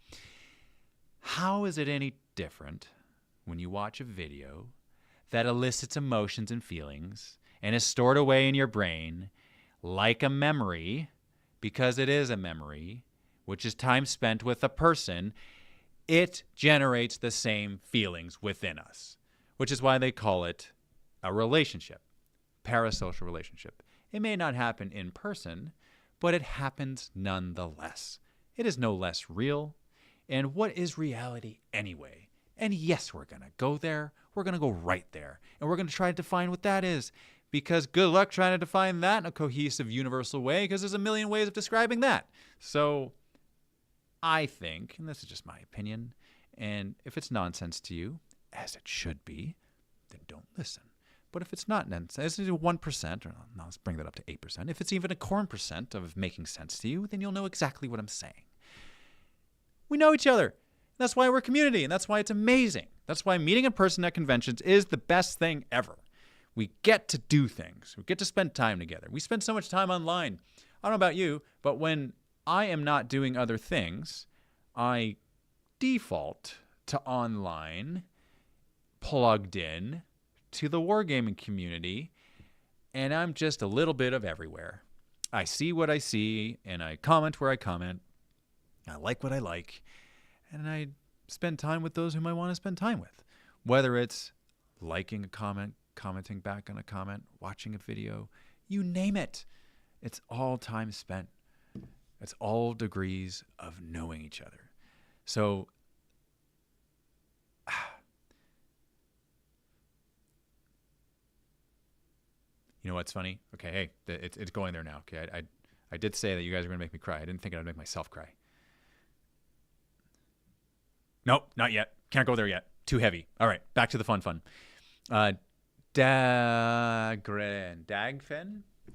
How is it any different when you watch a video that elicits emotions and feelings and is stored away in your brain like a memory, because it is a memory, which is time spent with a person? It generates the same feelings within us. which is why they call it a relationship, parasocial relationship. It may not happen in person, but it happens nonetheless. It is no less real. And what is reality anyway? And yes, we're going to go there. We're going to go right there. And we're going to try to define what that is. Because good luck trying to define that in a cohesive, universal way, because there's a million ways of describing that. So I think, and this is just my opinion, and if it's nonsense to you, as it should be, then don't listen. But if it's not nonsense, it's 1%, or no, let's bring that up to 8%. If it's even a corn percent of making sense to you, then you'll know exactly what I'm saying. We know each other. That's why we're a community, and that's why it's amazing. That's why meeting in person at conventions is the best thing ever. We get to do things. We get to spend time together. We spend so much time online. I don't know about you, but when I am not doing other things, I default to online, plugged in to the wargaming community, and I'm just a little bit of everywhere. I see what I see, and I comment where I comment. I like what I like, and I spend time with those whom I want to spend time with, whether it's liking a comment, commenting back on a comment, watching a video, you name it. It's all time spent. It's all degrees of knowing each other. So you know what's funny? Okay, hey, it's going there now. Okay, I did say that you guys were going to make me cry. I didn't think I'd make myself cry. Nope, not yet. Can't go there yet. Too heavy. All right, back to the fun. Dagfen.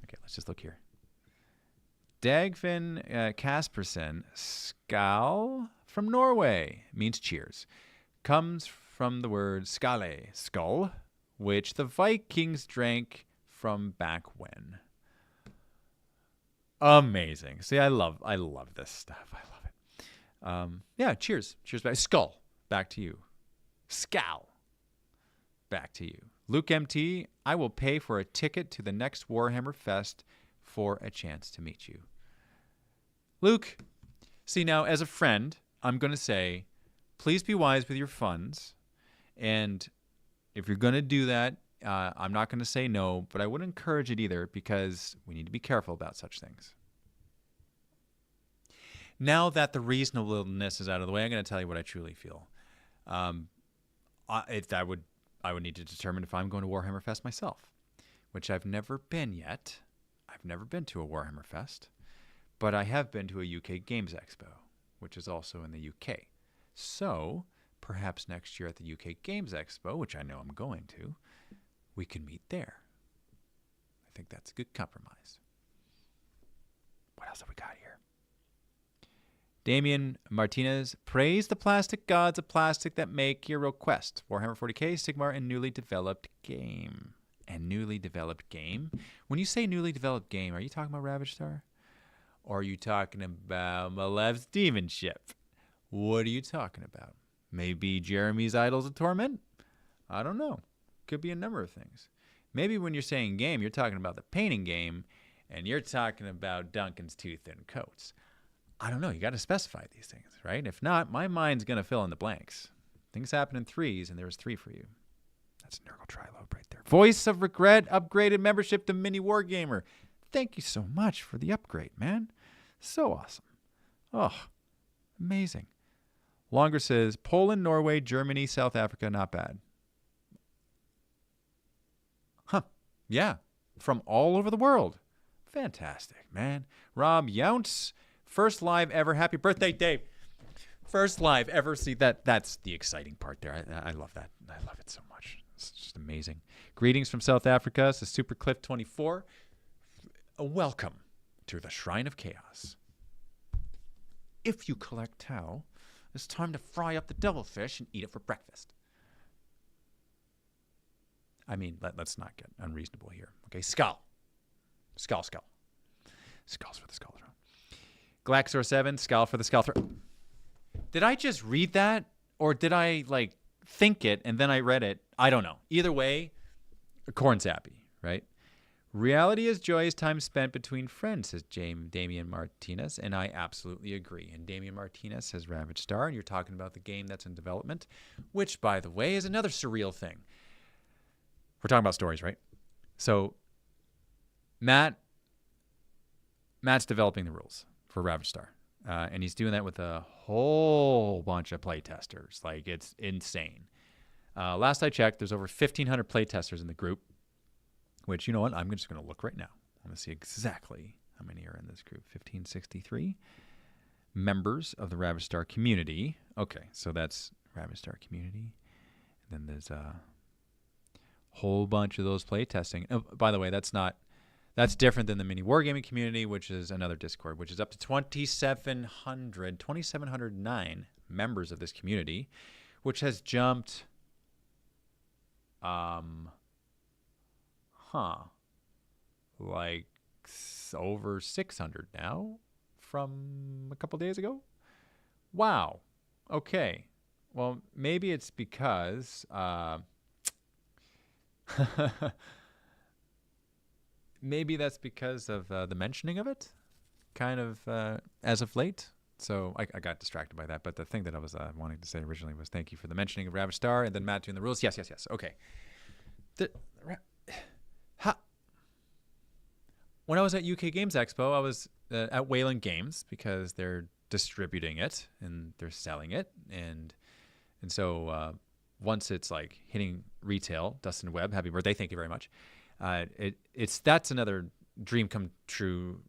Okay, let's just look here. Dagfen Kaspersen Skal from Norway means cheers. Comes from the word skale, skull, which the Vikings drank from back when. Amazing. See, I love this stuff. I love it. Yeah, cheers. Cheers back. Skull, back to you. Scowl, back to you. Luke MT, I will pay for a ticket to the next Warhammer Fest for a chance to meet you. Luke, see now, as a friend, I'm going to say, please be wise with your funds. And if you're going to do that, I'm not going to say no, but I wouldn't encourage it either because we need to be careful about such things. Now that the reasonableness is out of the way, I'm going to tell you what I truly feel. I would need to determine if I'm going to Warhammer Fest myself, which I've never been yet. I've never been to a Warhammer Fest, but I have been to a UK Games Expo, which is also in the UK. So perhaps next year at the UK Games Expo, which I know I'm going to, we can meet there. I think that's a good compromise. What else have we got here? Damian Martinez, praise the plastic gods of plastic that make Hero Quest, Warhammer 40k, Sigmar, and newly developed game. And newly developed game? When you say newly developed game, are you talking about Ravage Star? Or are you talking about Malev's Demon Ship? What are you talking about? Maybe Jeremy's Idols of Torment? I don't know. Could be a number of things. Maybe when you're saying game, you're talking about the painting game, and you're talking about Duncan's Two Thin Coats. I don't know. You got to specify these things, right? If not, my mind's going to fill in the blanks. Things happen in threes, and there's 3 for you. That's Nurgle Trilobe right there. Voice of Regret, upgraded membership to MiniWarGamer. Thank you so much for the upgrade, man. So awesome. Oh, amazing. Longer says, Poland, Norway, Germany, South Africa, not bad. Huh. Yeah. From all over the world. Fantastic, man. Rob Younts. First live ever. Happy birthday, Dave. First live ever. See, that's the exciting part there. I love that. I love it so much. It's just amazing. Greetings from South Africa. This is SuperCliff24. Welcome to the Shrine of Chaos. If you collect Tau, it's time to fry up the devilfish and eat it for breakfast. I mean, let's not get unreasonable here. Okay, skull. Skull. Skulls for the skull throne. Glaxor7, skull for the skull throne. Did I just read that? Or did I, think it and then I read it? I don't know. Either way, corn's happy, right? Reality is joyous time spent between friends, says Damian Martinez, and I absolutely agree. And Damian Martinez says Ravage Star, and you're talking about the game that's in development, which, by the way, is another surreal thing. we're talking about stories, right? So Matt's developing the rules for Ravage Star. And he's doing that with a whole bunch of playtesters. Like, it's insane. Last I checked, there's over 1,500 playtesters in the group, which, you know what? I'm just going to look right now. I want to see exactly how many are in this group. 1,563 members of the Ravage Star community. Okay, so that's Ravage Star community. And then there's a whole bunch of those playtesting. Oh, by the way, that's different than the MiniWarGaming Community, which is another Discord, which is up to 2,709 members of this community, which has jumped, like over 600 now from a couple days ago. Wow. Okay. Well, maybe it's because maybe that's because of the mentioning of it, kind of as of late. So I got distracted by that. But the thing that I was wanting to say originally was thank you for the mentioning of Ravage Star, and then Matt doing the rules. Yes. Okay. When I was at UK Games Expo, I was at Wayland Games because they're distributing it and they're selling it. And so once it's like hitting retail, Dustin Webb, happy birthday. Thank you very much. That's another dream come true,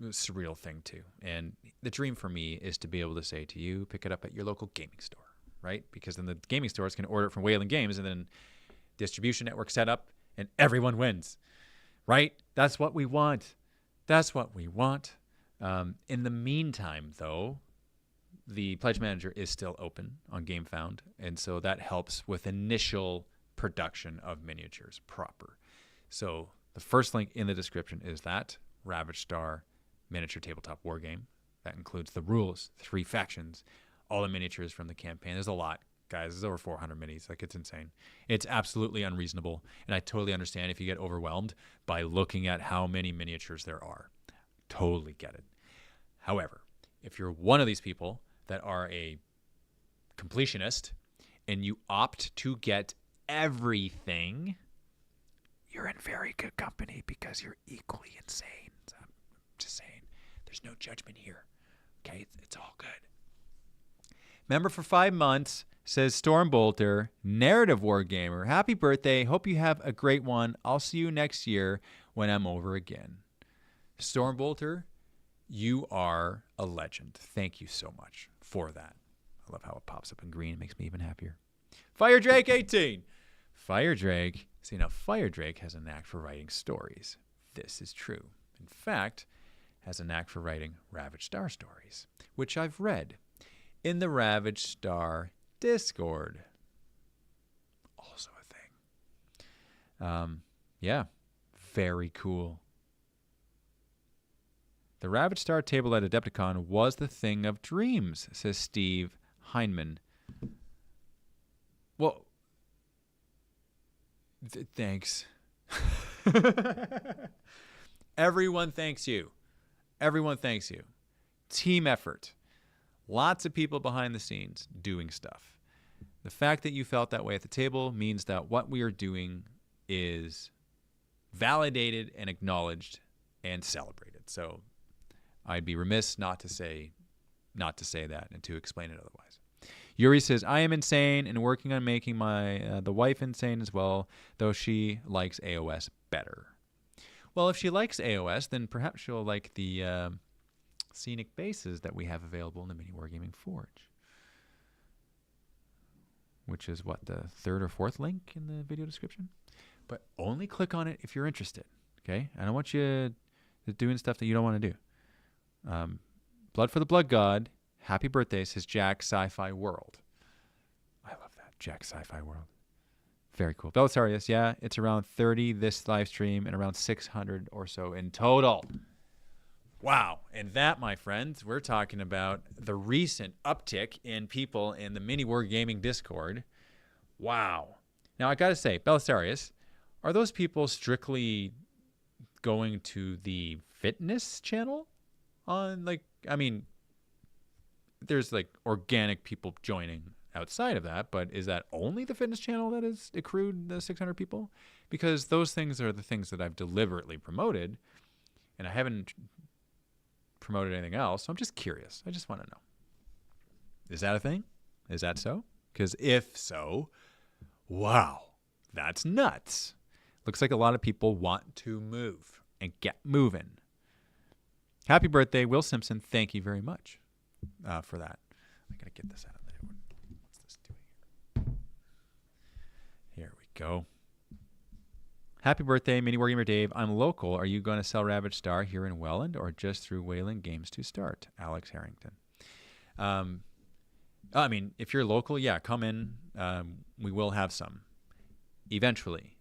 surreal thing too. And the dream for me is to be able to say to you, pick it up at your local gaming store, right? Because then the gaming stores can order it from Wayland Games, and then distribution network set up, and everyone wins, right? That's what we want. In the meantime, though, the Pledge Manager is still open on GameFound, and so that helps with initial production of miniatures proper. So the first link in the description is that Ravage Star miniature tabletop war game. That includes the rules, 3 factions, all the miniatures from the campaign. There's a lot, guys. There's over 400 minis. Like, it's insane. It's absolutely unreasonable, and I totally understand if you get overwhelmed by looking at how many miniatures there are. Totally get it. However, if you're one of these people that are a completionist and you opt to get everything, you're in very good company because you're equally insane. So I'm just saying, there's no judgment here. Okay, it's all good. Member for 5 months says Stormbolter, narrative wargamer. Happy birthday. Hope you have a great one. I'll see you next year when I'm over again. Stormbolter, you are a legend. Thank you so much for that. I love how it pops up in green. It makes me even happier. Fire Drake 18. Fire Drake. See, now Fire Drake has a knack for writing stories. This is true. In fact, has a knack for writing Ravage Star stories, which I've read in the Ravage Star Discord. Also a thing. Yeah, very cool. The Ravage Star table at Adepticon was the thing of dreams, says Steve Heineman. Well, thanks. Everyone thanks you. Everyone thanks you. Team effort. Lots of people behind the scenes doing stuff. The fact that you felt that way at the table means that what we are doing is validated and acknowledged and celebrated. So I'd be remiss not to say that and to explain it otherwise. Yuri says, I am insane and working on making my the wife insane as well, though she likes AOS better. Well, if she likes AOS, then perhaps she'll like the scenic bases that we have available in the MiniWarGaming Forge, which is what, the 3rd or 4th link in the video description? But only click on it if you're interested, okay? I don't want you doing stuff that you don't want to do. Blood for the Blood God. Happy birthday, says Jack Sci-Fi World. I love that. Jack Sci-Fi World. Very cool. Belisarius, yeah, it's around 30 this live stream and around 600 or so in total. Wow. And that, my friends, we're talking about the recent uptick in people in the MiniWarGaming Discord. Wow. Now, I got to say, Belisarius, are those people strictly going to the fitness channel on, like, I mean, there's like organic people joining outside of that, but is that only the fitness channel that has accrued the 600 people? Because those things are the things that I've deliberately promoted, and I haven't promoted anything else. So I'm just curious. I just want to know. Is that a thing? Is that so? Because if so, wow, that's nuts. Looks like a lot of people want to move and get moving. Happy birthday, Will Simpson. Thank you very much for that. I got to get this out of there. What's this doing here? Here we go. Happy birthday, MiniWarGamer Dave. I'm local. Are you going to sell Ravage Star here in Welland or just through Wayland Games to start? Alex Harrington. I mean, if you're local, yeah, come in. We will have some. Eventually,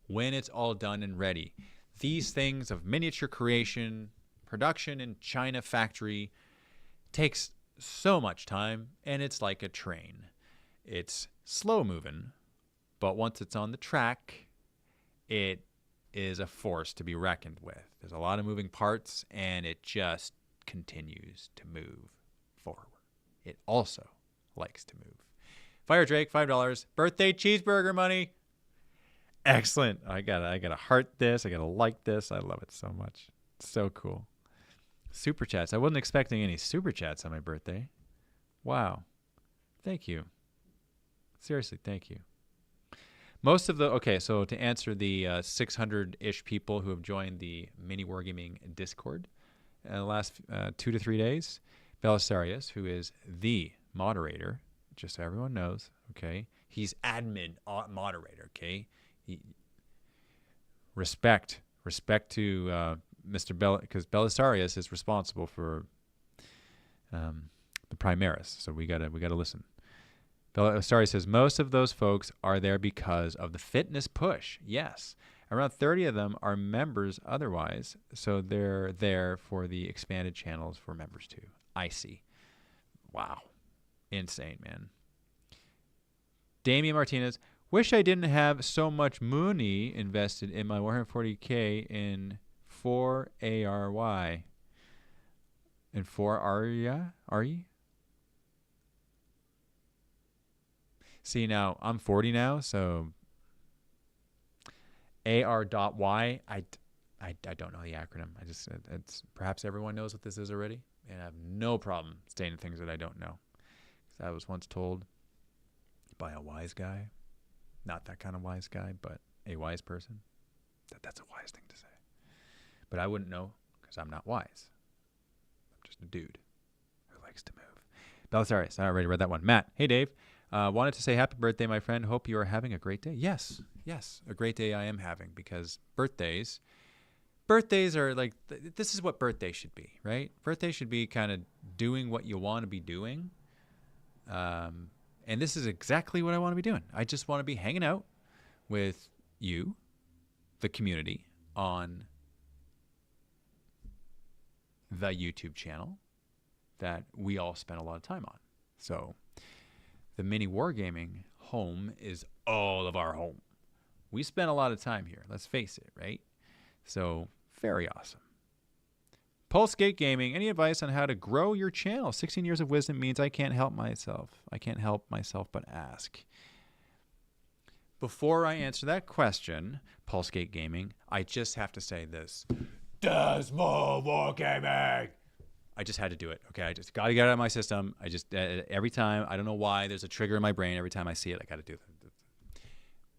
when it's all done and ready. These things of miniature creation, production in China factory takes so much time, and it's like a train. It's slow moving, but once it's on the track, it is a force to be reckoned with. There's a lot of moving parts, and it just continues to move forward. It also likes to move. Fire Drake, $5. Birthday cheeseburger money. Excellent. I gotta heart this. I gotta like this. I love it so much. It's so cool. Super chats. I wasn't expecting any super chats on my birthday. Wow. Thank you. Seriously, thank you. Most of the, okay, so to answer the 600-ish people who have joined the MiniWarGaming Discord in the last 2 to 3 days, Belisarius, who is the moderator, just so everyone knows, okay? He's admin moderator, okay? Respect to Mr. Bell, because Belisarius is responsible for the Primaris, so we gotta listen. Belisarius says most of those folks are there because of the fitness push. Yes, around 30 of them are members otherwise, so they're there for the expanded channels for members too. I see. Wow, insane, man. Damian Martinez. Wish I didn't have so much money invested in my 140K in 4ARY. And 4RE? See, now, I'm 40 now, so AR.Y, I don't know the acronym. It's perhaps everyone knows what this is already, and I have no problem stating things that I don't know. Because I was once told by a wise guy, not that kind of wise guy, but a wise person, that's a wise thing to say. But I wouldn't know because I'm not wise. I'm just a dude who likes to move. Belisarius, I already read that one. Matt, hey Dave. Wanted to say happy birthday, my friend. Hope you are having a great day. Yes, a great day I am having, because birthdays are like, this is what birthday should be, right? Birthday should be kind of doing what you want to be doing. And this is exactly what I want to be doing. I just want to be hanging out with you, the community, on the YouTube channel that we all spend a lot of time on. So the MiniWarGaming home is all of our home. We spend a lot of time here. Let's face it, right? So very awesome. Pulsegate Gaming, any advice on how to grow your channel? 16 years of wisdom means I can't help myself. I can't help myself but ask. Before I answer that question, Pulsegate Gaming, I just have to say this. Desmo Wargaming! I just had to do it. Okay, I just got to get it out of my system. I just, every time, I don't know why, there's a trigger in my brain. Every time I see it, I got to do it.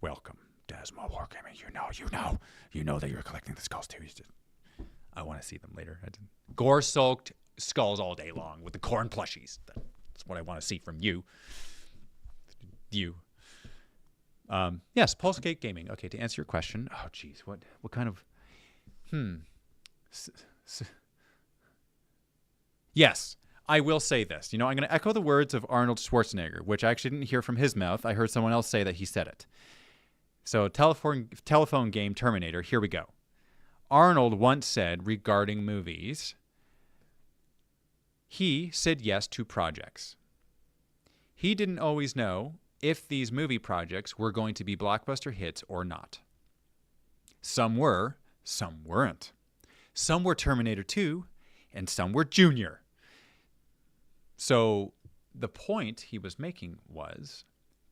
Welcome, Desmo Wargaming. You know that you're collecting the skulls too. I want to see them later. Gore-soaked skulls all day long with the corn plushies. That's what I want to see from you. Yes, Pulsegate Gaming. Okay, to answer your question. Oh, geez, what kind of? Yes, I will say this. I'm going to echo the words of Arnold Schwarzenegger, which I actually didn't hear from his mouth. I heard someone else say that he said it. So, telephone game Terminator. Here we go. Arnold once said regarding movies, he said yes to projects. He didn't always know if these movie projects were going to be blockbuster hits or not. Some were, some weren't. Some were Terminator 2, and some were Junior. So the point he was making was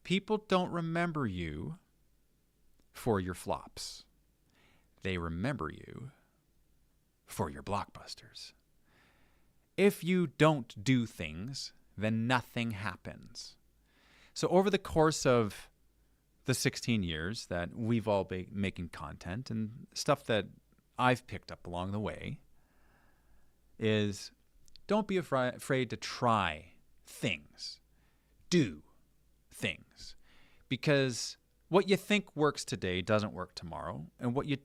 people don't remember you for your flops. They remember you for your blockbusters. If you don't do things, then nothing happens. So over the course of the 16 years that we've all been making content and stuff that I've picked up along the way is don't be afraid to try things. Do things. Because what you think works today doesn't work tomorrow, and what you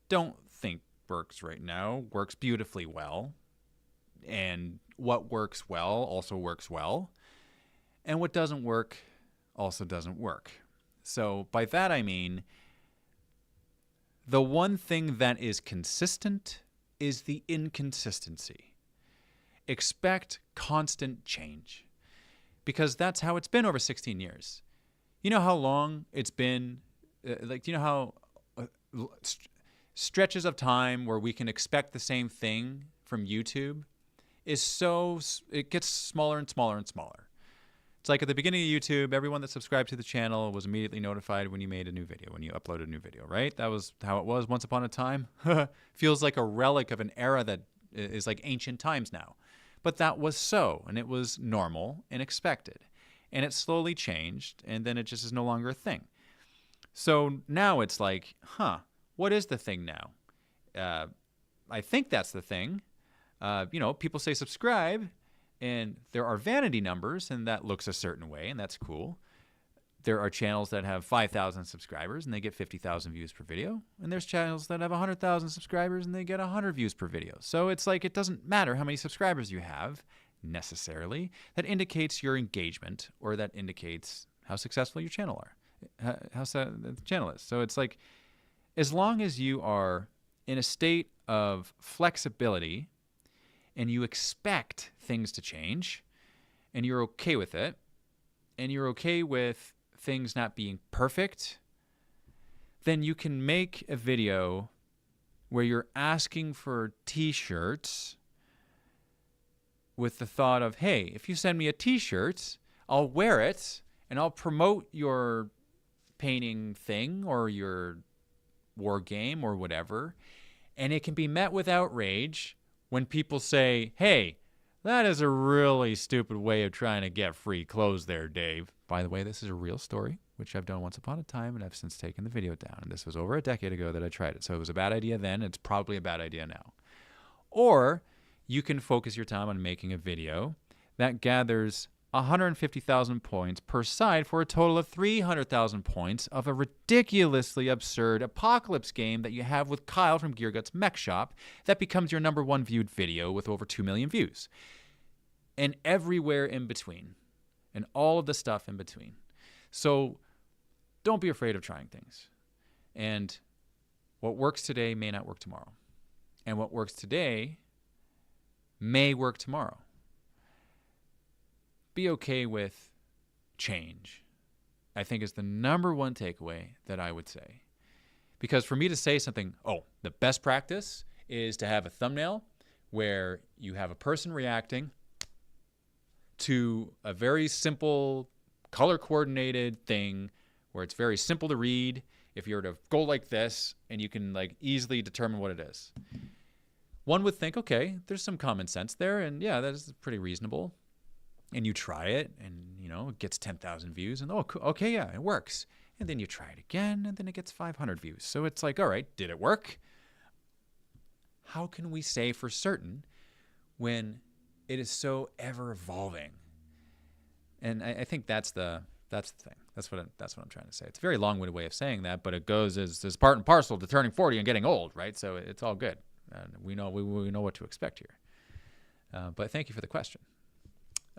don't think works right now works beautifully well, and what works well also works well, and what doesn't work also doesn't work. So by that I mean the one thing that is consistent is the inconsistency. Expect constant change, because that's how it's been over 16 years. You know how long it's been, you know how stretches of time where we can expect the same thing from YouTube is it gets smaller and smaller and smaller. It's like at the beginning of YouTube, everyone that subscribed to the channel was immediately notified when you made a new video, when you uploaded a new video, right? That was how it was once upon a time. Feels like a relic of an era that is like ancient times now. But that was so, and it was normal and expected. And it slowly changed, and then it just is no longer a thing. So now it's like, what is the thing now? I think that's the thing. People say subscribe, and there are vanity numbers, and that looks a certain way, and that's cool. There are channels that have 5,000 subscribers, and they get 50,000 views per video. And there's channels that have 100,000 subscribers, and they get 100 views per video. So it's like it doesn't matter how many subscribers you have, necessarily. That indicates your engagement, or that indicates how successful your channel how the channel is. So it's like, as long as you are in a state of flexibility, and you expect things to change, and you're okay with it, and you're okay with things not being perfect, then you can make a video where you're asking for t-shirts with the thought of, hey, if you send me a t-shirt, I'll wear it, and I'll promote your painting thing or your war game or whatever, and it can be met with outrage when people say, hey, that is a really stupid way of trying to get free clothes there, Dave. By the way, this is a real story, which I've done once upon a time, and I've since taken the video down. And this was over a decade ago that I tried it. So it was a bad idea then. It's probably a bad idea now. Or you can focus your time on making a video that gathers 150,000 points per side for a total of 300,000 points of a ridiculously absurd apocalypse game that you have with Kyle from GearGuts Mech Shop that becomes your #1 viewed video with over 2 million views. And everywhere in between. And all of the stuff in between. So don't be afraid of trying things. And what works today may not work tomorrow. And what works today may work tomorrow. Be okay with change, I think, is the #1 takeaway that I would say. Because for me to say something, the best practice is to have a thumbnail where you have a person reacting to a very simple color-coordinated thing where it's very simple to read. If you were to go like this, and you can like easily determine what it is. One would think, okay, there's some common sense there, and yeah, that is pretty reasonable. And you try it, and it gets 10,000 views, and okay, yeah, it works. And then you try it again, and then it gets 500 views. So it's like, all right, did it work? How can we say for certain when it is so ever evolving? And I think that's the thing. That's what I'm trying to say. It's a very long-winded way of saying that, but it goes as part and parcel to turning 40 and getting old, right? So it's all good, and we know what to expect here. But thank you for the question.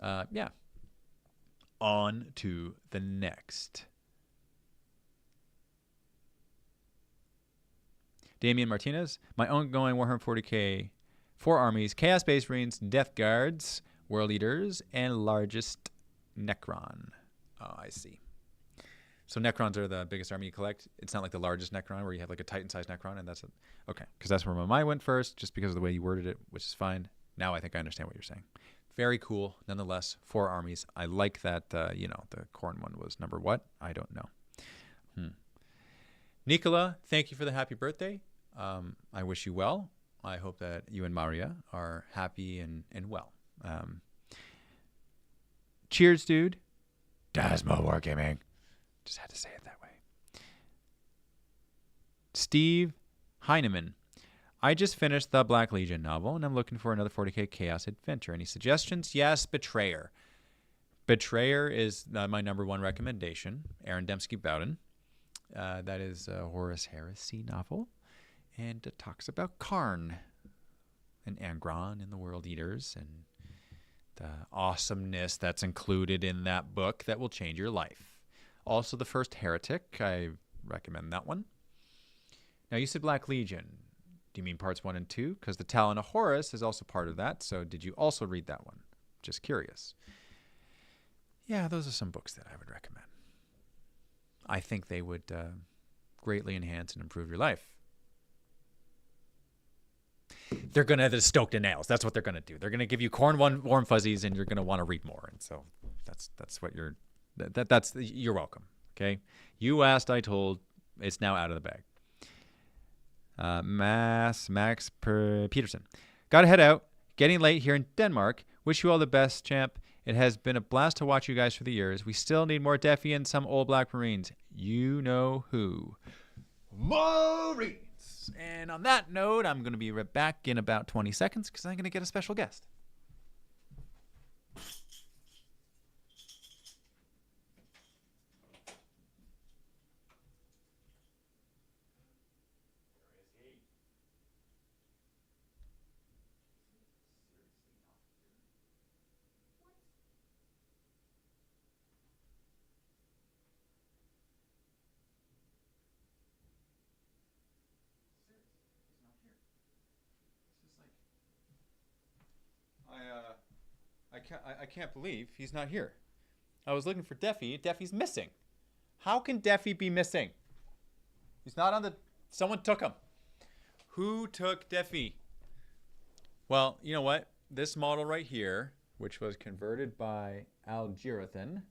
Yeah. On to the next. Damian Martinez. My ongoing Warhammer 40k 4 armies, Chaos Space Marines, Death Guards, World Eaters, and largest Necron. Oh, I see. So Necrons are the biggest army you collect. It's not like the largest Necron where you have like a Titan-sized Necron, and that's it. Okay, because that's where my mind went first, just because of the way you worded it, which is fine. Now I think I understand what you're saying. very cool. Nonetheless, 4 armies. I like that, the corn one was number what? I don't know. Nicola, thank you for the happy birthday. I wish you well. I hope that you and Maria are happy and well. Cheers, dude. Dasmo Wargaming. Just had to say it that way. Steve Heineman. I just finished the Black Legion novel, and I'm looking for another 40k Chaos adventure. Any suggestions? Yes, Betrayer. Betrayer is my number 1 recommendation. Aaron Dembski-Bowden. That is a Horus Heresy novel, and it talks about Karn and Angron and the World Eaters and the awesomeness that's included in that book that will change your life. Also, The First Heretic. I recommend that one. Now, you said Black Legion. Do you mean parts 1 and 2? Because the Talon of Horus is also part of that. So did you also read that one? Just curious. Yeah, those are some books that I would recommend. I think they would greatly enhance and improve your life. They're going to stoke the nails. That's what they're going to do. They're going to give you corn warm fuzzies, and you're going to want to read more. And so that's what you're welcome. Okay. You asked, I told. It's now out of the bag. Max Peterson. Gotta head out. Getting late here in Denmark. Wish you all the best, champ. It has been a blast to watch you guys for the years. We still need more Defi and some old Black Marines. You know who. Marines! And on that note, I'm going to be right back in about 20 seconds because I'm going to get a special guest. I can't believe he's not here. I was looking for Defi. Defi's missing. How can Defi be missing? He's not on the... Someone took him. Who took Defi? Well, you know what? This model right here, which was converted by Algirathan.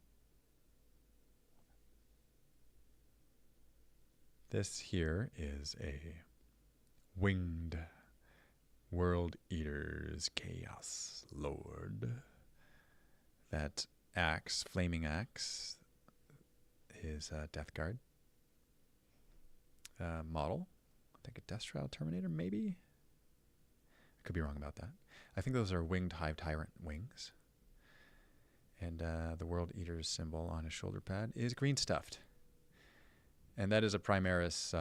This here is a winged World Eaters Chaos Lord. That axe, flaming axe, is a Death Guard model. I think a Deathshroud Terminator, maybe? I could be wrong about that. I think those are winged Hive Tyrant wings. And the World Eaters symbol on his shoulder pad is green stuffed. And that is a Primaris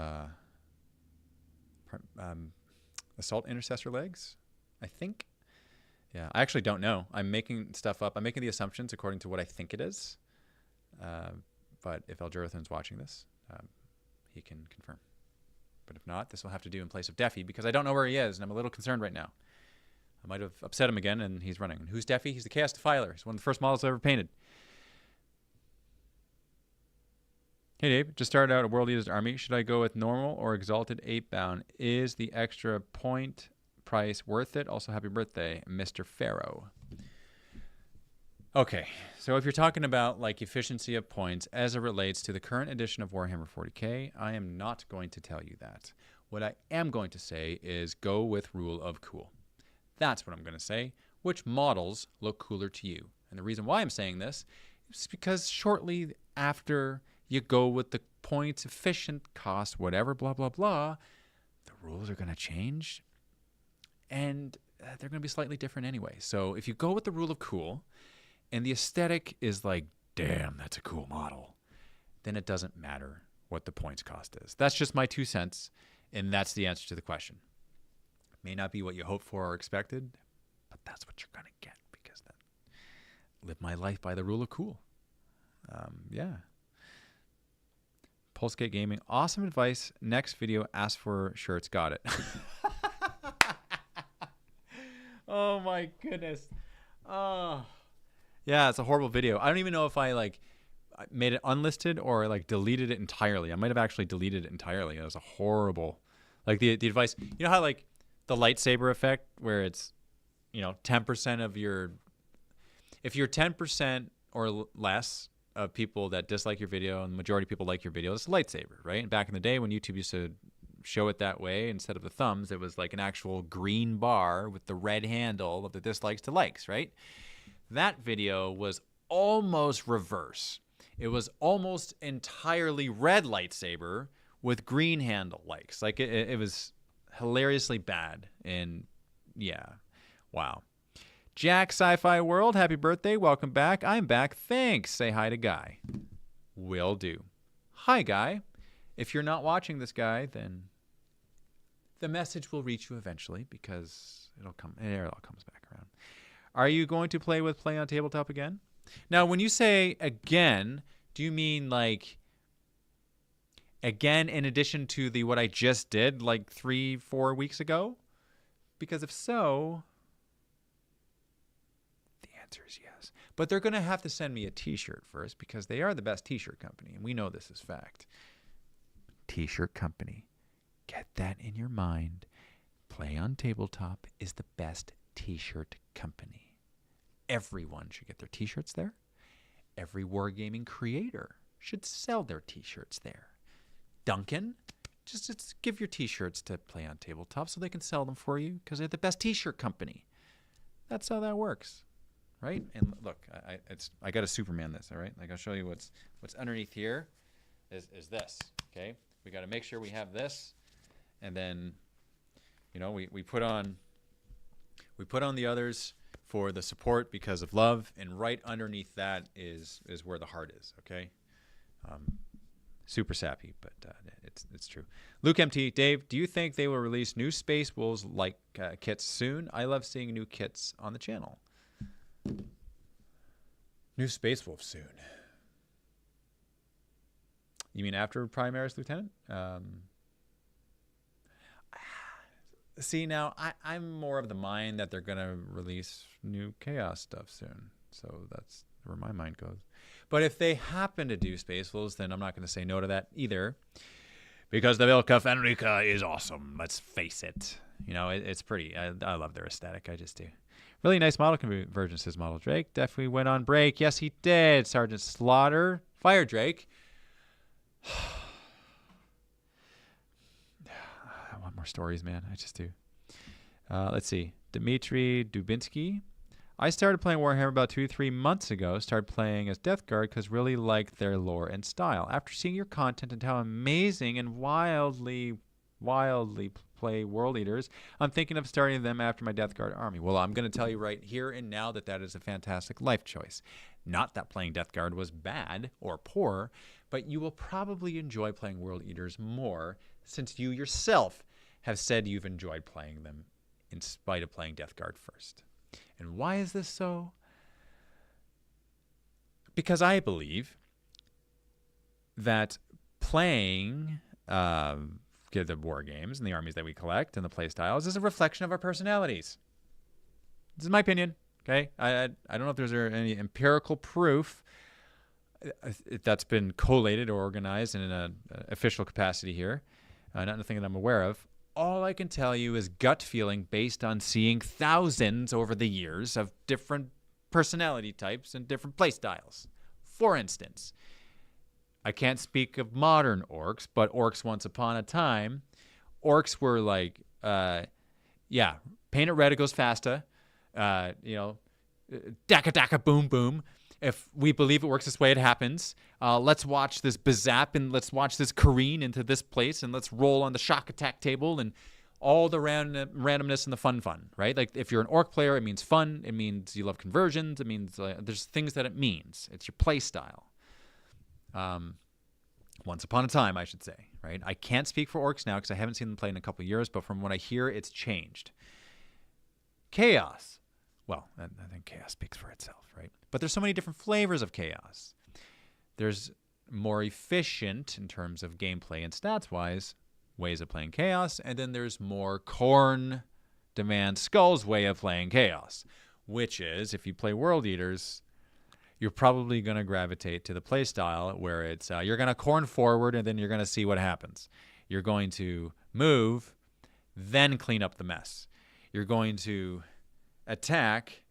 Assault Intercessor legs, I think. Yeah, I actually don't know. I'm making stuff up. I'm making the assumptions according to what I think it is. But if Algirathan's watching this, he can confirm. But if not, this will have to do in place of Defi because I don't know where he is, and I'm a little concerned right now. I might have upset him again, and he's running. And who's Defi? He's the Chaos Defiler. He's one of the first models I ever painted. Hey, Dave. Just started out a World Eaters army. Should I go with normal or exalted 8-bound? Is the extra point price worth it? Also, happy birthday, Mr. Pharaoh. Okay, so if you're talking about like efficiency of points as it relates to the current edition of Warhammer 40k, I am not going to tell you that. What I am going to say is go with rule of cool. That's what I'm going to say. Which models look cooler to you? And the reason why I'm saying this is because shortly after you go with the points, efficient, cost, whatever, blah, blah, blah, the rules are going to change. And they're going to be slightly different anyway. So if you go with the rule of cool, and the aesthetic is like, damn, that's a cool model, then it doesn't matter what the points cost is. That's just my 2 cents, and that's the answer to the question. It may not be what you hoped for or expected, but that's what you're going to get because then live my life by the rule of cool. Yeah. Pulsegate Gaming, awesome advice. Next video, ask for shirts. Got it. Oh my goodness. Oh. Yeah, it's a horrible video. I don't even know if I made it unlisted or deleted it entirely. I might have actually deleted it entirely. It was a horrible, the advice. You know how the lightsaber effect where it's, 10% of your if you're 10% or less of people that dislike your video and the majority of people like your video, it's a lightsaber, right? And back in the day when YouTube used to show it that way, instead of the thumbs, it was like an actual green bar with the red handle of the dislikes to likes, right? That video was almost reverse. It was almost entirely red lightsaber with green handle likes. Like it was hilariously bad. And yeah, wow. Jack Sci-Fi World, happy birthday. Welcome back. I'm back. Thanks. Say hi to Guy. Will do. Hi, Guy. If you're not watching this guy, then the message will reach you eventually because it all comes back around. Are you going to play on Tabletop again? Now, when you say again, do you mean like again in addition to what I just did like 3-4 weeks ago? Because if so, the answer is yes. But they're going to have to send me a t-shirt first because they are the best t-shirt company, and we know this is fact. T-shirt company. Get that in your mind. Play on Tabletop is the best t-shirt company. Everyone should get their t-shirts there. Every wargaming creator should sell their t-shirts there. Duncan, just give your t-shirts to Play on Tabletop so they can sell them for you because they're the best t-shirt company. That's how that works, right? And look, I got to Superman this, all right? Like I'll show you what's underneath here is this, okay? We got to make sure we have this, and then, you know, we put on the others for the support because of love, and right underneath that is where the heart is, okay? Super sappy, but it's true. Luke MT, Dave, do you think they will release new Space Wolves like kits soon? I love seeing new kits on the channel. New Space Wolves soon. You mean after Primaris Lieutenant? See, now, I'm more of the mind that they're going to release new Chaos stuff soon. So that's where my mind goes. But if they happen to do Space Wolves, then I'm not going to say no to that either. Because the Vilka Fenrica is awesome. Let's face it. You know, it's pretty. I love their aesthetic. I just do. Really nice model conversion, says Model Drake. Definitely went on break. Yes, he did. Sergeant Slaughter. Fire Drake. I want more stories, man. I just do. Let's see. Dmitry Dubinsky. I started playing Warhammer about 2-3 months ago. Started playing as Death Guard because really liked their lore and style. After seeing your content and how amazing and wildly play World Eaters, I'm thinking of starting them after my Death Guard army. Well, I'm going to tell you right here and now that is a fantastic life choice. Not that playing Death Guard was bad or poor, but you will probably enjoy playing World Eaters more since you yourself have said you've enjoyed playing them in spite of playing Death Guard first. And why is this so? Because I believe that playing the war games and the armies that we collect and the play styles is a reflection of our personalities. This is my opinion. Okay, I don't know if there's any empirical proof that's been collated or organized in an official capacity here. Not nothing that I'm aware of. All I can tell you is gut feeling based on seeing thousands over the years of different personality types and different play styles. For instance, I can't speak of modern orcs, but orcs once upon a time, orcs were like, paint it red, it goes faster. Daka daka boom boom. If we believe it works this way, it happens. Let's watch this Bazap and let's watch this careen into this place and let's roll on the shock attack table and all the randomness and the fun, right? Like if you're an orc player, it means fun. It means you love conversions. It means there's things that it means. It's your play style. Once upon a time, I should say, right? I can't speak for orcs now because I haven't seen them play in a couple of years, but from what I hear, it's changed. Chaos. Well, I think chaos speaks for itself, right? But there's so many different flavors of chaos. There's more efficient in terms of gameplay and stats-wise ways of playing chaos, and then there's more Khorne Demand Skull's way of playing chaos, which is, if you play World Eaters, you're probably going to gravitate to the play style where it's you're going to Khorne forward and then you're going to see what happens. You're going to move, then clean up the mess. You're going to attack,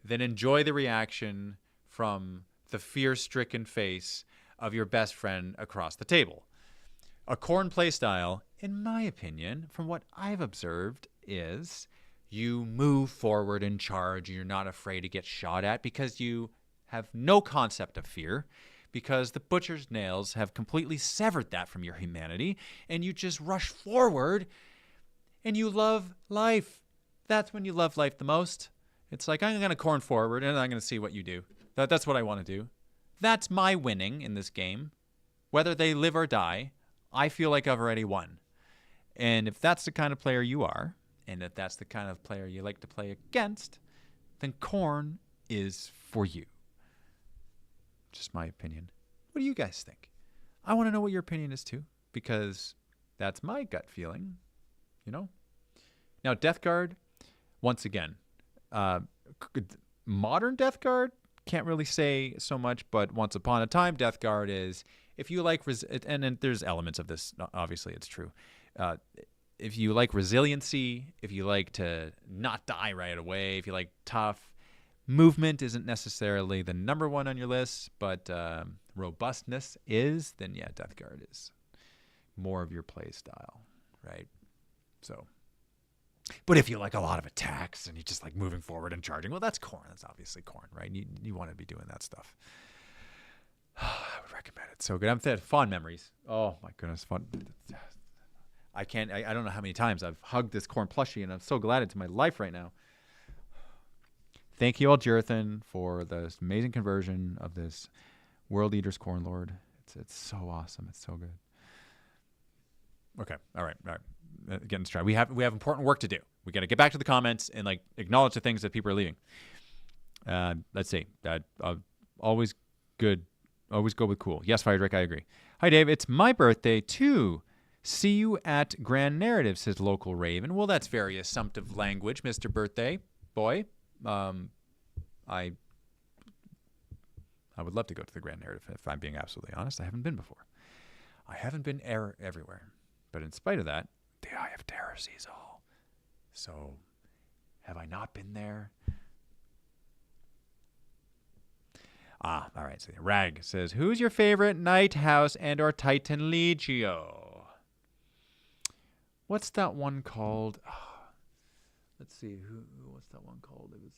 then enjoy the reaction from the fear-stricken face of your best friend across the table. A Khorne playstyle, in my opinion, from what I've observed, is you move forward and charge. You're not afraid to get shot at because you have no concept of fear, because the butcher's nails have completely severed that from your humanity, and you just rush forward and you love life. That's when you love life the most. It's like, I'm going to Khorne forward and I'm going to see what you do. That's what I want to do. That's my winning in this game. Whether they live or die, I feel like I've already won. And if that's the kind of player you are, and if that's the kind of player you like to play against, then Khorne is for you. Just my opinion. What do you guys think? I want to know what your opinion is too, because that's my gut feeling, you know? Now, Death Guard, once again, modern Death Guard, can't really say so much, but once upon a time, Death Guard is, if you like, and there's elements of this, obviously it's true. If you like resiliency, if you like to not die right away, if you like tough, movement isn't necessarily the number one on your list, but robustness is, then yeah, Death Guard is more of your play style, right? So, but if you like a lot of attacks and you just like moving forward and charging, well, that's Khorne. That's obviously Khorne, right? You want to be doing that stuff. I would recommend it. So good. I'm fond memories. Oh my goodness, fun. I don't know how many times I've hugged this Khorne plushie, and I'm so glad it's in my life right now. Thank you, Algerthan, for this amazing conversion of this World Eater's Khorne Lord. It's so awesome. It's so good. Okay. All right. Getting started. We have important work to do. We got to get back to the comments and like acknowledge the things that people are leaving. Let's see. Always good. Always go with cool. Yes, Friedrich, I agree. Hi, Dave. It's my birthday too. See you at Grand Narrative, says local Raven. Well, that's very assumptive language, Mr. Birthday Boy. I would love to go to the Grand Narrative, if I'm being absolutely honest. I haven't been before. I haven't been everywhere. But in spite of that, the Eye of Terror sees all. So, have I not been there? All right. So Rag says, who's your favorite Night House and or Titan Legio? What's that one called? Let's see. What's that one called? It was...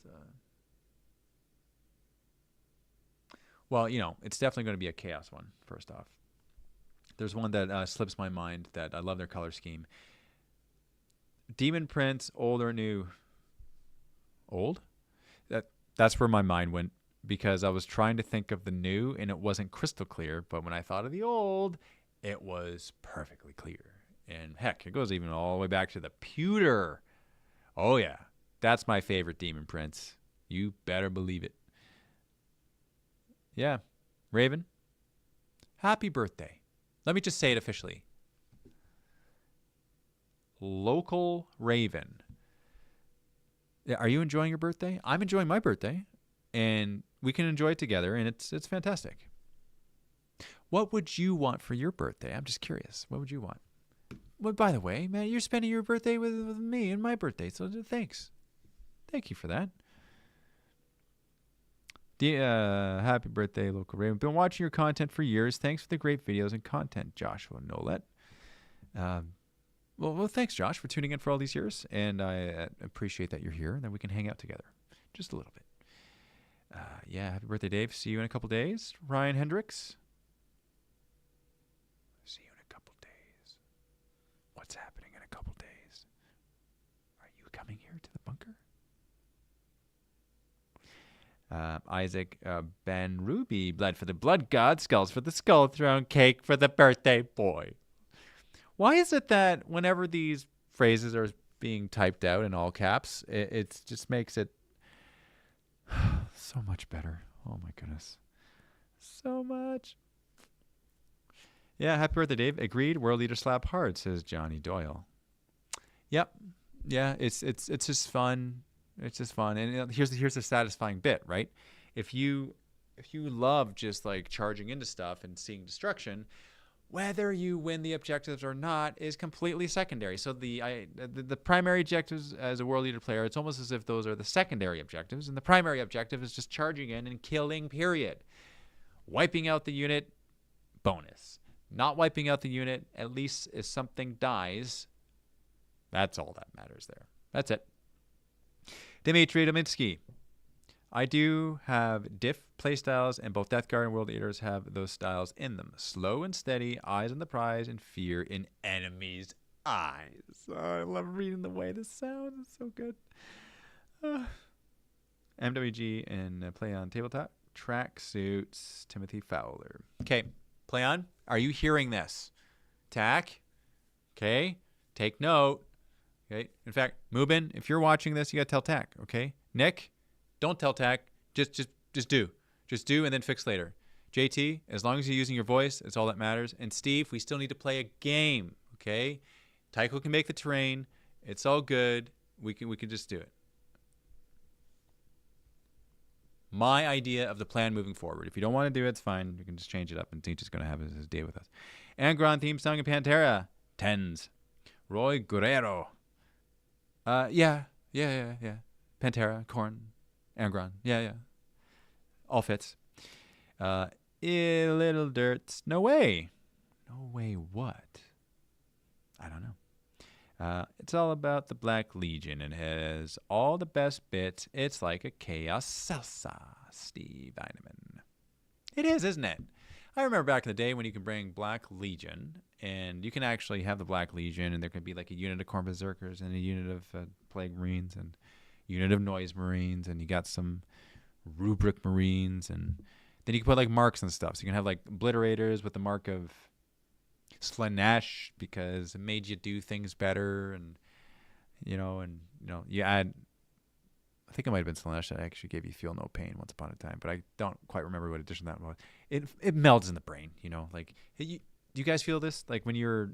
Well, you know, it's definitely going to be a Chaos one, first off. There's one that slips my mind that I love their color scheme. Demon Prince, old or new? Old? That's where my mind went, because I was trying to think of the new, and it wasn't crystal clear. But when I thought of the old, it was perfectly clear. And heck, it goes even all the way back to the pewter. Oh, yeah. That's my favorite Demon Prince. You better believe it. Yeah. Raven, happy birthday. Let me just say it officially. Local Raven. Are you enjoying your birthday? I'm enjoying my birthday, and we can enjoy it together, and it's fantastic. What would you want for your birthday? I'm just curious. What would you want? Well, by the way, man, you're spending your birthday with me and my birthday, so thanks. Thank you for that. Happy birthday, Local Raven. Been watching your content for years. Thanks for the great videos and content, Joshua Nolet. Well, thanks, Josh, for tuning in for all these years, and I appreciate that you're here and that we can hang out together just a little bit. Yeah, happy birthday, Dave. See you in a couple days. Ryan Hendricks. See you in a couple days. What's happening in a couple days? Are you coming here to the bunker? Isaac Ben Ruby, blood for the blood god, skulls for the skull throne, cake for the birthday boy. Why is it that whenever these phrases are being typed out in all caps, it just makes it so much better? Oh my goodness. So much. Yeah, happy birthday, Dave. Agreed. World Leader slap hard, says Johnny Doyle. Yep. Yeah, it's just fun. It's just fun. And here's the satisfying bit, right? If you love just like charging into stuff and seeing destruction, Whether you win the objectives or not is completely secondary. So the primary objectives as a world leader player, it's almost as if those are the secondary objectives, and the primary objective is just charging in and killing, period. Wiping out the unit, bonus. Not wiping out the unit, at least if something dies, that's all that matters there. That's it. Dimitri Domitsky. I do have diff playstyles, and both Death Guard and World Eaters have those styles in them. Slow and steady, eyes on the prize, and fear in enemies' eyes. Oh, I love reading the way this sounds. It's so good. MWG and Play on Tabletop. Tracksuits, Timothy Fowler. Okay, Play on. Are you hearing this? Tack. Okay, take note. Okay, in fact, Mubin, if you're watching this, you gotta tell Tack. Okay, Nick. Don't tell Tack. Just do. Just do and then fix later. JT, as long as you're using your voice, it's all that matters. And Steve, we still need to play a game, okay? Tycho can make the terrain. It's all good. We can just do it. My idea of the plan moving forward. If you don't want to do it, it's fine. You can just change it up, and Teach is going to have his day with us. Angron theme song and Pantera. Tens. Roy Guerrero. Yeah. Pantera, Korn. Angron. Yeah. All fits. Little Dirts. No way. No way what? I don't know. It's all about the Black Legion and has all the best bits. It's like a chaos salsa. Steve Eineman. It is, isn't it? I remember back in the day when you can bring Black Legion, and you can actually have the Black Legion, and there can be like a unit of Corn Berserkers and a unit of Plague Marines and unit of Noise Marines, and you got some Rubric Marines, and then you can put like marks and stuff. So you can have like Obliterators with the mark of Slanesh because it made you do things better, and you add. I think it might have been Slanesh that actually gave you Feel No Pain once upon a time, but I don't quite remember what edition that was. It melds in the brain, like do you guys feel this? Like when you're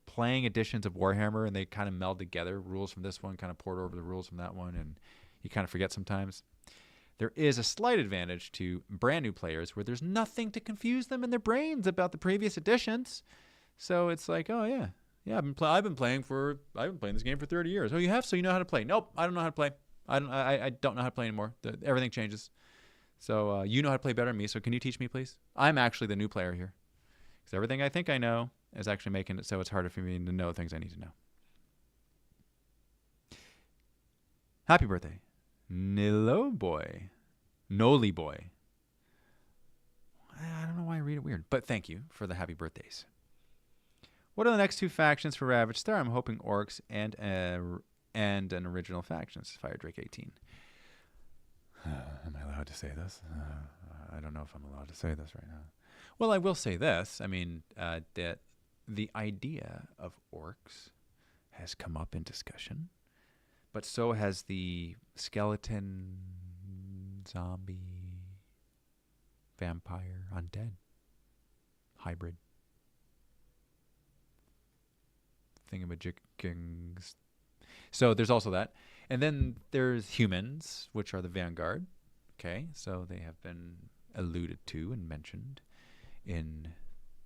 playing editions of Warhammer and they kind of meld together, rules from this one kind of port over the rules from that one, and you kind of forget sometimes. There is a slight advantage to brand new players where there's nothing to confuse them in their brains about the previous editions. So it's like, oh yeah, I've been playing this game for 30 years. Oh, you have? So you know how to play? Nope, I don't know how to play. I don't know how to play anymore. Everything changes. So you know how to play better than me. So can you teach me, please? I'm actually the new player here, because everything I think I know is actually making it so it's harder for me to know things I need to know. Happy birthday, Noli Boy. I don't know why I read it weird, but thank you for the happy birthdays. What are the next two factions for Ravage Star? I'm hoping Orcs and an original factions. Fire Drake 18. Am I allowed to say this? I don't know if I'm allowed to say this right now. Well, I will say this. I mean, that the idea of orcs has come up in discussion, but so has the skeleton, zombie, vampire, undead, hybrid, thingamajiggings. So there's also that. And then there's humans, which are the vanguard. Okay, so they have been alluded to and mentioned in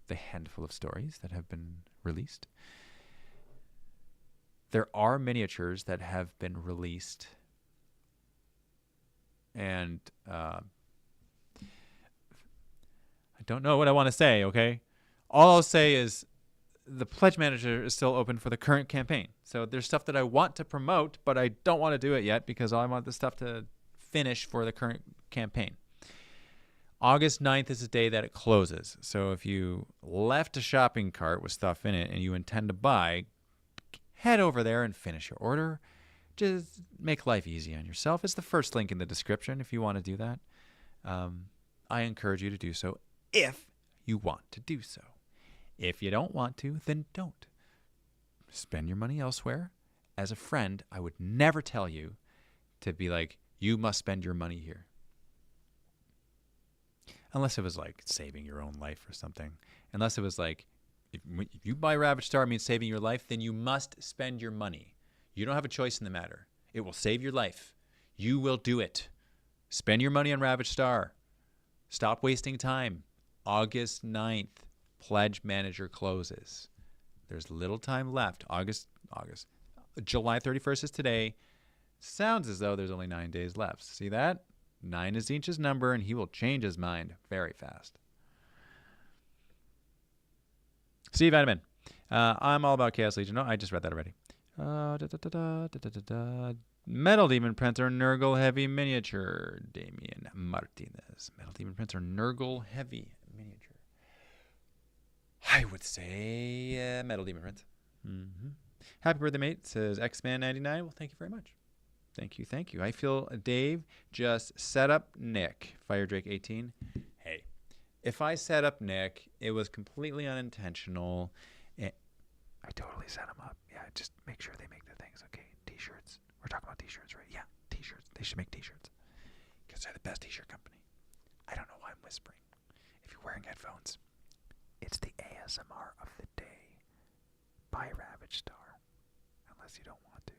the handful of stories that have been released. There are miniatures that have been released, and I don't know what I want to say, okay? All I'll say is the Pledge Manager is still open for the current campaign. So there's stuff that I want to promote, but I don't want to do it yet because I want the stuff to finish for the current campaign. August 9th is the day that it closes. So if you left a shopping cart with stuff in it and you intend to buy, head over there and finish your order. Just make life easy on yourself. It's the first link in the description if you want to do that. I encourage you to do so if you want to do so. If you don't want to, then don't. Spend your money elsewhere. As a friend, I would never tell you to be like, you must spend your money here. Unless it was like saving your own life or something. Unless it was like, if you buy Ravage Star means saving your life, then you must spend your money. You don't have a choice in the matter. It will save your life. You will do it. Spend your money on Ravage Star. Stop wasting time. August 9th. Pledge Manager closes. There's little time left. July 31st is today. Sounds as though there's only 9 days left. See that? 9 is Inch's number, and he will change his mind very fast. Steve Admin. I'm all about Chaos Legion. No, I just read that already. Metal Demon Printer, Nurgle Heavy Miniature. Damian Martinez. Metal Demon Printer, Nurgle Heavy Miniature. I would say Metal Demon Prince. Happy birthday, mate, says Xman99. Well, thank you very much. Thank you. I feel Dave just set up Nick. Firedrake18. Hey, if I set up Nick, it was completely unintentional. I totally set him up. Yeah, just make sure they make the things, okay? T-shirts. We're talking about T-shirts, right? Yeah, T-shirts. They should make T-shirts because they're the best T-shirt company. I don't know why I'm whispering. If you're wearing headphones, it's the ASMR of the day by Ravage Star. Unless you don't want to,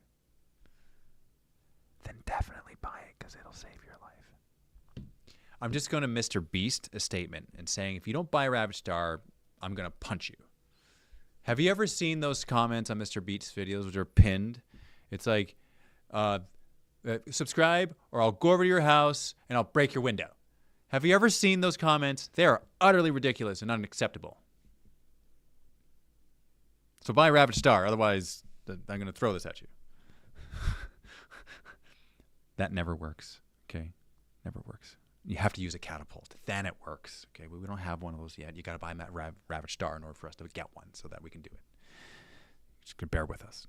then definitely buy it because it'll save your life. I'm just going to Mr. Beast a statement and saying if you don't buy Ravage Star, I'm going to punch you. Have you ever seen those comments on Mr. Beast's videos which are pinned? It's like, subscribe or I'll go over to your house and I'll break your window. Have you ever seen those comments? They are utterly ridiculous and unacceptable. So buy Ravage Star, otherwise I'm going to throw this at you. That never works, okay? Never works. You have to use a catapult. Then it works, okay? We don't have one of those yet. You got to buy Ravage Star in order for us to get one so that we can do it. Just gonna bear with us.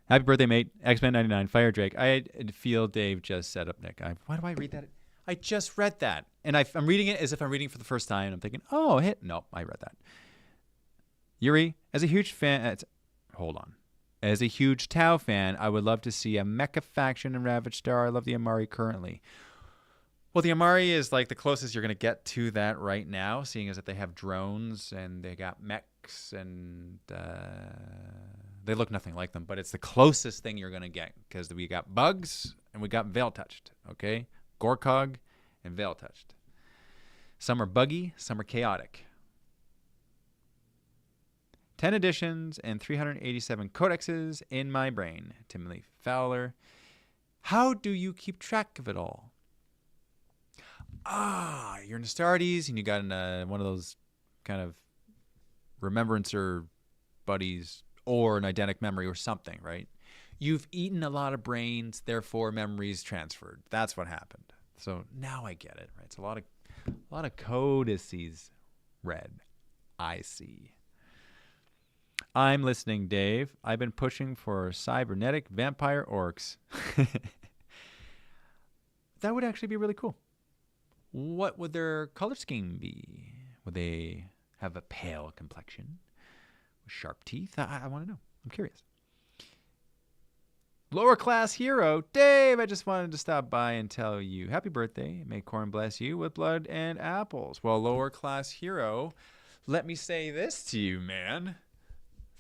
Happy birthday, mate. X-Men99, Fire Drake. I feel Dave just set up Nick. Why do I read that? I just read that. And I'm reading it as if I'm reading it for the first time. And I'm thinking, oh, no, I read that. Yuri, as a huge fan... hold on. As a huge Tau fan, I would love to see a mecha faction in Ravage Star. I love the Amari currently. Well, the Amari is like the closest you're going to get to that right now, seeing as that they have drones and they got mechs and they look nothing like them, but it's the closest thing you're going to get because we got bugs and we got Veil Touched, okay? Gorkog and Veil Touched. Some are buggy, some are chaotic. 10 editions and 387 codexes in my brain. Timothy Fowler. How do you keep track of it all? You're in Astartes and you got one of those kind of remembrancer buddies or an eidetic memory or something, right? You've eaten a lot of brains, therefore memories transferred. That's what happened. So now I get it, right? It's a lot of codices read. I see. I'm listening, Dave. I've been pushing for cybernetic vampire orcs. That would actually be really cool. What would their color scheme be? Would they have a pale complexion with sharp teeth? I want to know. I'm curious. Lower class hero, Dave, I just wanted to stop by and tell you happy birthday. May Corn bless you with blood and apples. Well, lower class hero, let me say this to you, man.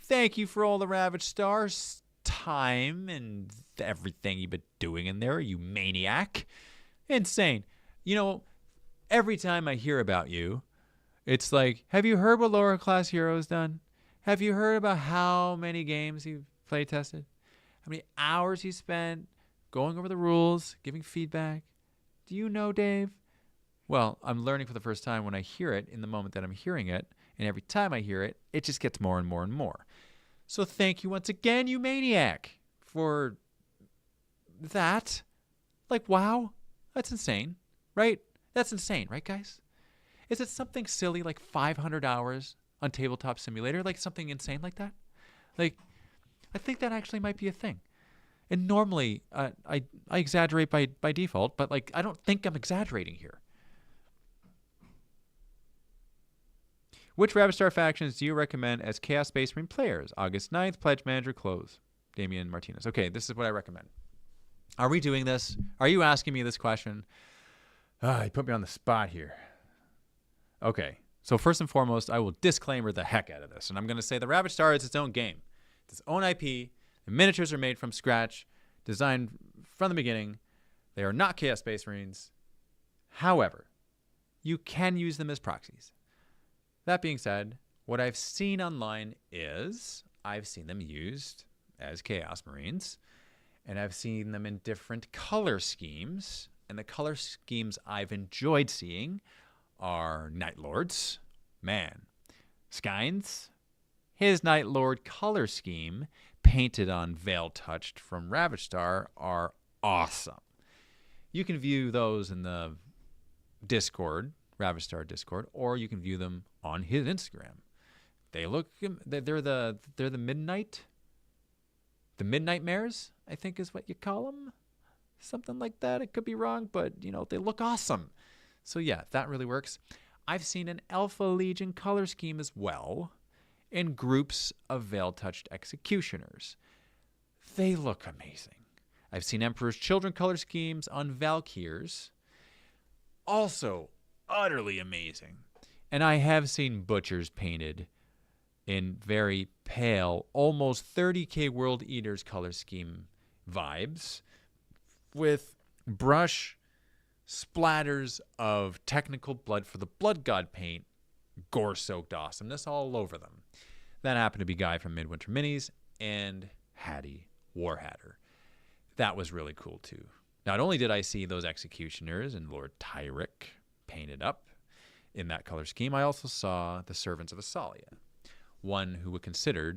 Thank you for all the Ravage Stars time and everything you've been doing in there, you maniac. Insane. You know, every time I hear about you, it's like, have you heard what lower class hero's done? Have you heard about how many games you've play tested? How many hours he spent going over the rules, giving feedback? Do you know, Dave? Well, I'm learning for the first time when I hear it in the moment that I'm hearing it. And every time I hear it, it just gets more and more and more. So thank you once again, you maniac, for that. Like, wow, that's insane, right? That's insane, right, guys? Is it something silly like 500 hours on Tabletop Simulator? Like something insane like that? Like, I think that actually might be a thing. And normally, I exaggerate by default, but like I don't think I'm exaggerating here. Which Ravage Star factions do you recommend as Chaos Space Marine players? August 9th, Pledge Manager close. Damian Martinez. Okay, this is what I recommend. Are we doing this? Are you asking me this question? You put me on the spot here. Okay, so first and foremost, I will disclaimer the heck out of this. And I'm going to say the Ravage Star is its own game. It's its own IP. The miniatures are made from scratch, designed from the beginning. They are not Chaos Space Marines. However, you can use them as proxies. That being said, what I've seen online is I've seen them used as Chaos Marines, and I've seen them in different color schemes. And the color schemes I've enjoyed seeing are Night Lords. Man, Skynes, his Night Lord color scheme painted on Veil Touched from Ravage Star are awesome. You can view those in the Discord, Ravage Star Discord, or you can view them on his Instagram. They look, they're the midnight mares, I think is what you call them. Something like that. It could be wrong, but you know, they look awesome. So yeah, that really works. I've seen an Alpha Legion color scheme as well in groups of Veil Touched Executioners. They look amazing. I've seen Emperor's Children color schemes on Valkyrs. Also utterly amazing. And I have seen Butchers painted in very pale, almost 30K World Eaters color scheme vibes with brush splatters of technical Blood for the Blood God paint, gore-soaked awesomeness all over them. That happened to be Guy from Midwinter Minis and Hattie Warhatter. That was really cool too. Not only did I see those Executioners and Lord Tyrick painted up in that color scheme, I also saw the Servants of Asalia, one who would consider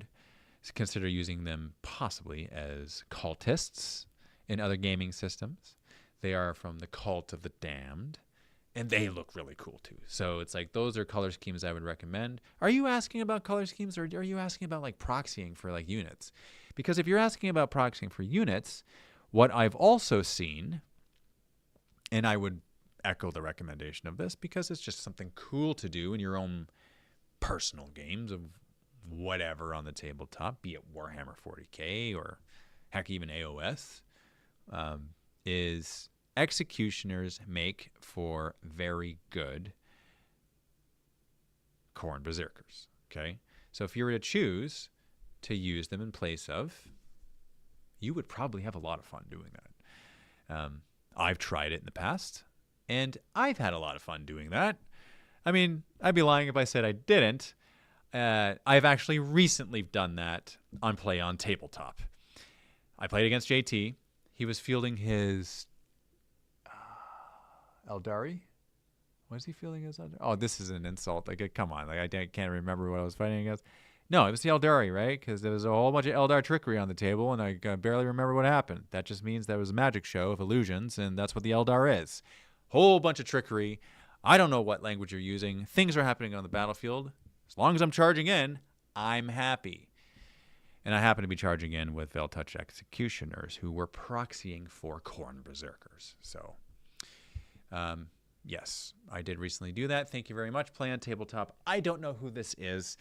using them possibly as cultists in other gaming systems. They are from the Cult of the Damned, and they look really cool too. So it's like those are color schemes I would recommend. Are you asking about color schemes, or are you asking about like proxying for like units? Because if you're asking about proxying for units, what I've also seen, and I would echo the recommendation of this because it's just something cool to do in your own personal games of whatever on the tabletop, be it Warhammer 40K or heck, even AOS, is Executioners make for very good Khorne Berserkers. Okay, so if you were to choose to use them in place of, you would probably have a lot of fun doing that. I've tried it in the past, and I've had a lot of fun doing that. I mean, I'd be lying if I said I didn't. I've actually recently done that on Play on Tabletop. I played against JT. He was fielding his Eldari. Was he fielding his Eldari? Oh, this is an insult. Like, come on. Like, I can't remember what I was fighting against. No, it was the Eldari, right? Because there was a whole bunch of Eldar trickery on the table, and I barely remember what happened. That just means there was a magic show of illusions, and that's what the Eldar is. Whole bunch of trickery. I don't know what language you're using. Things are happening on the battlefield. As long as I'm charging in, I'm happy. And I happen to be charging in with Veil Touched Executioners who were proxying for Khorne Berserkers. So, yes, I did recently do that. Thank you very much, Play on Tabletop. I don't know who this is,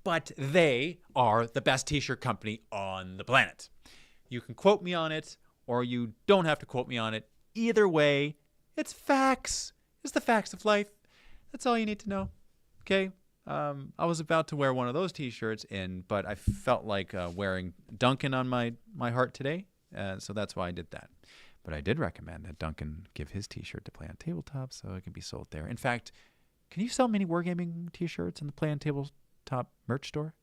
but they are the best t-shirt company on the planet. You can quote me on it, or you don't have to quote me on it. Either way, it's facts. It's the facts of life. That's all you need to know. Okay? I was about to wear one of those t-shirts, but I felt like wearing Duncan on my heart today, so that's why I did that. But I did recommend that Duncan give his t-shirt to Play on Tabletop so it can be sold there. In fact, can you sell MiniWarGaming t-shirts in the Play on Tabletop merch store?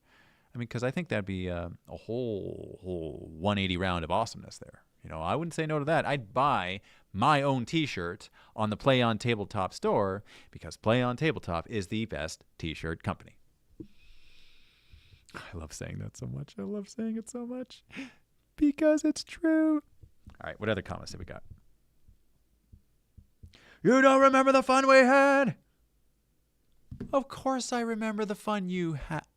I mean, because I think that'd be a whole 180 round of awesomeness there. You know, I wouldn't say no to that. I'd buy my own t-shirt on the Play on Tabletop store because Play on Tabletop is the best t-shirt company. I love saying that so much. I love saying it so much because it's true. All right, what other comments have we got? You don't remember the fun we had? Of course I remember the fun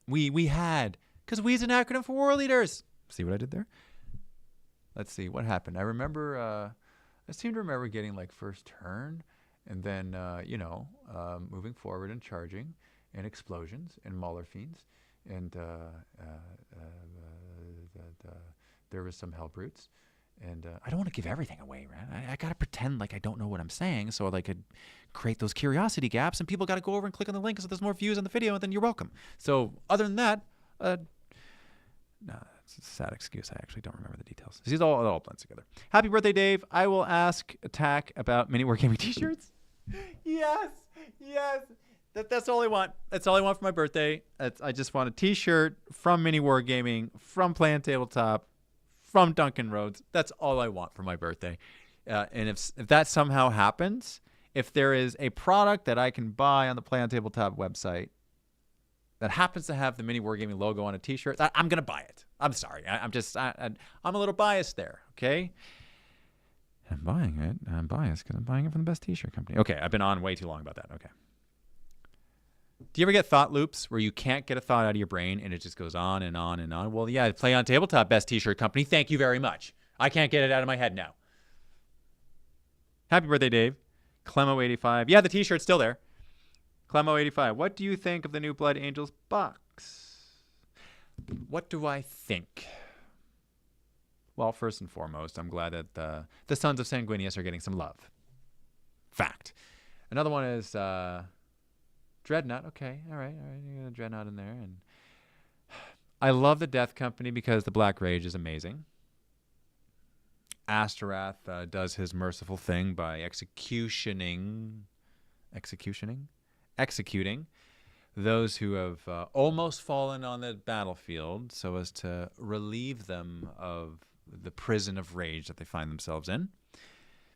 we had, because we's an acronym for War Leaders. See what I did there? Let's see what happened. I seem to remember getting like first turn, and then moving forward and charging, and explosions and Mauler fiends, and there was some hell brutes, and I don't want to give everything away, man. I gotta pretend like I don't know what I'm saying, so I could create those curiosity gaps, and people gotta go over and click on the link so there's more views on the video, and then you're welcome. So other than that, no, it's a sad excuse. I actually don't remember the details. These all blends together. Happy birthday, Dave. I will ask Attack about MiniWarGaming t-shirts. Yes. That's all I want. That's all I want for my birthday. I just want a T-shirt from MiniWarGaming, from Playing Tabletop, from Duncan Rhodes. That's all I want for my birthday. And if that somehow happens, if there is a product that I can buy on the Play on Tabletop website that happens to have the MiniWarGaming logo on a T-shirt, I'm gonna buy it. I'm sorry. I'm a little biased there. Okay. I'm buying it. I'm biased because I'm buying it from the best T-shirt company. Okay, I've been on way too long about that. Okay. Do you ever get thought loops where you can't get a thought out of your brain and it just goes on and on and on? Well, yeah, Play on Tabletop, best T-shirt company. Thank you very much. I can't get it out of my head now. Happy birthday, Dave. Clemo85. Yeah, the T-shirt's still there. Clemo85. What do you think of the new Blood Angels box? What do I think? Well, first and foremost, I'm glad that the Sons of Sanguinius are getting some love. Fact. Another one is Dreadnought. Okay, all right. You got a Dreadnought in there. And I love the Death Company because the Black Rage is amazing. Asterath does his merciful thing by executing those who have almost fallen on the battlefield so as to relieve them of the prison of rage that they find themselves in.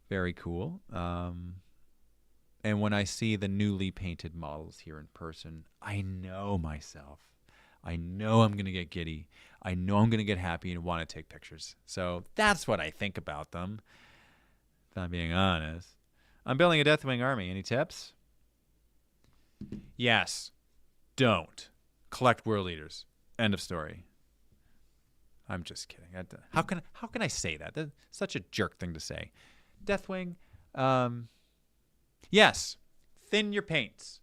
Very cool. And when I see the newly painted models here in person, I know myself. I know I'm going to get giddy. I know I'm going to get happy and want to take pictures. So that's what I think about them, if I'm being honest. I'm building a Deathwing army. Any tips? Yes. Don't. Collect world leaders. End of story. I'm just kidding. How can I say that? That's such a jerk thing to say. Deathwing, yes. Thin your paints.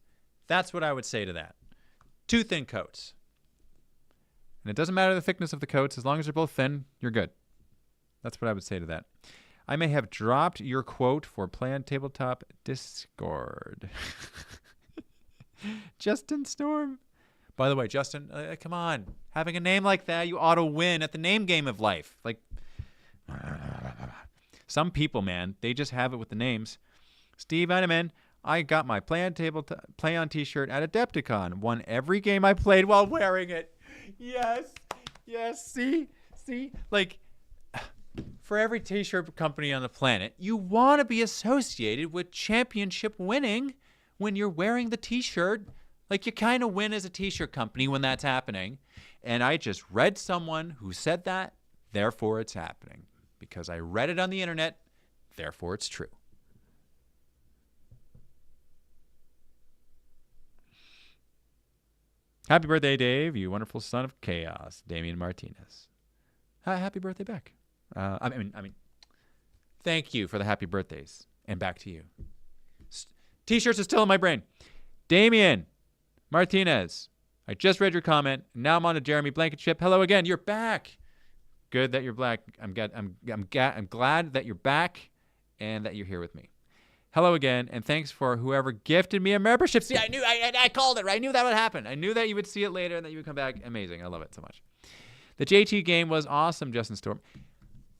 That's what I would say to that. 2 thin coats. And it doesn't matter the thickness of the coats. As long as they're both thin, you're good. That's what I would say to that. I may have dropped your quote for Play on Tabletop Discord. Justin Storm. By the way, Justin, come on. Having a name like that, you ought to win at the name game of life. Like, some people, man, they just have it with the names. Steve Eineman, I got my Play on T-shirt at Adepticon. Won every game I played while wearing it. Yes. See. Like, for every T-shirt company on the planet, you want to be associated with championship winning when you're wearing the T-shirt. Like, you kind of win as a T-shirt company when that's happening. And I just read someone who said that, therefore it's happening. Because I read it on the internet, therefore it's true. Happy birthday, Dave, you wonderful son of chaos, Damian Martinez. Happy birthday back. I mean, thank you for the happy birthdays. And back to you. T-shirts are still in my brain. Damian Martinez, I just read your comment. Now I'm on to Jeremy Blankenship. Hello again. You're back. Good that you're black. I'm glad that you're back and that you're here with me. Hello again, and thanks for whoever gifted me a membership. See, I called it, right? I knew that would happen. I knew that you would see it later and that you would come back. Amazing. I love it so much. The JT game was awesome, Justin Storm.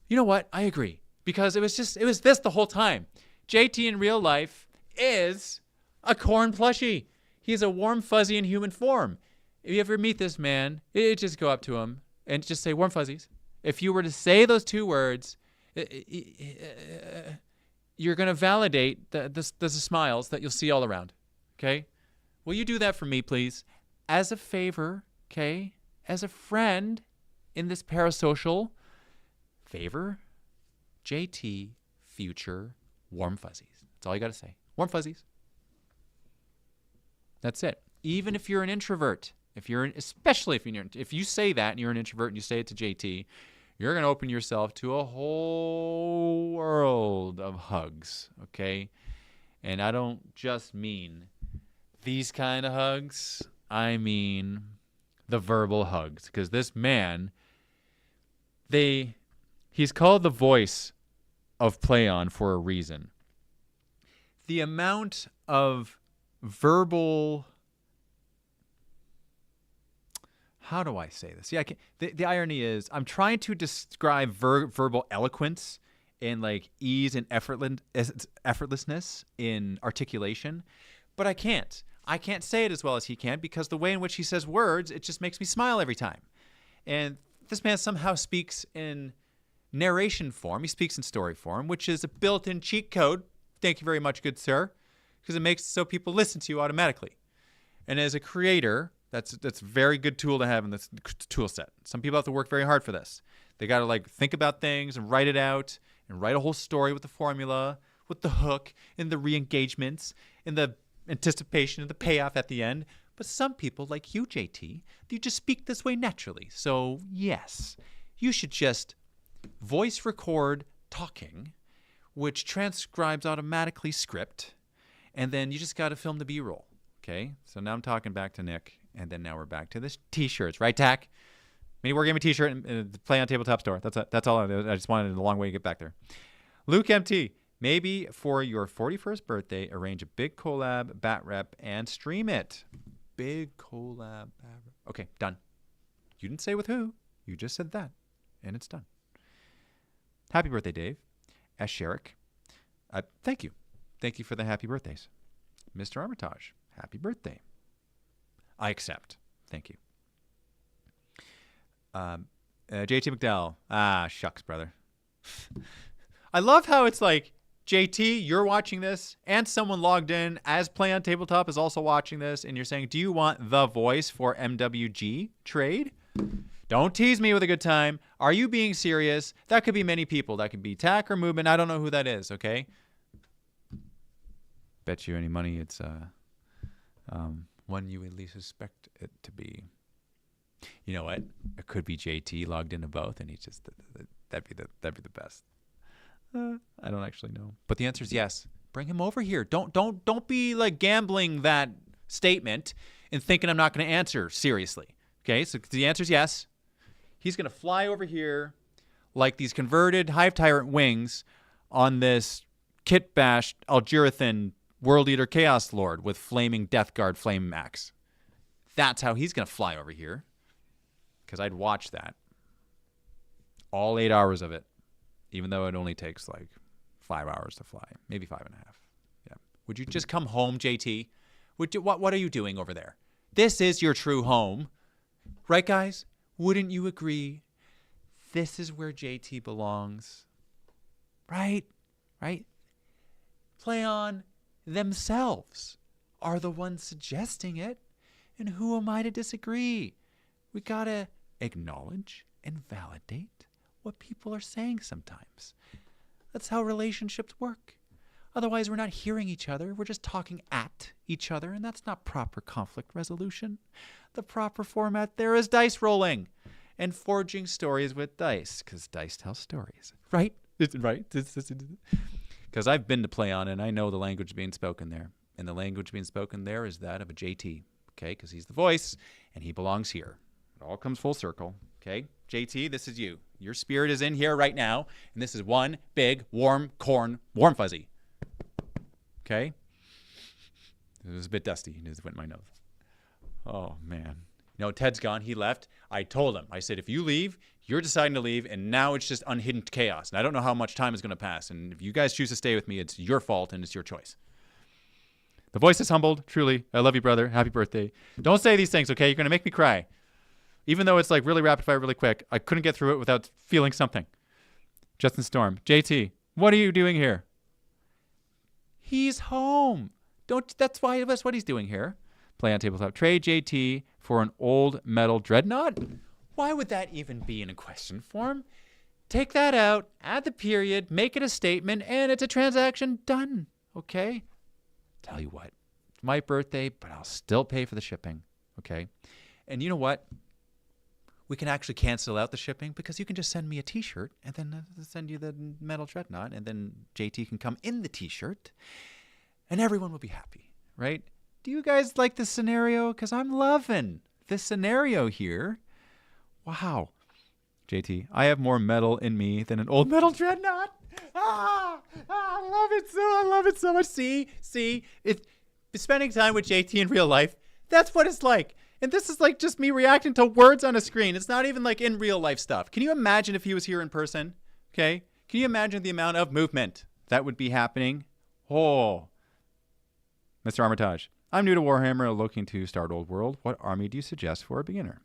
You know what? I agree. Because it was this the whole time. JT in real life is a corn plushie. He's a warm fuzzy in human form. If you ever meet this man, just go up to him and just say warm fuzzies. If you were to say those 2 words, you're going to validate the smiles that you'll see all around, okay? Will you do that for me, please? As a favor, okay? As a friend in this parasocial favor, JT, future, warm fuzzies. That's all you got to say. Warm fuzzies. That's it. Even if you're an introvert, especially if you say that and you're an introvert and you say it to JT, you're going to open yourself to a whole world of hugs, okay? And I don't just mean these kind of hugs. I mean the verbal hugs. Because this man, he's called the voice of Play On for a reason. The amount of verbal... How do I say this? Yeah, the irony is I'm trying to describe verbal eloquence and like ease and effortlessness in articulation, but I can't. I can't say it as well as he can because the way in which he says words, it just makes me smile every time. And this man somehow speaks in narration form. He speaks in story form, which is a built-in cheat code. Thank you very much, good sir, because it makes it so people listen to you automatically. And as a creator, that's a very good tool to have in this tool set. Some people have to work very hard for this. They got to like think about things and write it out and write a whole story with the formula, with the hook, and the re-engagements, and the anticipation and the payoff at the end. But some people, like you, JT, you just speak this way naturally. So yes, you should just voice record talking, which transcribes automatically script, and then you just got to film the B-roll. Okay, so now I'm talking back to Nick, and then now we're back to this t-shirts, right, Tack? MiniWarGaming t-shirt and play on tabletop store. That's all. I just wanted a long way to get back there. Luke MT, maybe for your 41st birthday, arrange a big collab, bat rep, and stream it. Big collab, bat rep. Okay, done. You didn't say with who. You just said that, and it's done. Happy birthday, Dave. S. Sherrick. Thank you. Thank you for the happy birthdays. Mr. Armitage, happy birthday. I accept. Thank you. JT McDowell. Shucks, brother. I love how it's like, JT, you're watching this, and someone logged in as Play on Tabletop is also watching this, and you're saying, do you want the voice for MWG trade? Don't tease me with a good time. Are you being serious? That could be many people. That could be Tack or Movement. I don't know who that is, okay? Bet you any money it's one you at least suspect it to be. You know what? It could be JT logged into both, and he just that'd be the best. I don't actually know, but the answer is yes. Bring him over here. Don't be like gambling that statement and thinking I'm not going to answer seriously. Okay, so the answer is yes. He's going to fly over here like these converted Hive Tyrant wings on this kit bashed Algirathan World Eater Chaos Lord with flaming Death Guard Flame Max. That's how he's going to fly over here. Because I'd watch that. All 8 hours of it. Even though it only takes like 5 hours to fly. Maybe 5.5. Yeah. Would you just come home, JT? What are you doing over there? This is your true home. Right, guys? Wouldn't you agree? This is where JT belongs. Right? Right? Play on themselves are the ones suggesting it. And who am I to disagree? We gotta acknowledge and validate what people are saying sometimes. That's how relationships work. Otherwise, we're not hearing each other. We're just talking at each other, and that's not proper conflict resolution. The proper format there is dice rolling and forging stories with dice, because dice tell stories. Right? Right? Because I've been to Play On, and I know the language being spoken there. And the language being spoken there is that of a JT, okay? Because he's the voice, and he belongs here. It all comes full circle, okay? JT, this is you. Your spirit is in here right now, and this is one big, warm fuzzy. Okay? It was a bit dusty. It just went in my nose. Oh, man. You know, Ted's gone. He left. I told him. I said, if you leave, you're deciding to leave, and now it's just unhidden chaos. And I don't know how much time is going to pass. And if you guys choose to stay with me, it's your fault, and it's your choice. The voice is humbled. Truly. I love you, brother. Happy birthday. Don't say these things, okay? You're going to make me cry. Even though it's like really rapid fire, really quick, I couldn't get through it without feeling something. Justin Storm. JT, what are you doing here? He's home. That's what he's doing here. Play on Tabletop. Trade JT for an old metal dreadnought? Why would that even be in a question form? Take that out, add the period, make it a statement, and it's a transaction done. Okay? Tell you what, it's my birthday, but I'll still pay for the shipping. Okay? And you know what? We can actually cancel out the shipping because you can just send me a t-shirt and then send you the metal dreadnought, and then JT can come in the t-shirt and everyone will be happy, right? Do you guys like this scenario? Because I'm loving this scenario here. Wow. JT, I have more metal in me than an old metal dreadnought. I love it so much. See, it's spending time with JT in real life. That's what it's like. And this is like just me reacting to words on a screen. It's not even like in real life stuff. Can you imagine if he was here in person? Okay. Can you imagine the amount of movement that would be happening? Oh, Mr. Armitage, I'm new to Warhammer, looking to start Old World. What army do you suggest for a beginner?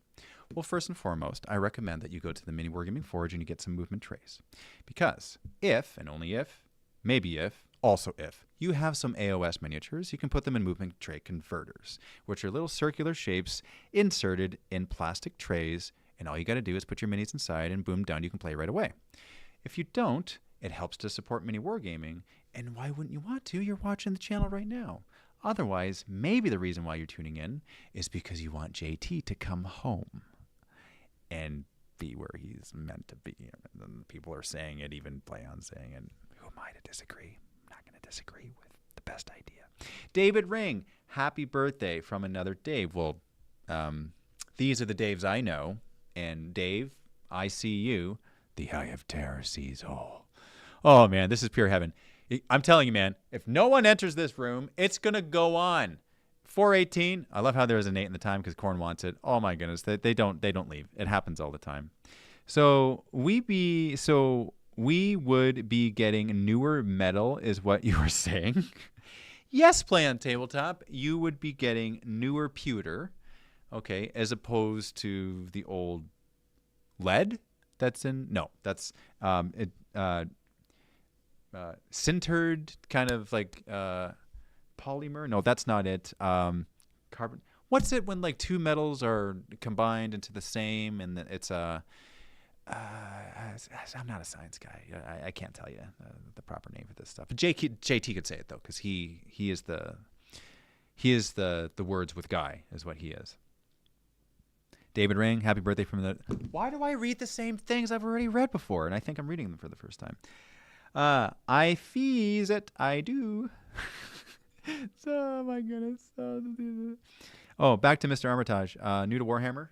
Well, first and foremost, I recommend that you go to the MiniWarGaming Forge and you get some movement trays. Because if, and only if, maybe if, also if, you have some AOS miniatures, you can put them in movement tray converters, which are little circular shapes inserted in plastic trays, and all you got to do is put your minis inside and boom, down you can play right away. If you don't, it helps to support MiniWarGaming, and why wouldn't you want to? You're watching the channel right now. Otherwise, maybe the reason why you're tuning in is because you want JT to come home and be where he's meant to be. And people are saying it, even play on saying it. Who am I to disagree? I'm not going to disagree with the best idea. David Ring, happy birthday from another Dave. Well, these are the Daves I know. And Dave, I see you. The eye of terror sees all. Oh, man, this is pure heaven. I'm telling you, man, if no one enters this room, it's going to go on. 418. I love how there is an 8 in the time because Corn wants it. Oh my goodness, they don't leave. It happens all the time. So we would be getting newer metal, is what you were saying. Yes, play on tabletop. You would be getting newer pewter, okay, as opposed to the old lead. That's in that's sintered kind of like. Polymer? No, that's not it. Carbon. What's it when like two metals are combined into the same and it's a... I'm not a science guy. I can't tell you the proper name for this stuff. But JT could say it though, because he is the words with guy is what he is. David Ring, happy birthday from the... Why do I read the same things I've already read before? And I think I'm reading them for the first time. I fees it. I do. So, oh my goodness. Oh, back to Mr. Armitage. New to Warhammer.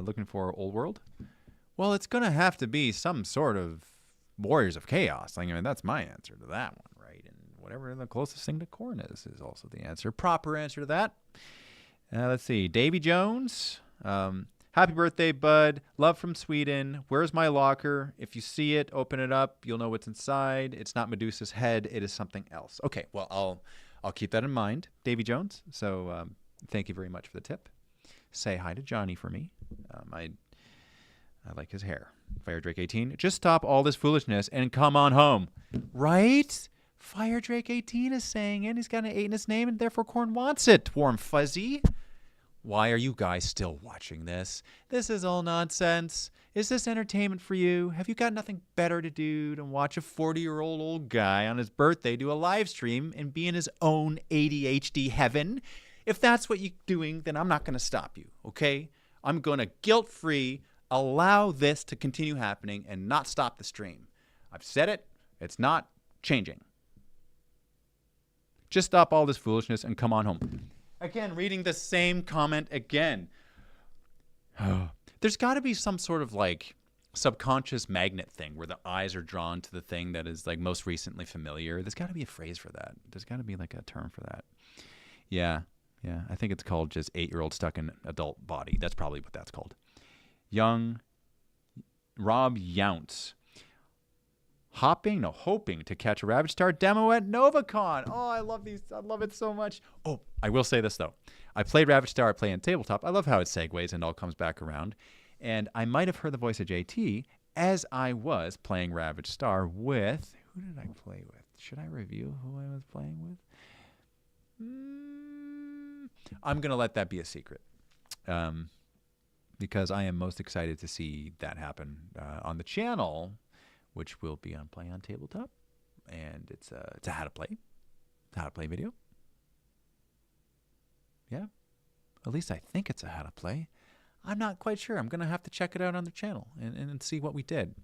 Looking for Old World. Well, it's going to have to be some sort of Warriors of Chaos. I mean, that's my answer to that one, right? And whatever the closest thing to corn is also the answer. Proper answer to that. Let's see. Davy Jones. Happy birthday, bud. Love from Sweden. Where's my locker? If you see it, open it up. You'll know what's inside. It's not Medusa's head. It is something else. Okay, well, I'll keep that in mind, Davy Jones. So thank you very much for the tip. Say hi to Johnny for me. I like his hair. Fire Drake 18. Just stop all this foolishness and come on home. Right? Fire Drake 18 is saying it. He's got an 8 in his name, and therefore Corn wants it. Warm Fuzzy. Why are you guys still watching this? This is all nonsense. Is this entertainment for you? Have you got nothing better to do than watch a 40-year-old old guy on his birthday do a live stream and be in his own ADHD heaven? If that's what you're doing, then I'm not going to stop you, okay? I'm going to guilt-free allow this to continue happening and not stop the stream. I've said it. It's not changing. Just stop all this foolishness and come on home. Again, reading the same comment again. There's got to be some sort of like subconscious magnet thing where the eyes are drawn to the thing that is like most recently familiar. There's got to be a phrase for that. There's got to be like a term for that. Yeah. I think it's called just 8-year-old stuck in adult body. That's probably what that's called. Young Rob Younce. Hoping to catch a Ravage Star demo at NovaCon. Oh, I love these. I love it so much. Oh, I will say this, though. I played Ravage Star. I play on tabletop. I love how it segues and all comes back around. And I might have heard the voice of JT as I was playing Ravage Star with... Who did I play with? Should I review who I was playing with? I'm going to let that be a secret. Because I am most excited to see that happen on the channel, which will be on Play on Tabletop, and it's a how to play video. Yeah, at least I think it's a how to play. I'm not quite sure. I'm gonna have to check it out on the channel and see what we did.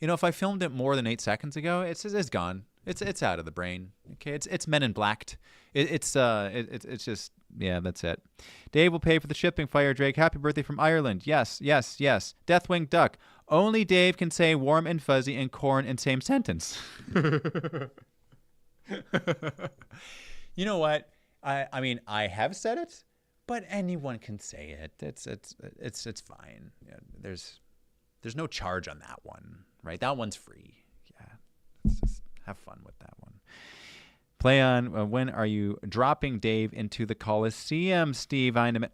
You know, if I filmed it more than 8 seconds ago, it's gone. It's out of the brain. Okay, it's Men in Blacked. It's just, yeah, that's it. Dave will pay for the shipping. Fire Drake, happy birthday from Ireland. Yes. Deathwing Duck. Only Dave can say warm and fuzzy and corn in same sentence. You know what? I mean, I have said it, but anyone can say it. It's fine. Yeah, there's no charge on that one, right? That one's free. Yeah, let's just have fun with that one. Play on. When are you dropping Dave into the Coliseum, Steve Heineman?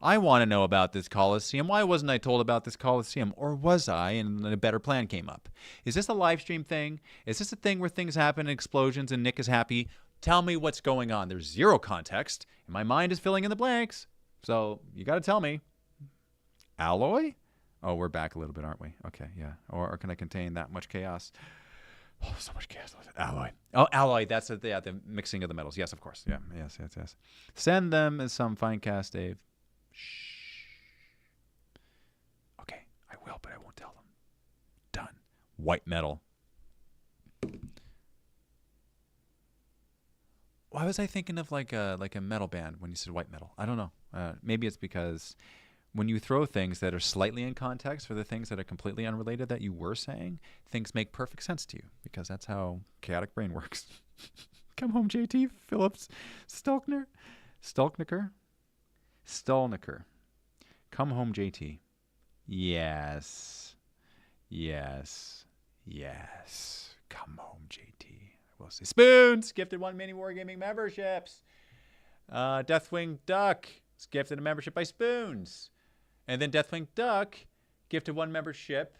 I want to know about this Coliseum. Why wasn't I told about this Coliseum? Or was I, and a better plan came up? Is this a live stream thing? Is this a thing where things happen, explosions, and Nick is happy? Tell me what's going on. There's zero context, and my mind is filling in the blanks. So you got to tell me. Alloy? Oh, we're back a little bit, aren't we? Okay, yeah. Or can I contain that much chaos? Oh, so much chaos. Alloy. Oh, alloy. That's the mixing of the metals. Yes, of course. Yeah, yes. Send them as some fine cast, Dave. Shh. Okay, I will, but I won't tell them. Done. White metal. Why was I thinking of like a metal band when you said white metal? I don't know. Maybe it's because when you throw things that are slightly in context for the things that are completely unrelated that you were saying, things make perfect sense to you because that's how chaotic brain works. Come home, JT Phillips, Stolkner. Come home, JT. Yes. Come home, JT. I will say Spoons gifted 1 MiniWarGaming memberships. Deathwing Duck is gifted a membership by Spoons. And then Deathwing Duck gifted 1 membership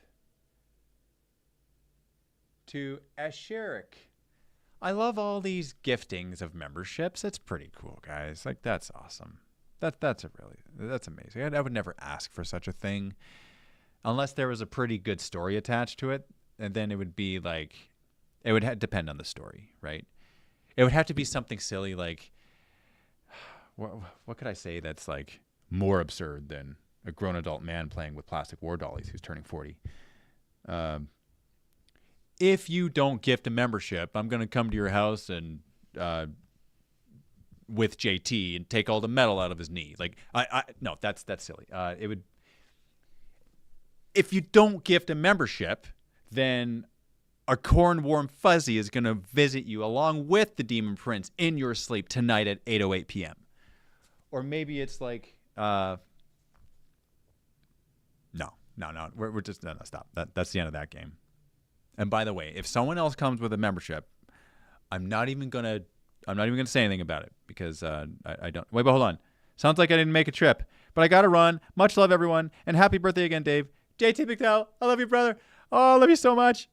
to Asherik. I love all these giftings of memberships. It's pretty cool, guys. Like, that's awesome. That's amazing. I would never ask for such a thing unless there was a pretty good story attached to it. And then it would be like, it would depend on the story, right? It would have to be something silly like, what could I say that's like more absurd than a grown adult man playing with plastic war dollies who's turning 40? If you don't gift a membership, I'm going to come to your house and with JT and take all the metal out of his knee. Like, no, that's silly. It would. If you don't gift a membership, then a corn warm fuzzy is going to visit you along with the Demon Prince in your sleep tonight at 8:08 p.m. Or maybe it's like, no. We're just no. Stop. That's the end of that game. And by the way, if someone else comes with a membership, I'm not even gonna say anything about it because I don't. Wait, but hold on. Sounds like I didn't make a trip, but I gotta run. Much love, everyone, and happy birthday again, Dave. JT McDowell, I love you, brother. Oh, I love you so much.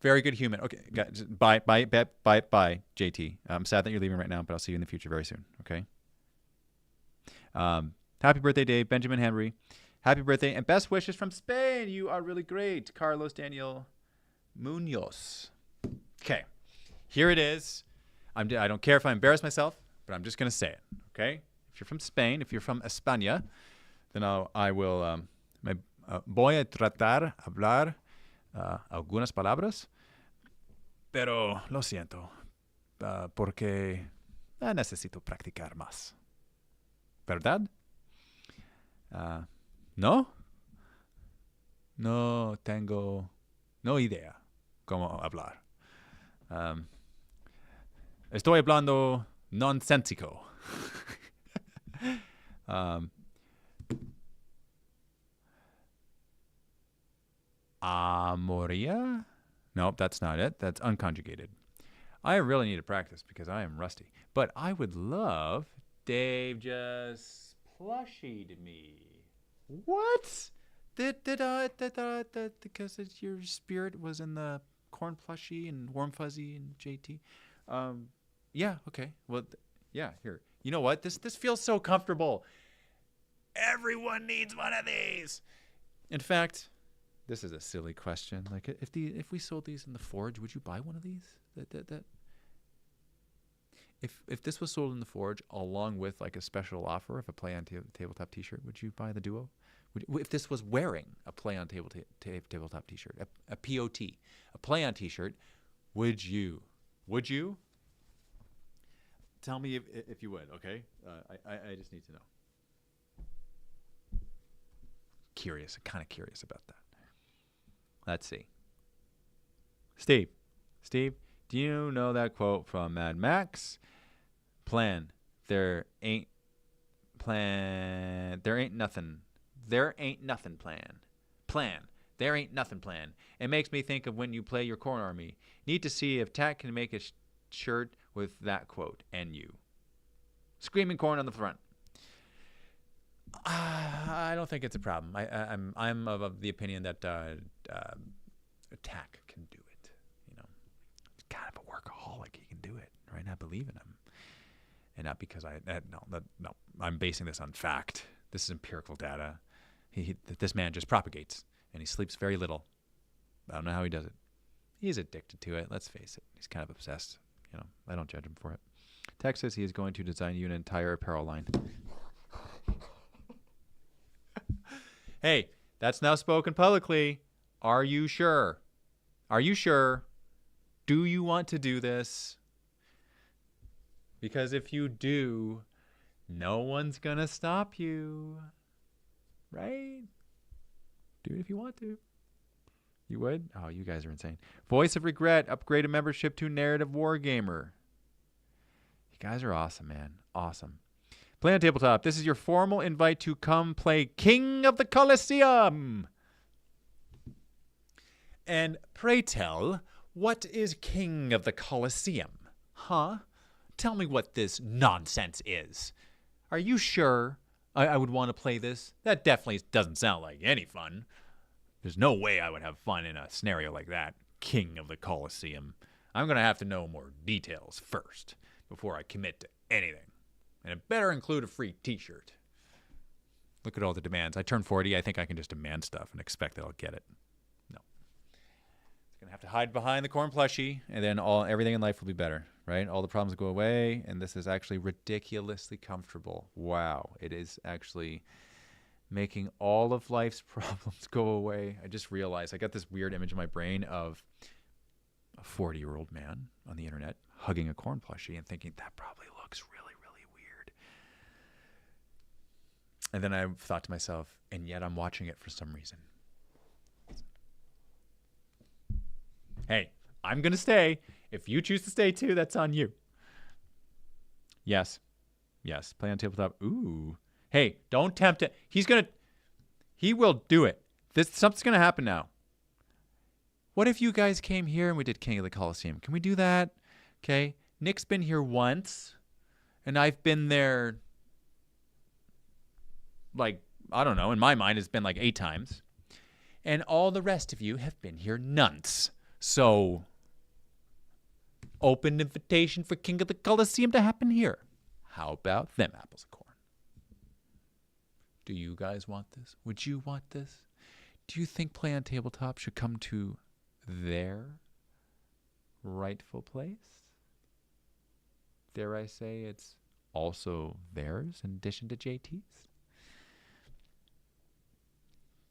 Very good human. Okay, guys, bye, JT. I'm sad that you're leaving right now, but I'll see you in the future very soon. Okay. Happy birthday, Dave. Benjamin Henry. Happy birthday and best wishes from Spain. You are really great. Carlos Daniel Munoz. Okay, here it is. I don't care if I embarrass myself, but I'm just going to say it, okay? If you're from Spain, if you're from España, then I will voy a tratar hablar algunas palabras, pero lo siento, porque necesito practicar más. ¿Verdad? ¿No? No tengo idea cómo hablar. Estoy hablando nonsensico. Amoria? Nope, that's not it. That's unconjugated. I really need to practice because I am rusty. But I would love Dave just plushied me. What? Because your spirit was in the corn plushie and warm fuzzy and JT. Yeah, okay. Well, yeah, here. You know what? This feels so comfortable. Everyone needs one of these. In fact, this is a silly question. Like, if we sold these in the Forge, would you buy one of these? If this was sold in the Forge along with like a special offer of a Play on Tabletop T-shirt, would you buy the Duo? If this was wearing a Play on Tabletop T-shirt, a POT, a Play on T-shirt, would you? Would you? Tell me if you would, okay? I just need to know. Kind of curious about that. Let's see. Steve, do you know that quote from Mad Max? There ain't nothing plan. It makes me think of when you play your corn army. Need to see if Tat can make it shirt with that quote, NU. Screaming corn on the front. I don't think it's a problem. I'm of the opinion that Attack can do it. You know, he's kind of a workaholic. He can do it, right? I believe in him, and not because no. I'm basing this on fact. This is empirical data. This man just propagates, and he sleeps very little. I don't know how he does it. He's addicted to it. Let's face it. He's kind of obsessed. You know, I don't judge him for it. Tech says he is going to design you an entire apparel line. Hey, that's now spoken publicly. Are you sure? Are you sure? Do you want to do this? Because if you do, no one's going to stop you. Right? Do it if you want to. You would? Oh, you guys are insane. Voice of Regret, upgraded membership to Narrative Wargamer. You guys are awesome, man. Awesome. Play on Tabletop. This is your formal invite to come play King of the Colosseum. And pray tell, what is King of the Colosseum? Huh? Tell me what this nonsense is. Are you sure I would want to play this? That definitely doesn't sound like any fun. There's no way I would have fun in a scenario like that. King of the Colosseum. I'm going to have to know more details first before I commit to anything. And it better include a free t-shirt. Look at all the demands. I turn 40. I think I can just demand stuff and expect that I'll get it. No. It's going to have to hide behind the corn plushie, and then everything in life will be better, right? All the problems go away, and this is actually ridiculously comfortable. Wow. It is actually making all of life's problems go away. I just realized I got this weird image in my brain of a 40-year-old man on the internet hugging a corn plushie and thinking that probably looks really, really weird. And then I thought to myself, and yet I'm watching it for some reason. Hey, I'm going to stay. If you choose to stay too, that's on you. Yes. Yes. Play on tabletop. Ooh. Hey, don't tempt it. He will do it. Something's going to happen now. What if you guys came here and we did King of the Colosseum? Can we do that? Okay. Nick's been here once, and I've been there, like, I don't know, in my mind it's been like 8 times. And all the rest of you have been here nonce. So, open invitation for King of the Colosseum to happen here. How about them apples of corn? Do you guys want this? Would you want this? Do you think Play on Tabletop should come to their rightful place? Dare I say it's also theirs in addition to JT's?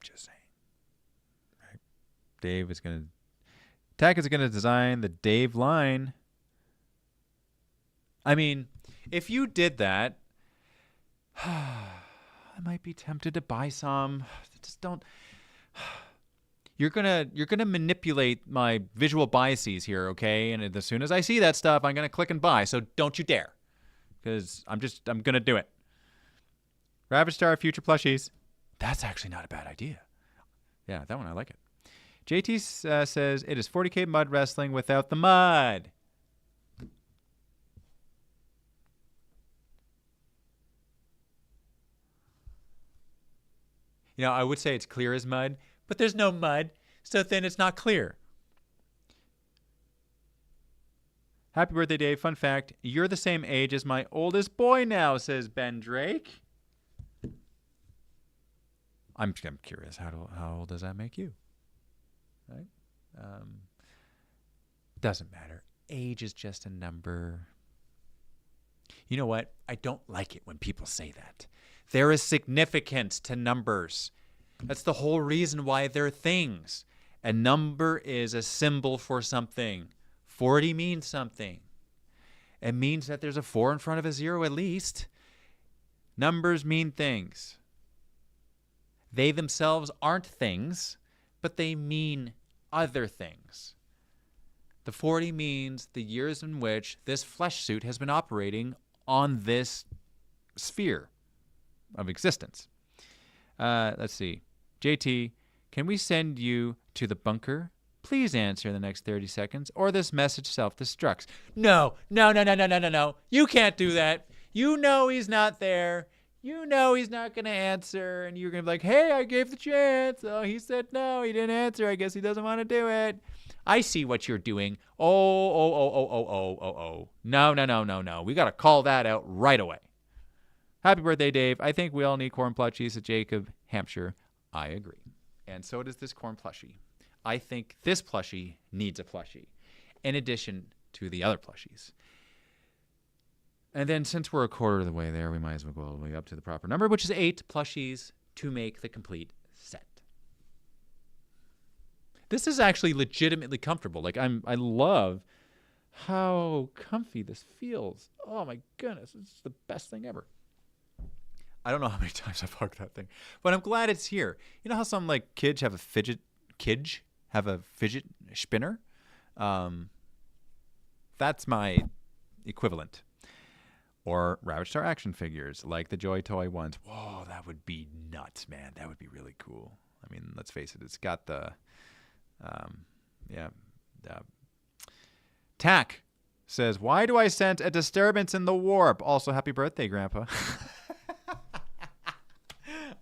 Just saying. Right. Tack is going to design the Dave line. I mean, if you did that, I might be tempted to buy some. Just don't. You're gonna manipulate my visual biases here, okay? And as soon as I see that stuff, I'm gonna click and buy. So don't you dare, because I'm gonna do it. Ravage Star future plushies. That's actually not a bad idea. Yeah, that one I like it. JT says it is 40K mud wrestling without the mud. You know, I would say it's clear as mud, but there's no mud, so then it's not clear. Happy birthday, Dave. Fun fact, you're the same age as my oldest boy now, says Ben Drake. I'm curious, how old does that make you? Right? Doesn't matter. Age is just a number. You know what? I don't like it when people say that. There is significance to numbers. That's the whole reason why they're things. A number is a symbol for something. 40 means something. It means that there's a 4 in front of a 0 at least. Numbers mean things. They themselves aren't things, but they mean other things. The 40 means the years in which this flesh suit has been operating on this sphere of existence. Let's see. JT, can we send you to the bunker? Please answer in the next 30 seconds or this message self-destructs. No. You can't do that. You know he's not there. You know he's not going to answer. And you're going to be like, hey, I gave the chance. Oh, he said no. He didn't answer. I guess he doesn't want to do it. I see what you're doing. Oh. No. We got to call that out right away. Happy birthday, Dave. I think we all need corn plushies at Jacob, Hampshire. I agree. And so does this corn plushie. I think this plushie needs a plushie in addition to the other plushies. And then since we're a quarter of the way there, we might as well go all the way up to the proper number, which is 8 plushies to make the complete set. This is actually legitimately comfortable. Like I love how comfy this feels. Oh my goodness, it's the best thing ever. I don't know how many times I've hugged that thing, but I'm glad it's here. You know how some like kids have a fidget spinner? That's my equivalent. Or Ravage Star action figures, like the Joy Toy ones. Whoa, that would be nuts, man. That would be really cool. I mean, let's face it. It's got the, Tack says, why do I sense a disturbance in the warp? Also, happy birthday, Grandpa.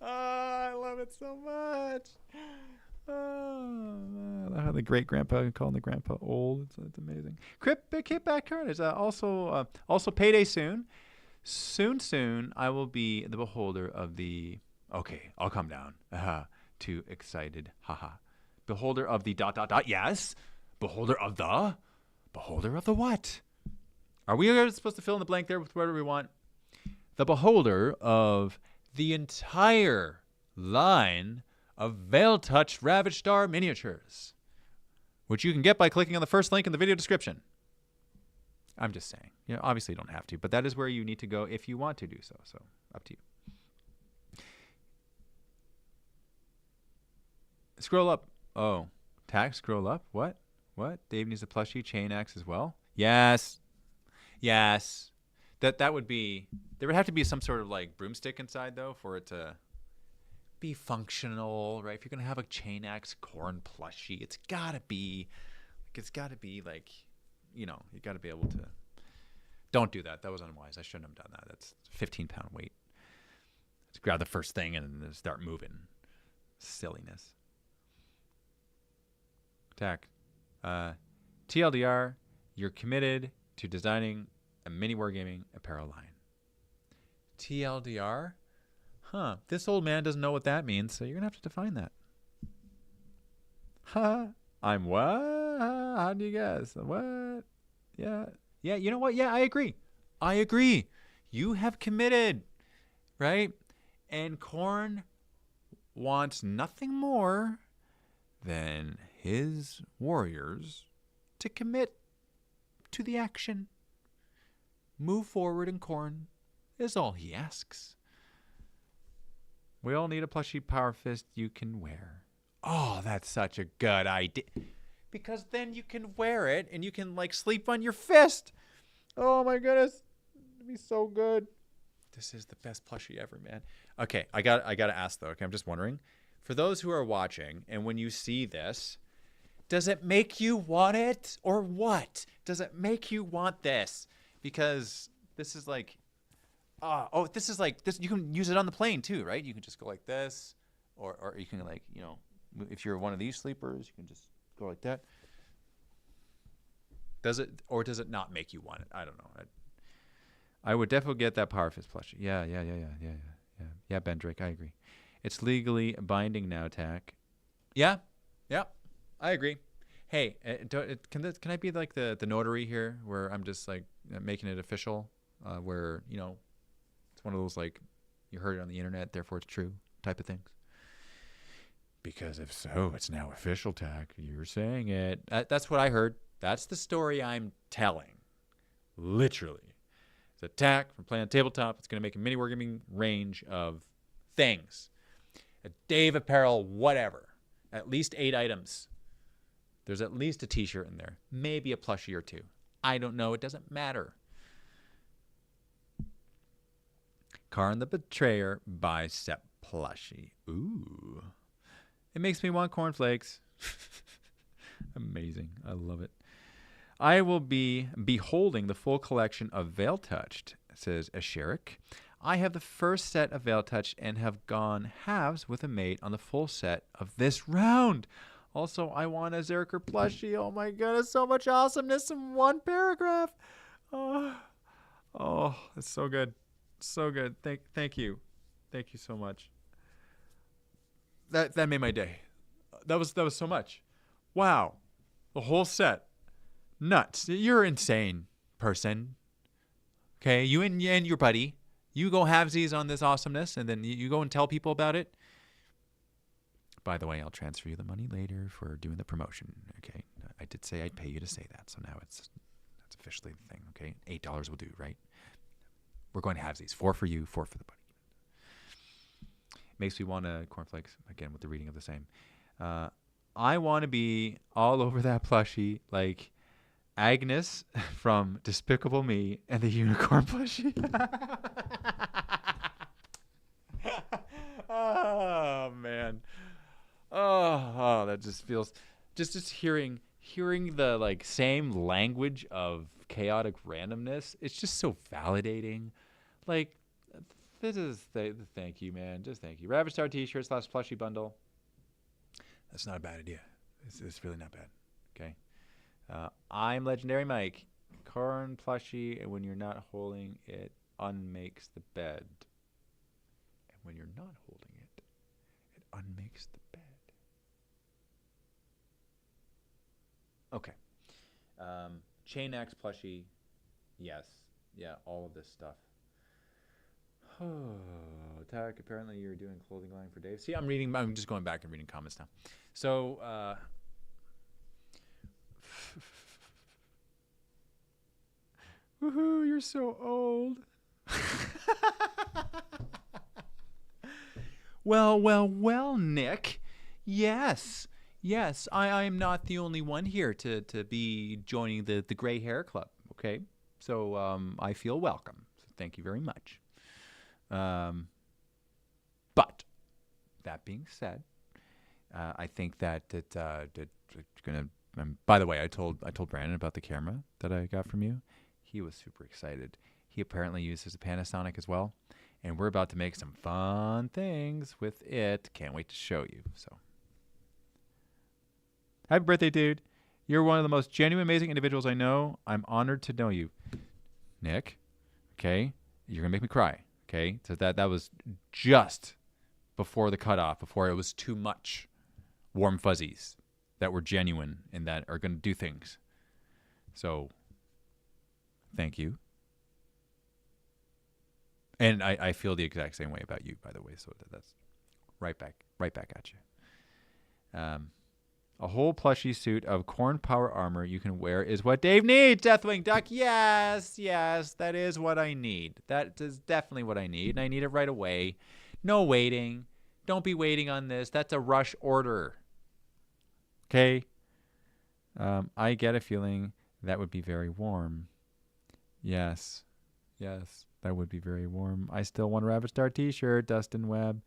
Oh, I love it so much. Oh, how the great grandpa calling the grandpa old. It's amazing. Kickback card is also payday soon. Soon I will be the beholder of the. Okay, I'll come down. Too excited. Haha. Beholder of the ... Yes. Beholder of the what? Are we supposed to fill in the blank there with whatever we want? The beholder of the entire line of Veil Touch Ravage Star miniatures, which you can get by clicking on the first link in the video description. I'm just saying. Obviously you don't have to, but that is where you need to go if you want to do so. So, up to you. Scroll up. Oh, tag, scroll up. What? Dave needs a plushie chain axe as well? Yes. That would be... There would have to be some sort of like broomstick inside, though, for it to be functional, right? If you're going to have a chain axe corn plushie, it's got to be like, you got to be able to... Don't do that. That was unwise. I shouldn't have done that. That's a 15-pound weight. Just grab the first thing and then start moving. Silliness. Tack. TLDR, you're committed to designing a MiniWarGaming apparel line. TLDR? This old man doesn't know what that means, so you're going to have to define that. I'm what? How do you guess? What? Yeah, you know what? Yeah, I agree. You have committed, right? And Korn wants nothing more than his warriors to commit to the action. Move forward in Korn is all he asks. We all need a plushie power fist you can wear. Oh, that's such a good idea. Because then you can wear it and you can like sleep on your fist. Oh my goodness. It'd be so good. This is the best plushie ever, man. Okay, I got to ask though. Okay, I'm just wondering, for those who are watching and when you see this, does it make you want it or what? Does it make you want this? Because this is like this is like this. You can use it on the plane too, right? You can just go like this, or you can like, if you're one of these sleepers, you can just go like that. Does it, or does it not make you want it? I don't know. I would definitely get that Power Fist plushie. Yeah, Ben Drake, I agree. It's legally binding now, Tack. Yeah, I agree. Hey, can I be like the notary here, where I'm just like making it official, where it's one of those like you heard it on the internet, therefore it's true type of things. Because if so, it's now official, Tack. You're saying it. That's what I heard. That's the story I'm telling. Literally. It's a Tack from Playing Tabletop. It's going to make a MiniWarGaming range of things. A Dave apparel, whatever. At least 8 items. There's at least a t-shirt in there. Maybe a plushie or 2. I don't know. It doesn't matter. Karn the Betrayer bicep plushie. Ooh. It makes me want cornflakes. Amazing. I love it. I will be beholding the full collection of Veil Touched, says Asherik. I have the first set of Veil Touched and have gone halves with a mate on the full set of this round. Also, I want a Zerker plushie. Oh my goodness, so much awesomeness in one paragraph. Oh, it's so good. So good. Thank you. Thank you so much. That made my day. That was so much. Wow. The whole set. Nuts. You're insane, person. Okay, you and your buddy, you go halvesies on this awesomeness, and then you go and tell people about it. By the way, I'll transfer you the money later for doing the promotion. Okay, I did say I'd pay you to say that, so now that's officially the thing. Okay, $8 will do, right? We're going halvesies. 4 for you, 4 for the buddy. Makes me want to cornflakes again with the reading of the same. I want to be all over that plushie like Agnes from Despicable Me and the unicorn plushie. Oh man. Oh, that just feels just hearing the like same language of chaotic randomness. It's just so validating. Like this is thank you, man. Just thank you. Ravage Star t-shirts / plushie bundle. That's not a bad idea. It's really not bad. Okay. I'm Legendary Mike. Corn plushie, and when you're not holding it, unmakes the bed. And when you're not holding it, it unmakes the bed. Okay. Chain Axe plushie. Yes. Yeah, all of this stuff. Oh, Tarek, apparently you're doing clothing line for Dave. See, I'm just going back and reading comments now. So, woohoo, you're so old. Well, Nick. Yes, I am not the only one here to be joining the Gray Hair Club, okay? So, I feel welcome. So thank you very much. But that being said, I think that gonna. By the way, I told Brandon about the camera that I got from you. He was super excited. He apparently uses a Panasonic as well, and we're about to make some fun things with it. Can't wait to show you. So, happy birthday, dude! You're one of the most genuine, amazing individuals I know. I'm honored to know you, Nick. Okay, you're gonna make me cry. Okay, so that was just before the cutoff, before it was too much warm fuzzies that were genuine and that are going to do things. So, thank you. And I feel the exact same way about you, by the way. So that's right back at you. A whole plushie suit of corn power armor you can wear is what Dave needs, Deathwing Duck. Yes, that is what I need. That is definitely what I need, and I need it right away. No waiting. Don't be waiting on this. That's a rush order. Okay? I get a feeling that would be very warm. Yes, that would be very warm. I still want a Ravage Star t-shirt, Dustin Webb.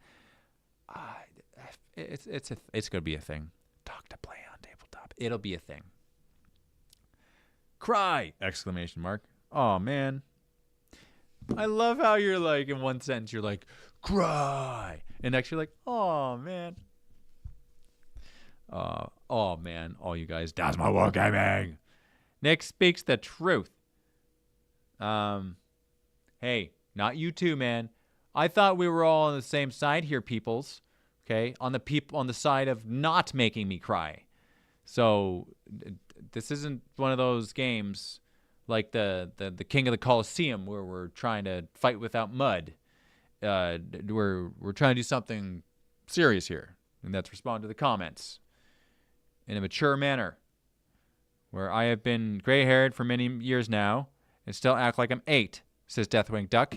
It's going to be a thing. Talk to play on tabletop. It'll be a thing. Cry! Exclamation mark. Oh, man. I love how you're like, in one sentence, you're like, cry. And next you're like, oh, man. Oh, man. All you guys, that's my Wargaming. Nick speaks the truth. Hey, not you too, man. I thought we were all on the same side here, peoples. Okay, on the side of not making me cry. So this isn't one of those games like the King of the Colosseum where we're trying to fight without mud. We're trying to do something serious here, and that's respond to the comments in a mature manner. Where I have been gray-haired for many years now and still act like I'm 8, says Deathwing Duck.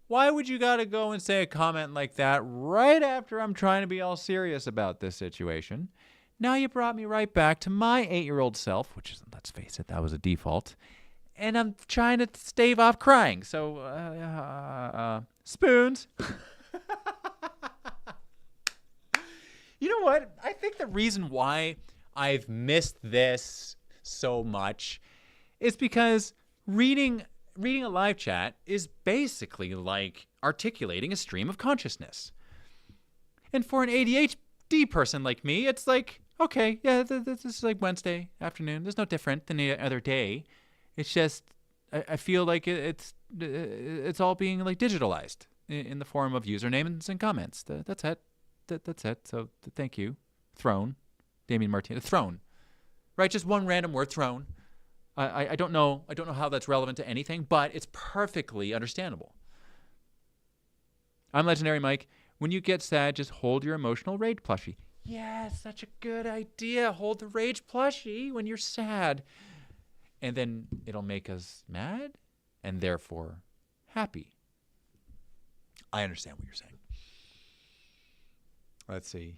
Why would you gotta go and say a comment like that right after I'm trying to be all serious about this situation? Now you brought me right back to my 8-year-old self, which is, let's face it, that was a default. And I'm trying to stave off crying. So, spoons. You know what? I think the reason why I've missed this so much. It's because reading a live chat is basically like articulating a stream of consciousness. And for an ADHD person like me, it's like, okay, yeah, this is like Wednesday afternoon. There's no different than any other day. It's just, I feel like it's all being like digitalized in the form of usernames and comments. That's it. That's it. So thank you. Throne. Damien Martinez. Throne. Right? Just one random word, throne. I don't know how that's relevant to anything, but it's perfectly understandable. I'm Legendary Mike. When you get sad, just hold your emotional rage plushie. Yeah, such a good idea. Hold the rage plushie when you're sad. And then it'll make us mad and therefore happy. I understand what you're saying. Let's see.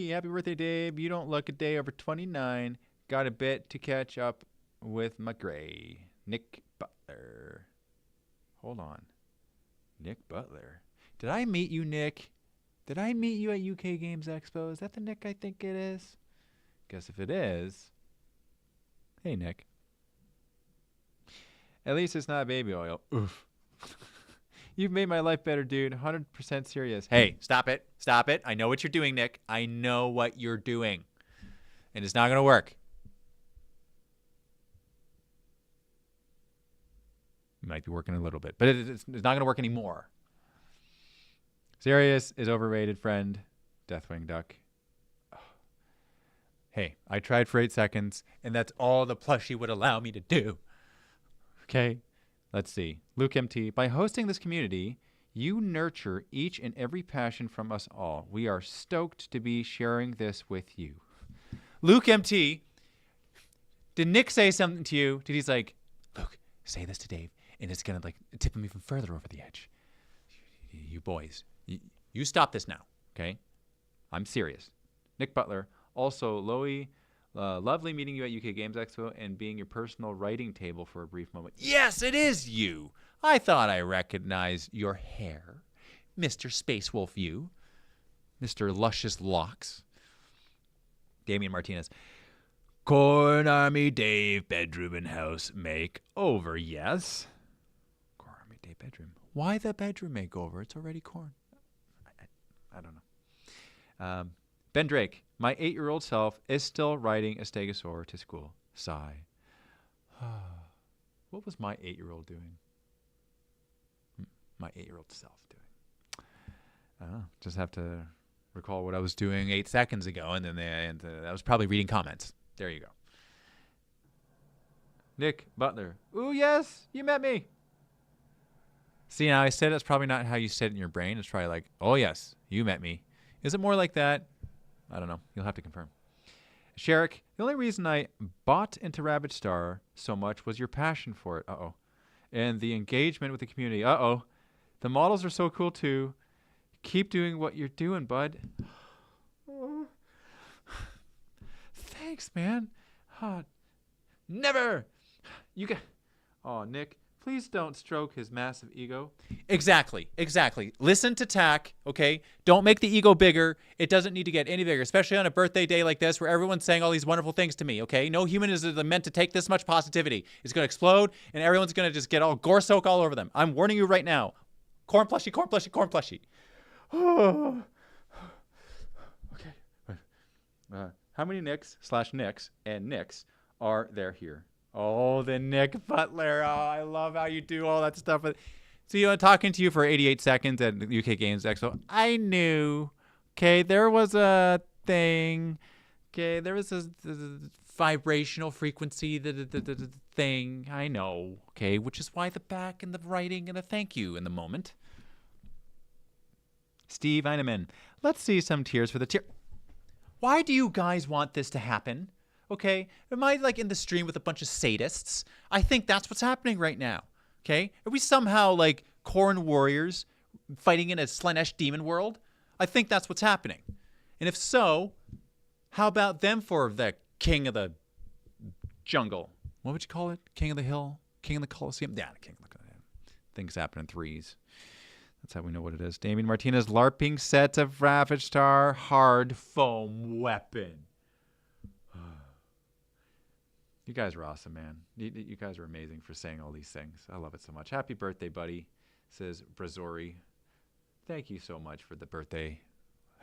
Happy birthday, Dave. You don't look a day over 29. Got a bit to catch up with McGray. Nick Butler. Hold on. Nick Butler. Did I meet you, Nick? Did I meet you at UK Games Expo? Is that the Nick I think it is? Guess if it is. Hey, Nick. At least it's not baby oil. Oof. You've made my life better, dude. 100% serious. Hey, stop it. Stop it. I know what you're doing, Nick. I know what you're doing. And it's not going to work. It might be working a little bit, but it's not going to work anymore. Serious is overrated, friend. Deathwing Duck. Oh. Hey, I tried for 8 seconds, and that's all the plushie would allow me to do. Okay, let's see. Luke MT, by hosting this community, you nurture each and every passion from us all. We are stoked to be sharing this with you. Luke MT, did Nick say something to you? He's like, Luke, say this to Dave, and it's going to like tip him even further over the edge. You boys, you stop this now, okay? I'm serious. Nick Butler, also, Loey, lovely meeting you at UK Games Expo and being your personal writing table for a brief moment. Yes, it is you. I thought I recognized your hair. Mr. Space Wolf you. Mr. Luscious Locks. Damien Martinez. Corn Army Dave bedroom and house makeover, yes. Corn Army Dave bedroom. Why the bedroom makeover? It's already corn. I don't know. Ben Drake, my 8-year-old self is still riding a stegosaur to school. Sigh. What was my 8-year-old doing? My 8-year-old self doing? I don't know. Just have to recall what I was doing 8 seconds ago, and then I was probably reading comments. There you go. Nick Butler. Ooh, yes, you met me. See, now I said it's probably not how you said it in your brain. It's probably like, oh, yes, you met me. Is it more like that? I don't know. You'll have to confirm. Sherrick, the only reason I bought into Ravage Star so much was your passion for it. Uh-oh. And the engagement with the community. Uh-oh. The models are so cool, too. Keep doing what you're doing, bud. Thanks, man. Never. You got... Oh, Nick. Please don't stroke his massive ego. Exactly. Listen to Tack, okay? Don't make the ego bigger. It doesn't need to get any bigger, especially on a birthday day like this where everyone's saying all these wonderful things to me, okay? No human is meant to take this much positivity. It's going to explode, and everyone's going to just get all gore soak all over them. I'm warning you right now. Corn plushie, corn plushie, corn plushie. Okay. How many Nicks/Nicks and Nicks are there here? Oh, the Nick Butler. Oh, I love how you do all that stuff. So, talking to you for 88 seconds at the UK Games Expo, I knew, okay, there was a thing. Okay, there was a vibrational frequency, the thing. I know, okay, which is why the back and the writing and the thank you in the moment. Steve Eineman, let's see some tears for the tear. Why do you guys want this to happen? Okay, am I like in the stream with a bunch of sadists? I think that's what's happening right now. Okay, are we somehow like Corn warriors fighting in a Slanesh demon world? I think that's what's happening. And if so, how about them for the king of the jungle? What would you call it? King of the hill? King of the Coliseum? Yeah, king of the things happen in threes. That's how we know what it is. Damien Martinez, LARPing set of Ravage Star hard foam weapon. You guys are awesome, man. You guys are amazing for saying all these things. I love it so much. Happy birthday, buddy, says Brazori. Thank you so much for the birthday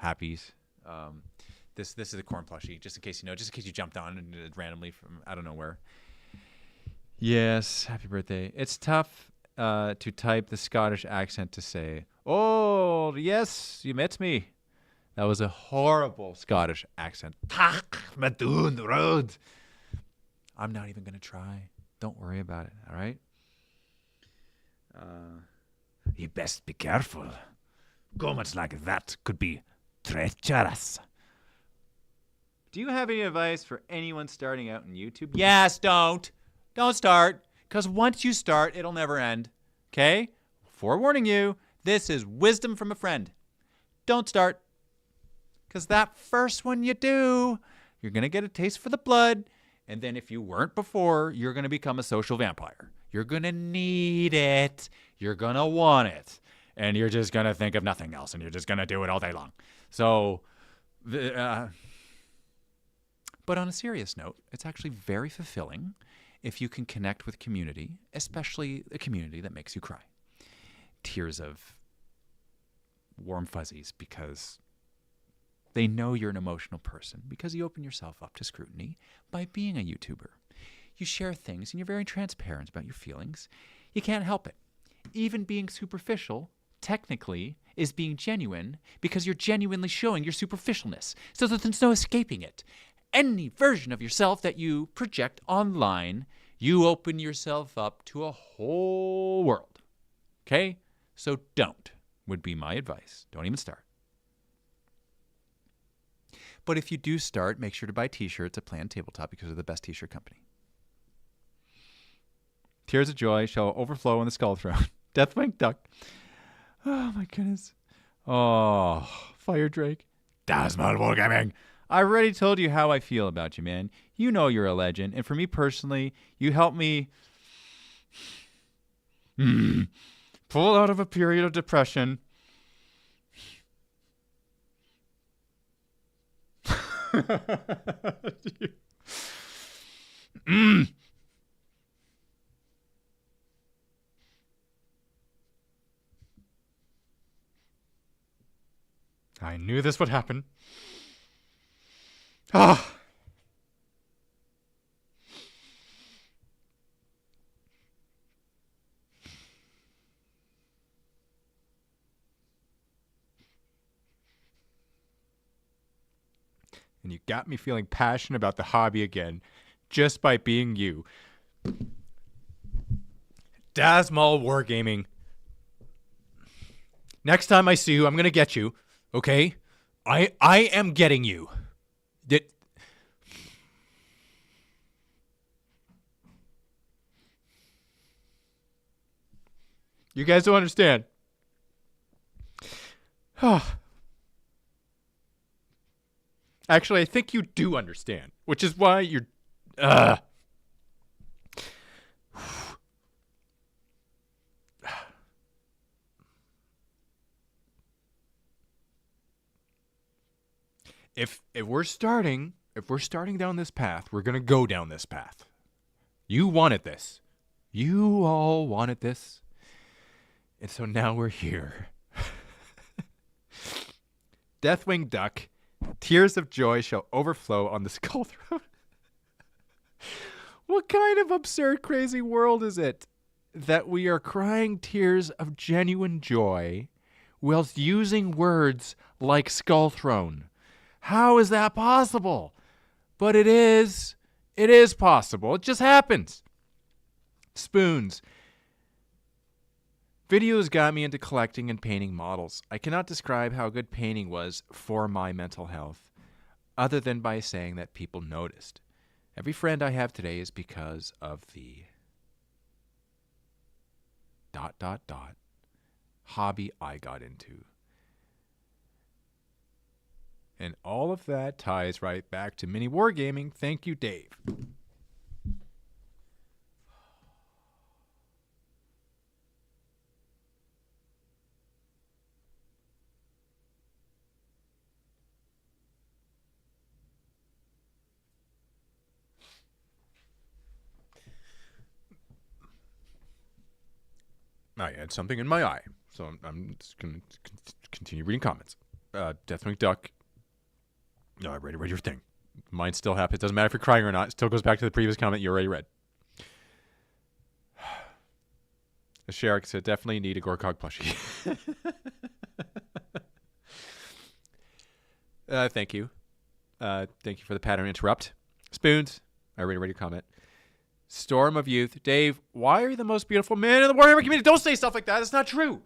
happies. This is a corn plushie, just in case you know, just in case you jumped on and randomly from I don't know where. Yes, happy birthday. It's tough to type the Scottish accent to say, "Oh, yes, you met me." That was a horrible Scottish accent. The road. I'm not even going to try. Don't worry about it, all right? You best be careful. Comments like that could be treacherous. Do you have any advice for anyone starting out in YouTube? Yes, don't. Don't start. Because once you start, it'll never end. Okay? Forewarning you, this is wisdom from a friend. Don't start. Because that first one you do, you're going to get a taste for the blood. And then if you weren't before, you're going to become a social vampire. You're going to need it. You're going to want it. And you're just going to think of nothing else. And you're just going to do it all day long. So, but on a serious note, it's actually very fulfilling if you can connect with community, especially a community that makes you cry. Tears of warm fuzzies because they know you're an emotional person because you open yourself up to scrutiny by being a YouTuber. You share things and you're very transparent about your feelings. You can't help it. Even being superficial, technically, is being genuine because you're genuinely showing your superficialness. So that there's no escaping it. Any version of yourself that you project online, you open yourself up to a whole world. Okay? So don't, would be my advice. Don't even start. But if you do start, make sure to buy t-shirts at Plan Tabletop because they're the best t-shirt company. Tears of joy shall overflow on the skull throne. Deathwing Duck. Oh, my goodness. Oh, Fire Drake. That's my Wargaming. I already told you how I feel about you, man. You know you're a legend. And for me personally, you helped me pull out of a period of depression. I knew this would happen. Ah. And you got me feeling passionate about the hobby again, just by being you. Dasmal Wargaming. Next time I see you, I'm gonna get you. Okay? I am getting you. You guys don't understand. Actually, I think you do understand, which is why you're... If we're starting down this path, we're going to go down this path. You wanted this. You all wanted this. And so now we're here. Deathwing Duck. Tears of joy shall overflow on the skull throne. What kind of absurd, crazy world is it that we are crying tears of genuine joy whilst using words like skull throne? How is that possible? But it is. It is possible. It just happens. Spoons. Videos got me into collecting and painting models. I cannot describe how good painting was for my mental health, other than by saying that people noticed. Every friend I have today is because of the ... hobby I got into. And all of that ties right back to MiniWarGaming. Thank you, Dave. I had something in my eye. So I'm just going to continue reading comments. Death McDuck. No, I read your thing. Mine's still happy. It doesn't matter if you're crying or not. It still goes back to the previous comment you already read. Sherrick said, definitely need a Gorkog plushie. Thank you. Thank you for the pattern interrupt. Spoons. I already read your comment. Storm of Youth. Dave, why are you the most beautiful man in the Warhammer community? Don't say stuff like that. It's not true.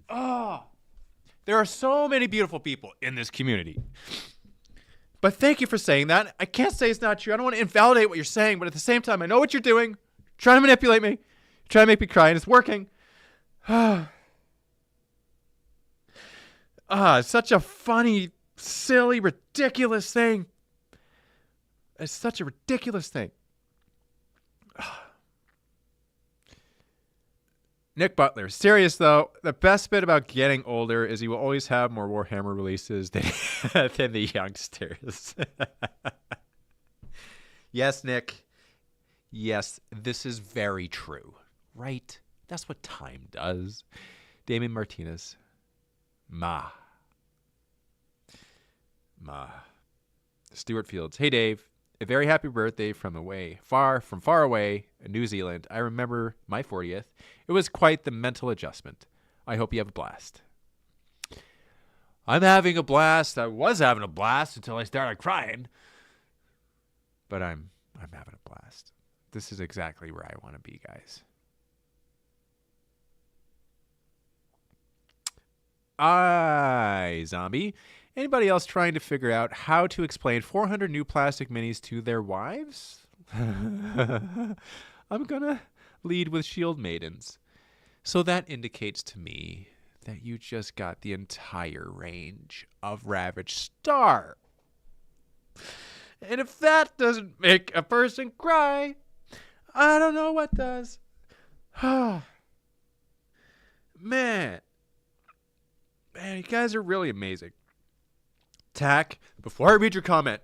There are so many beautiful people in this community. But thank you for saying that. I can't say it's not true. I don't want to invalidate what you're saying, but at the same time, I know what you're doing. You're trying to manipulate me. You're trying to make me cry, and it's working. It's such a funny, silly, ridiculous thing. It's such a ridiculous thing. Nick Butler. Serious, though. The best bit about getting older is you will always have more Warhammer releases than the youngsters. Yes, Nick. Yes, this is very true. Right? That's what time does. Damien Martinez. Ma. Stuart Fields. Hey, Dave. A very happy birthday from far away in New Zealand. I remember my 40th. It was quite the mental adjustment. I hope you have a blast. I'm having a blast. I was having a blast until I started crying. But I'm having a blast. This is exactly where I want to be, guys. Zombie. Anybody else trying to figure out how to explain 400 new plastic minis to their wives? I'm gonna lead with Shield Maidens. So that indicates to me that you just got the entire range of Ravage Star. And if that doesn't make a person cry, I don't know what does. Man, you guys are really amazing. Tack, before I read your comment,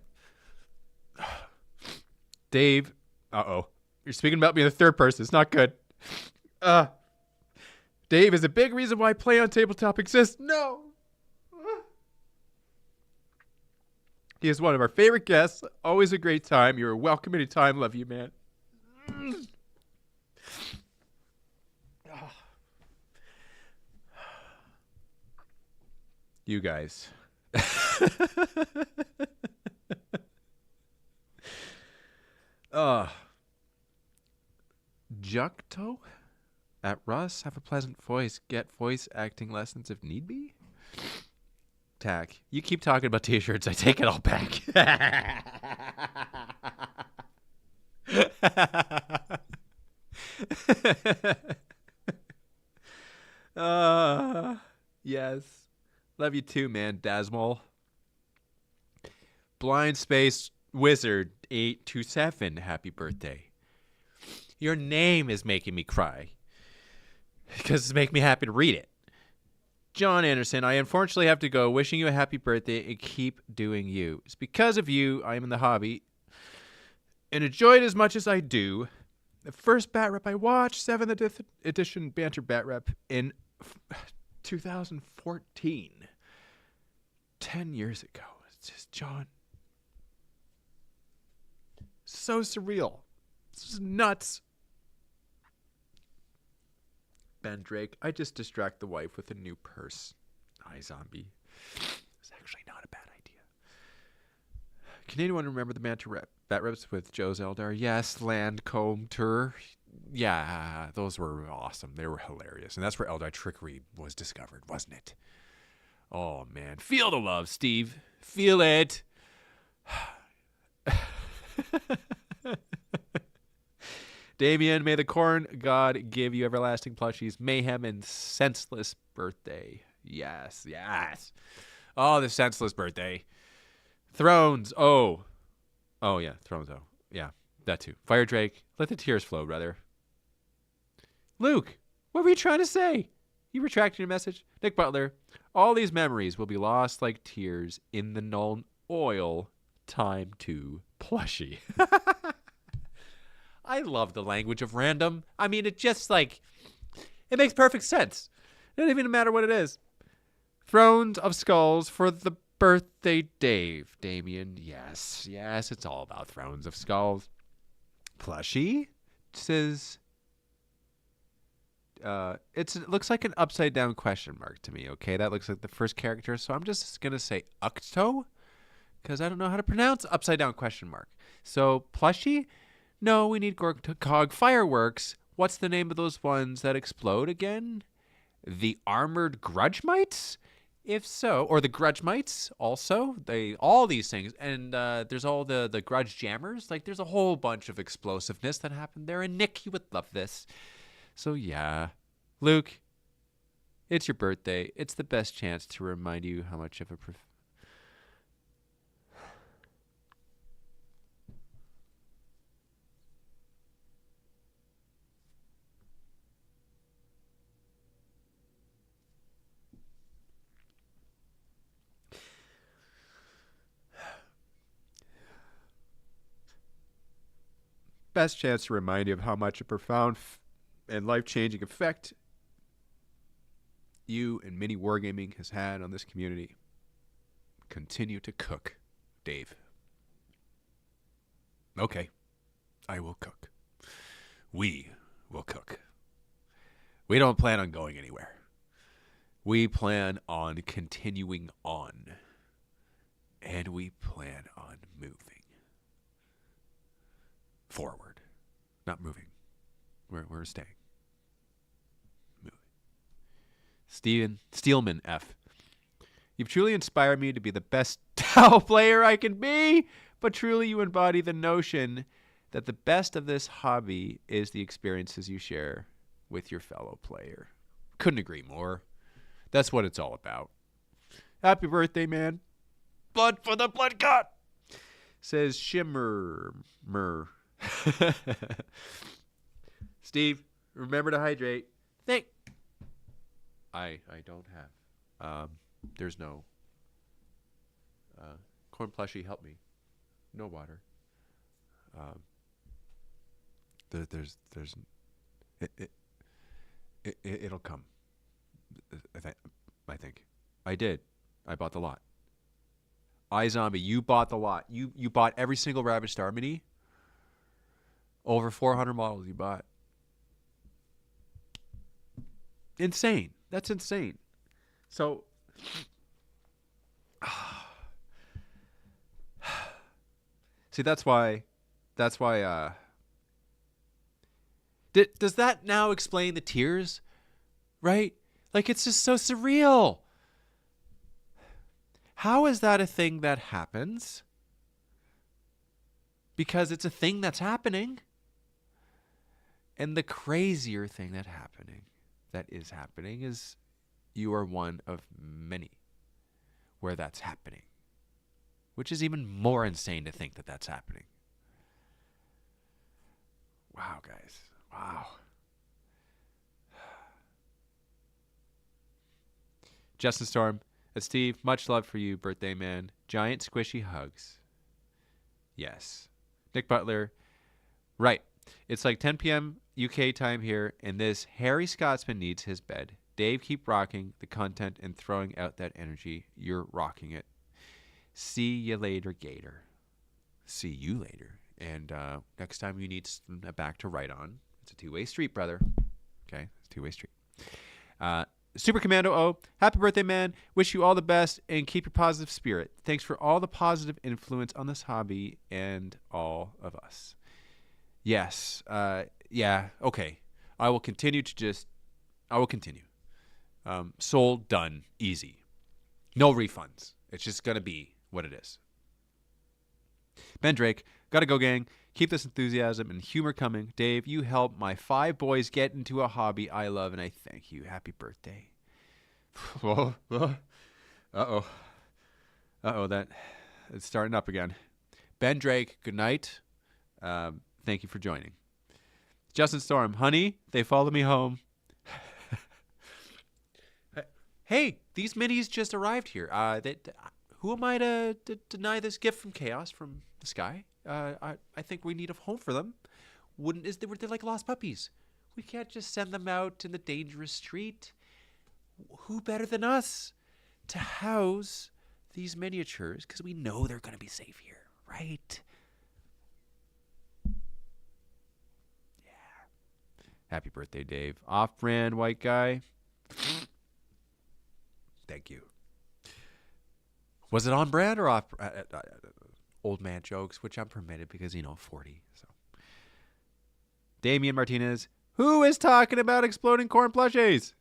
Dave, you're speaking about me in the third person. It's not good. Dave is a big reason why Play on Tabletop exists. No. He is one of our favorite guests. Always a great time. You're welcome anytime. Love you, man. You guys. Juncto at Russ, have a pleasant voice. Get voice acting lessons if need be. Tack, you keep talking about t-shirts. I take it all back. Yes. Love you too, man. Dasmol. Blind Space Wizard 827. Happy birthday. Your name is making me cry because it's making me happy to read it. John Anderson, I unfortunately have to go. Wishing you a happy birthday and keep doing you. It's because of you I am in the hobby and enjoy it as much as I do. The first Bat Rep I watched, 7th edition Banter Bat Rep in 2014. 10 years ago. It's just, John. So surreal. This is nuts. Ben Drake, I just distract the wife with a new purse. Zombie. It's actually not a bad idea. Can anyone remember the Bat Reps with Joe Zeldar? Yes, Landcombe Tour. Yeah, those were awesome. They were hilarious. And that's where Eldar trickery was discovered, wasn't it? Oh, man. Feel the love, Steve. Feel it. Damien, may the corn god give you everlasting plushies, mayhem, and senseless birthday. Yes, yes. Oh, the senseless birthday. Thrones. Oh, yeah. Thrones. Oh, yeah. That too. Fire Drake. Let the tears flow, brother. Luke, what were you trying to say? You retracted your message? Nick Butler. All these memories will be lost like tears in the Nuln Oil Time 2 plushie. I love the language of random. I mean, it just like, It makes perfect sense. It doesn't even matter what it is. Thrones of Skulls for the birthday Dave. Damien, yes. Yes, it's all about Thrones of Skulls. Plushie says... it looks like an upside down question mark to me, okay? That looks like the first character, so I'm just going to say Ukto, because I don't know how to pronounce upside down question mark. So, Plushie? No, we need Gorg fireworks. What's the name of those ones that explode again? The Armored Grudge Mites? If so, or the Grudge Mites also. All these things. And there's all the Grudge Jammers. Like, there's a whole bunch of explosiveness that happened there, and Nick, you would love this. So, yeah. Luke, it's your birthday. It's the best chance to remind you how much of a... best chance to remind you of how much a profound and life-changing effect you and MiniWarGaming has had on this community. Continue to cook, Dave. Okay, I will cook. We will cook. We don't plan on going anywhere. We plan on continuing on. And we plan on moving forward. Not moving. We're staying. Moving. Steven Steelman F. You've truly inspired me to be the best Tau player I can be, but truly you embody the notion that the best of this hobby is the experiences you share with your fellow player. Couldn't agree more. That's what it's all about. Happy birthday, man. Blood for the blood god, says Shimmer. Steve, remember to hydrate. I don't have. There's no. Corn plushie, help me. No water. It'll come. I think. I did. I bought the lot. iZombie, you bought the lot. You bought every single Ravage Star mini. Over 400 models you bought. Insane. That's insane. So, see, that's why, does that now explain the tears? Right? Like, it's just so surreal. How is that a thing that happens? Because it's a thing that's happening. And the crazier thing that is happening is you are one of many where that's happening. Which is even more insane to think that that's happening. Wow, guys. Wow. Justin Storm, Steve, much love for you, birthday man. Giant squishy hugs. Yes. Nick Butler, right. It's like 10 p.m. UK time here, and this Harry Scotsman needs his bed. Dave, keep rocking the content and throwing out that energy. You're rocking it. See you later, Gator. See you later. And next time you need a back to write on, it's a two-way street, brother. Okay? It's a two-way street. Super Commando O, happy birthday, man. Wish you all the best and keep your positive spirit. Thanks for all the positive influence on this hobby and all of us. Yes. Yeah. Okay. I will continue. Sold, done, easy. No refunds. It's just going to be what it is. Ben Drake, gotta go, gang. Keep this enthusiasm and humor coming. Dave, you helped my 5 boys get into a hobby I love, and I thank you. Happy birthday. Uh-oh, it's starting up again. Ben Drake, good night. Thank you for joining. Justin Storm, honey, they followed me home. Hey, these minis just arrived here. Who am I to deny this gift from chaos from the sky? I think we need a home for them. Were they like lost puppies? We can't just send them out in the dangerous street. Who better than us to house these miniatures? Because we know they're going to be safe here, right? Yeah. Happy birthday, Dave. Off-brand white guy. Thank you. Was it on brand or off? Old man jokes, which I'm permitted because, 40. So, Damian Martinez, who is talking about exploding corn plushies?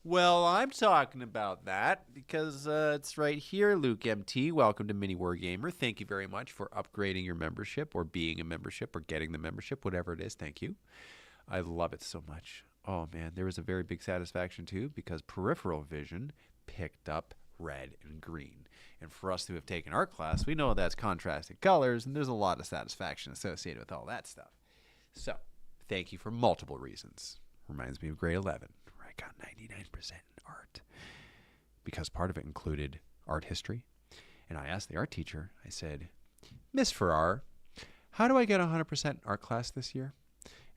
Well, I'm talking about that because it's right here. Luke MT, welcome to MiniWarGamer. Thank you very much for upgrading your membership or being a membership or getting the membership, whatever it is. Thank you. I love it so much. Oh, man, there was a very big satisfaction, too, because peripheral vision picked up red and green. And for us who have taken art class, we know that's contrasted colors, and there's a lot of satisfaction associated with all that stuff. So, thank you for multiple reasons. Reminds me of grade 11, where I got 99% in art. Because part of it included art history. And I asked the art teacher, I said, Miss Farrar, how do I get 100% in art class this year?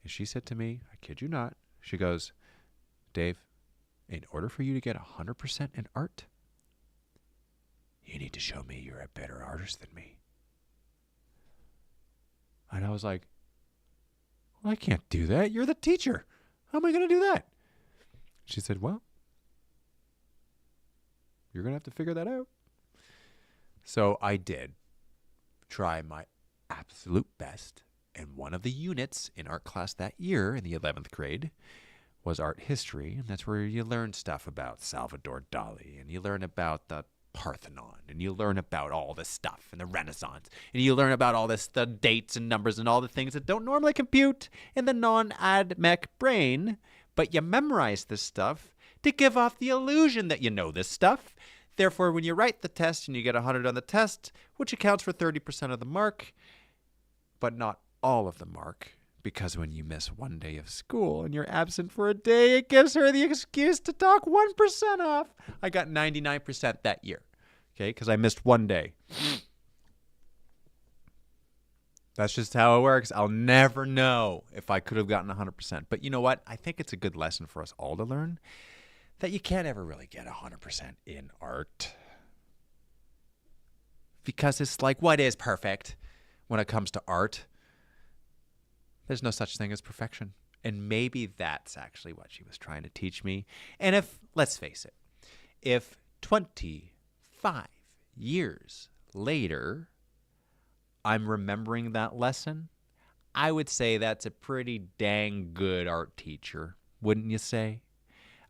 And she said to me, I kid you not, she goes, Dave, in order for you to get 100% in art, you need to show me you're a better artist than me. And I was like, well, I can't do that. You're the teacher. How am I going to do that? She said, well, you're going to have to figure that out. So I did try my absolute best. And one of the units in art class that year in the 11th grade was art history. And that's where you learn stuff about Salvador Dali. And you learn about the Parthenon. And you learn about all this stuff and the Renaissance. And you learn about all this, the dates and numbers and all the things that don't normally compute in the non-ADMEC brain. But you memorize this stuff to give off the illusion that you know this stuff. Therefore, when you write the test and you get 100 on the test, which accounts for 30% of the mark, but not all of the mark, because when you miss one day of school and you're absent for a day, it gives her the excuse to talk 1% off. I got 99% that year, okay, because I missed one day. That's just how it works. I'll never know if I could have gotten 100%. But you know what? I think it's a good lesson for us all to learn that you can't ever really get 100% in art. Because it's like, what is perfect when it comes to art? There's no such thing as perfection. And maybe that's actually what she was trying to teach me. And if, let's face it, if 25 years later, I'm remembering that lesson, I would say that's a pretty dang good art teacher, wouldn't you say?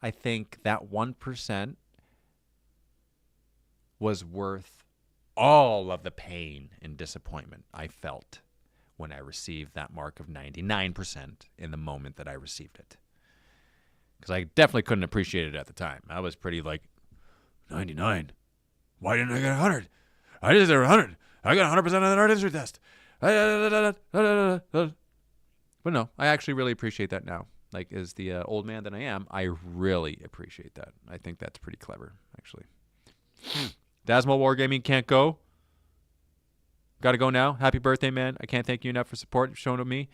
I think that 1% was worth all of the pain and disappointment I felt when I received that mark of 99% in the moment that I received it. Because I definitely couldn't appreciate it at the time. I was pretty like, 99? Why didn't I get 100? I deserve 100. I got 100% on that art history test. But no, I actually really appreciate that now. Like, as the old man that I am, I really appreciate that. I think that's pretty clever, actually. Dasmo Wargaming can't go. Got to go now. Happy birthday, man. I can't thank you enough for support you've shown to me.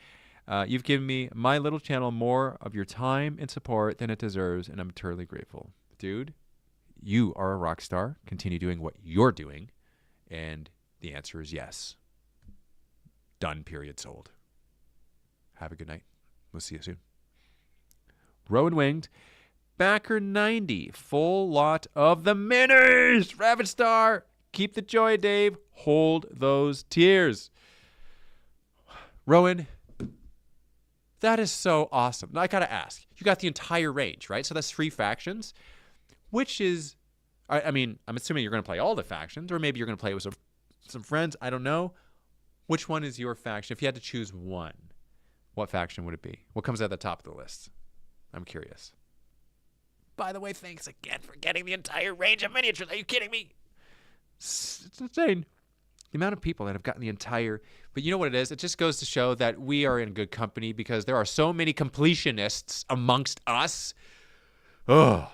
You've given me, my little channel, more of your time and support than it deserves, and I'm eternally grateful. Dude, you are a rock star. Continue doing what you're doing. And the answer is yes. Done, period, sold. Have a good night. We'll see you soon. Rowan Winged, backer 90, full lot of the minis. Ravage Star, keep the joy, Dave. Hold those tears. Rowan, that is so awesome. Now, I got to ask, you got the entire range, right? So that's 3 factions. Which is, I mean, I'm assuming you're going to play all the factions, or maybe you're going to play with some friends. I don't know. Which one is your faction? If you had to choose one, what faction would it be? What comes at the top of the list? I'm curious. By the way, thanks again for getting the entire range of miniatures. Are you kidding me? It's insane. The amount of people that have gotten the entire... But you know what it is? It just goes to show that we are in good company because there are so many completionists amongst us. Oh,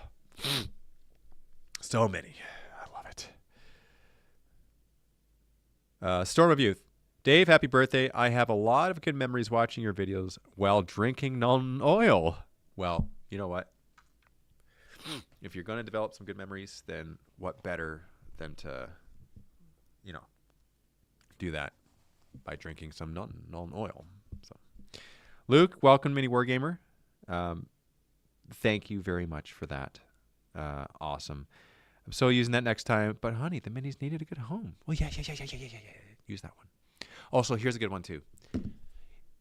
so many. I love it. Storm of Youth. Dave, happy birthday. I have a lot of good memories watching your videos while drinking non-oil. Well, you know what? If you're going to develop some good memories, then what better than to, do that by drinking some non-oil. So, Luke, welcome, MiniWarGamer. Thank you very much for that. Awesome. I'm so using that next time. But, honey, the minis needed a good home. Well, yeah. Use that one. Also, here's a good one, too.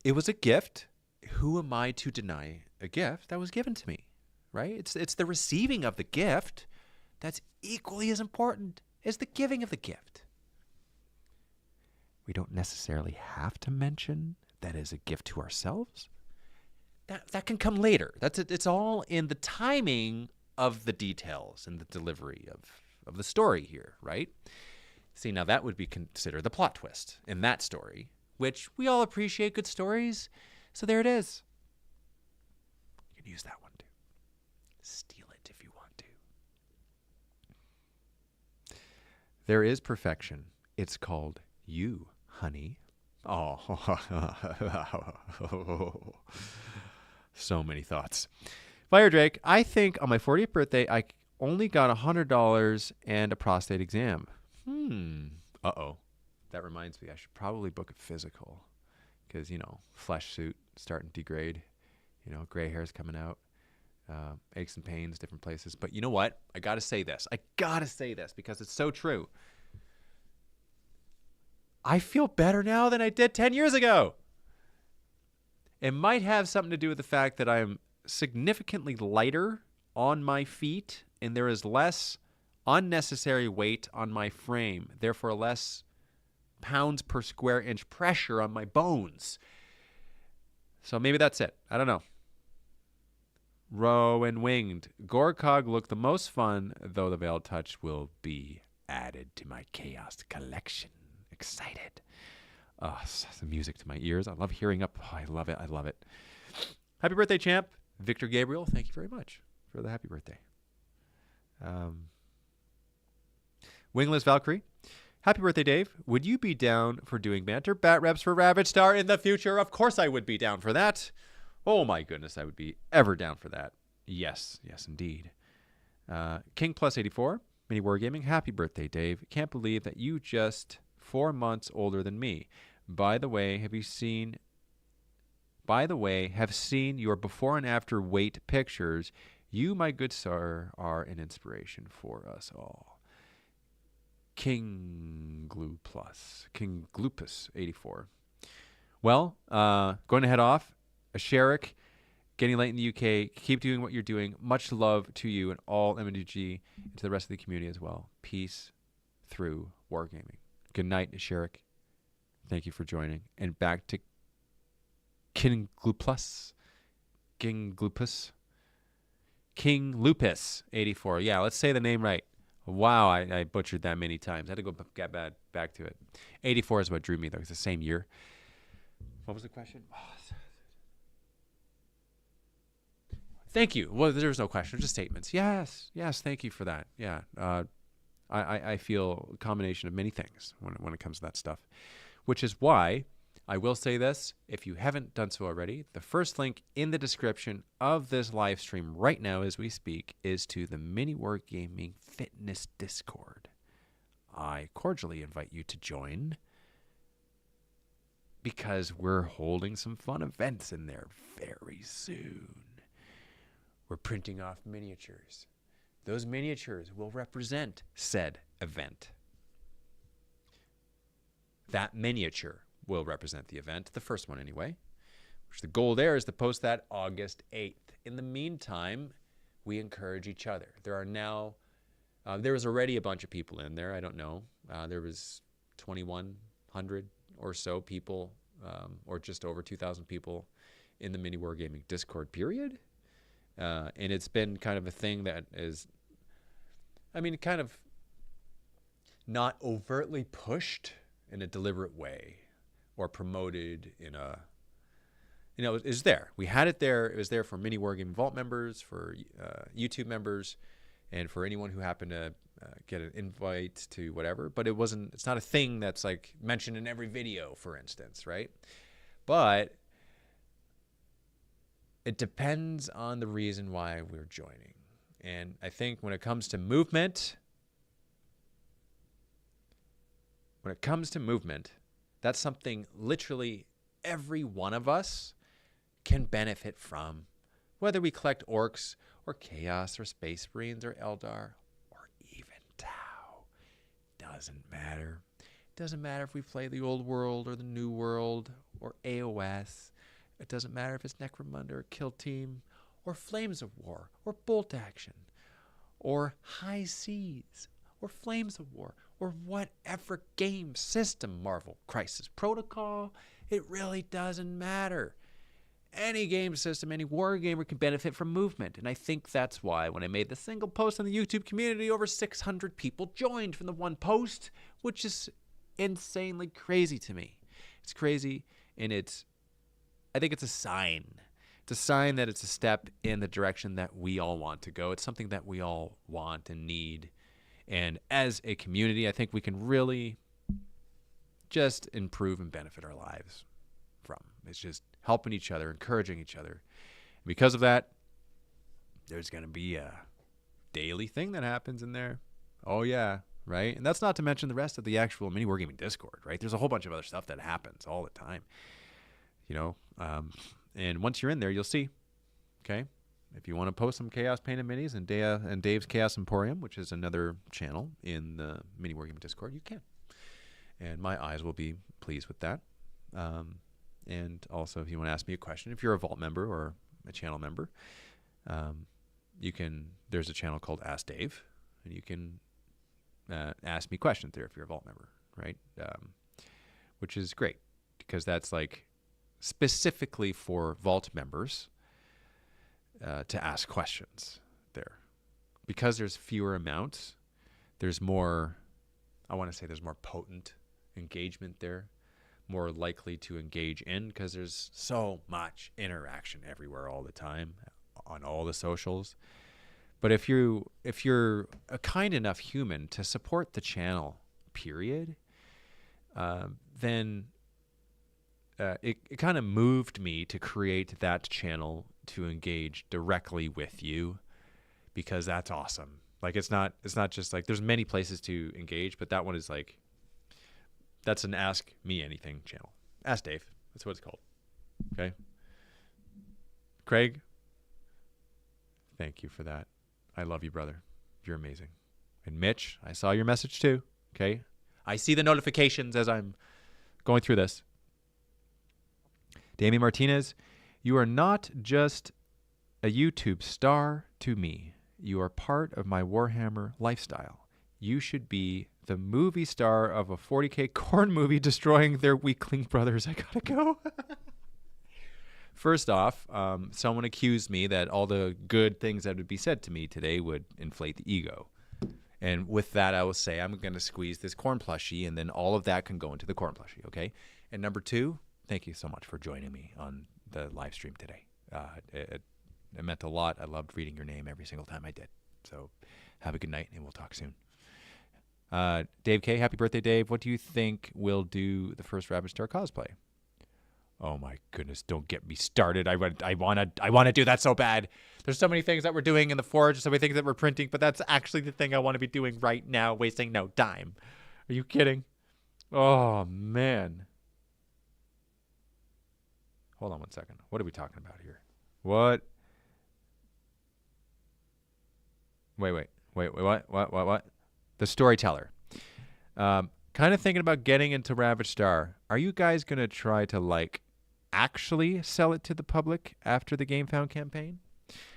It was a gift. Who am I to deny a gift that was given to me, right? It's the receiving of the gift that's equally as important as the giving of the gift. We don't necessarily have to mention that as a gift to ourselves. That can come later. It's all in the timing of the details and the delivery of the story here, right? See, now that would be considered the plot twist in that story, which we all appreciate good stories. So there it is. You can use that one too. Steal it if you want to. There is perfection. It's called you, honey. Oh, so many thoughts. Fire Drake, I think on my 40th birthday, I only got $100 and a prostate exam. Uh-oh. That reminds me, I should probably book a physical because, flesh suit starting to degrade, gray hairs coming out, aches and pains, different places. But you know what? I got to say this. Because it's so true. I feel better now than I did 10 years ago. It might have something to do with the fact that I'm significantly lighter on my feet and there is less unnecessary weight on my frame, therefore less pounds per square inch pressure on my bones. So maybe that's it. I don't know. Row and Winged. Gorkog looked the most fun, though the Veiled Touch will be added to my Chaos collection. Excited. Oh, the music to my ears. I love hearing up. Oh, I love it. Happy birthday, champ. Victor Gabriel, thank you very much for the happy birthday. Wingless Valkyrie. Happy birthday, Dave. Would you be down for doing banter bat reps for Ravage Star in the future? Of course I would be down for that. Oh my goodness, I would be ever down for that. Yes, indeed. King Plus 84, MiniWarGaming. Happy birthday, Dave. Can't believe that you just 4 months older than me. By the way, have seen your before and after weight pictures. You, my good sir, are an inspiration for us all. King Gloopus 84. Well, going to head off. Asherik, getting late in the UK. Keep doing what you're doing. Much love to you and all MWG and to the rest of the community as well. Peace through Wargaming. Good night, Asherik. Thank you for joining. And back to King Lupus 84. Yeah, let's say the name right. Wow, I butchered that many times. I had to go get back to it. 84 is what drew me, though. It's the same year. What was the question? Thank you. Well, there's no question. Just statements. Yes. Thank you for that. Yeah. I feel a combination of many things when it comes to that stuff, which is why I will say this. If you haven't done so already, the first link in the description of this live stream right now as we speak is to the MiniWarGaming Fitness Discord. I cordially invite you to join because we're holding some fun events in there very soon. We're printing off miniatures. Those miniatures will represent said event. That miniature will represent the event, the first one anyway, which the goal there is to post that August 8th. In the meantime, we encourage each other. There are now, there was already a bunch of people in there. I don't know. There was 2,100 or so people, or just over 2,000 people in the MiniWarGaming Discord period. And it's been kind of a thing that is, kind of not overtly pushed in a deliberate way or promoted in a, it was there. We had it there. It was there for MiniWarGaming Vault members, for YouTube members, and for anyone who happened to get an invite to whatever, but it's not a thing that's like mentioned in every video, for instance, right? But it depends on the reason why we're joining. And I think when it comes to movement, that's something literally every one of us can benefit from, whether we collect orcs or chaos or space marines or Eldar or even Tau. Doesn't matter. It doesn't matter if we play the old world or the new world or AOS. It doesn't matter if it's Necromunda or Kill Team or Flames of War or Bolt Action or High Seas or Flames of War or whatever game system, Marvel Crisis Protocol. It really doesn't matter. Any game system, any wargamer can benefit from movement. And I think that's why when I made the single post on the YouTube community, over 600 people joined from the one post, which is insanely crazy to me. It's crazy, and I think it's a sign. It's a sign that it's a step in the direction that we all want to go. It's something that we all want and need. And as a community, I think we can really just improve and benefit our lives from. It's just helping each other, encouraging each other. And because of that, there's going to be a daily thing that happens in there. Oh, yeah, right? And that's not to mention the rest of the actual MiniWarGaming Discord, right? There's a whole bunch of other stuff that happens all the time, you know? And once you're in there, you'll see, okay? If you want to post some Chaos Painted Minis and Dave's Chaos Emporium, which is another channel in the MiniWarGaming Discord, you can. And my eyes will be pleased with that. And also, if you want to ask me a question, if you're a Vault member or a channel member, there's a channel called Ask Dave, and you can ask me questions there if you're a Vault member, right? Which is great, because that's like specifically for Vault members to ask questions there. Because there's fewer amounts, there's more, I want to say there's more potent engagement there, more likely to engage in, because there's so much interaction everywhere all the time on all the socials. But if you're a kind enough human to support the channel, period, then it kind of moved me to create that channel to engage directly with you, because that's awesome. Like it's not just like, there's many places to engage, but that one is like, that's an Ask Me Anything channel. Ask Dave. That's what it's called. Okay. Craig, thank you for that. I love you, brother. You're amazing. And Mitch, I saw your message too. Okay. I see the notifications as I'm going through this. Damien Martinez, you are not just a YouTube star to me. You are part of my Warhammer lifestyle. You should be the movie star of a 40K corn movie destroying their weakling brothers. I gotta go. First off, someone accused me that all the good things that would be said to me today would inflate the ego. And with that, I will say I'm going to squeeze this corn plushie, and then all of that can go into the corn plushie, okay? And number two, thank you so much for joining me on the live stream today. It meant a lot. I loved reading your name every single time I did. So have a good night, and we'll talk soon. Dave K, happy birthday, Dave. What do you think we'll do the first Ravage Star cosplay? Oh my goodness, don't get me started. I want to do that so bad. There's so many things that we're doing in the Forge, so many things that we're printing, but that's actually the thing I want to be doing right now, wasting no time. Are you kidding? Oh man. Hold on one second. What are we talking about here? What? Wait. What? The Storyteller. Kind of thinking about getting into Ravage Star. Are you guys going to try to, like, actually sell it to the public after the Game Found campaign?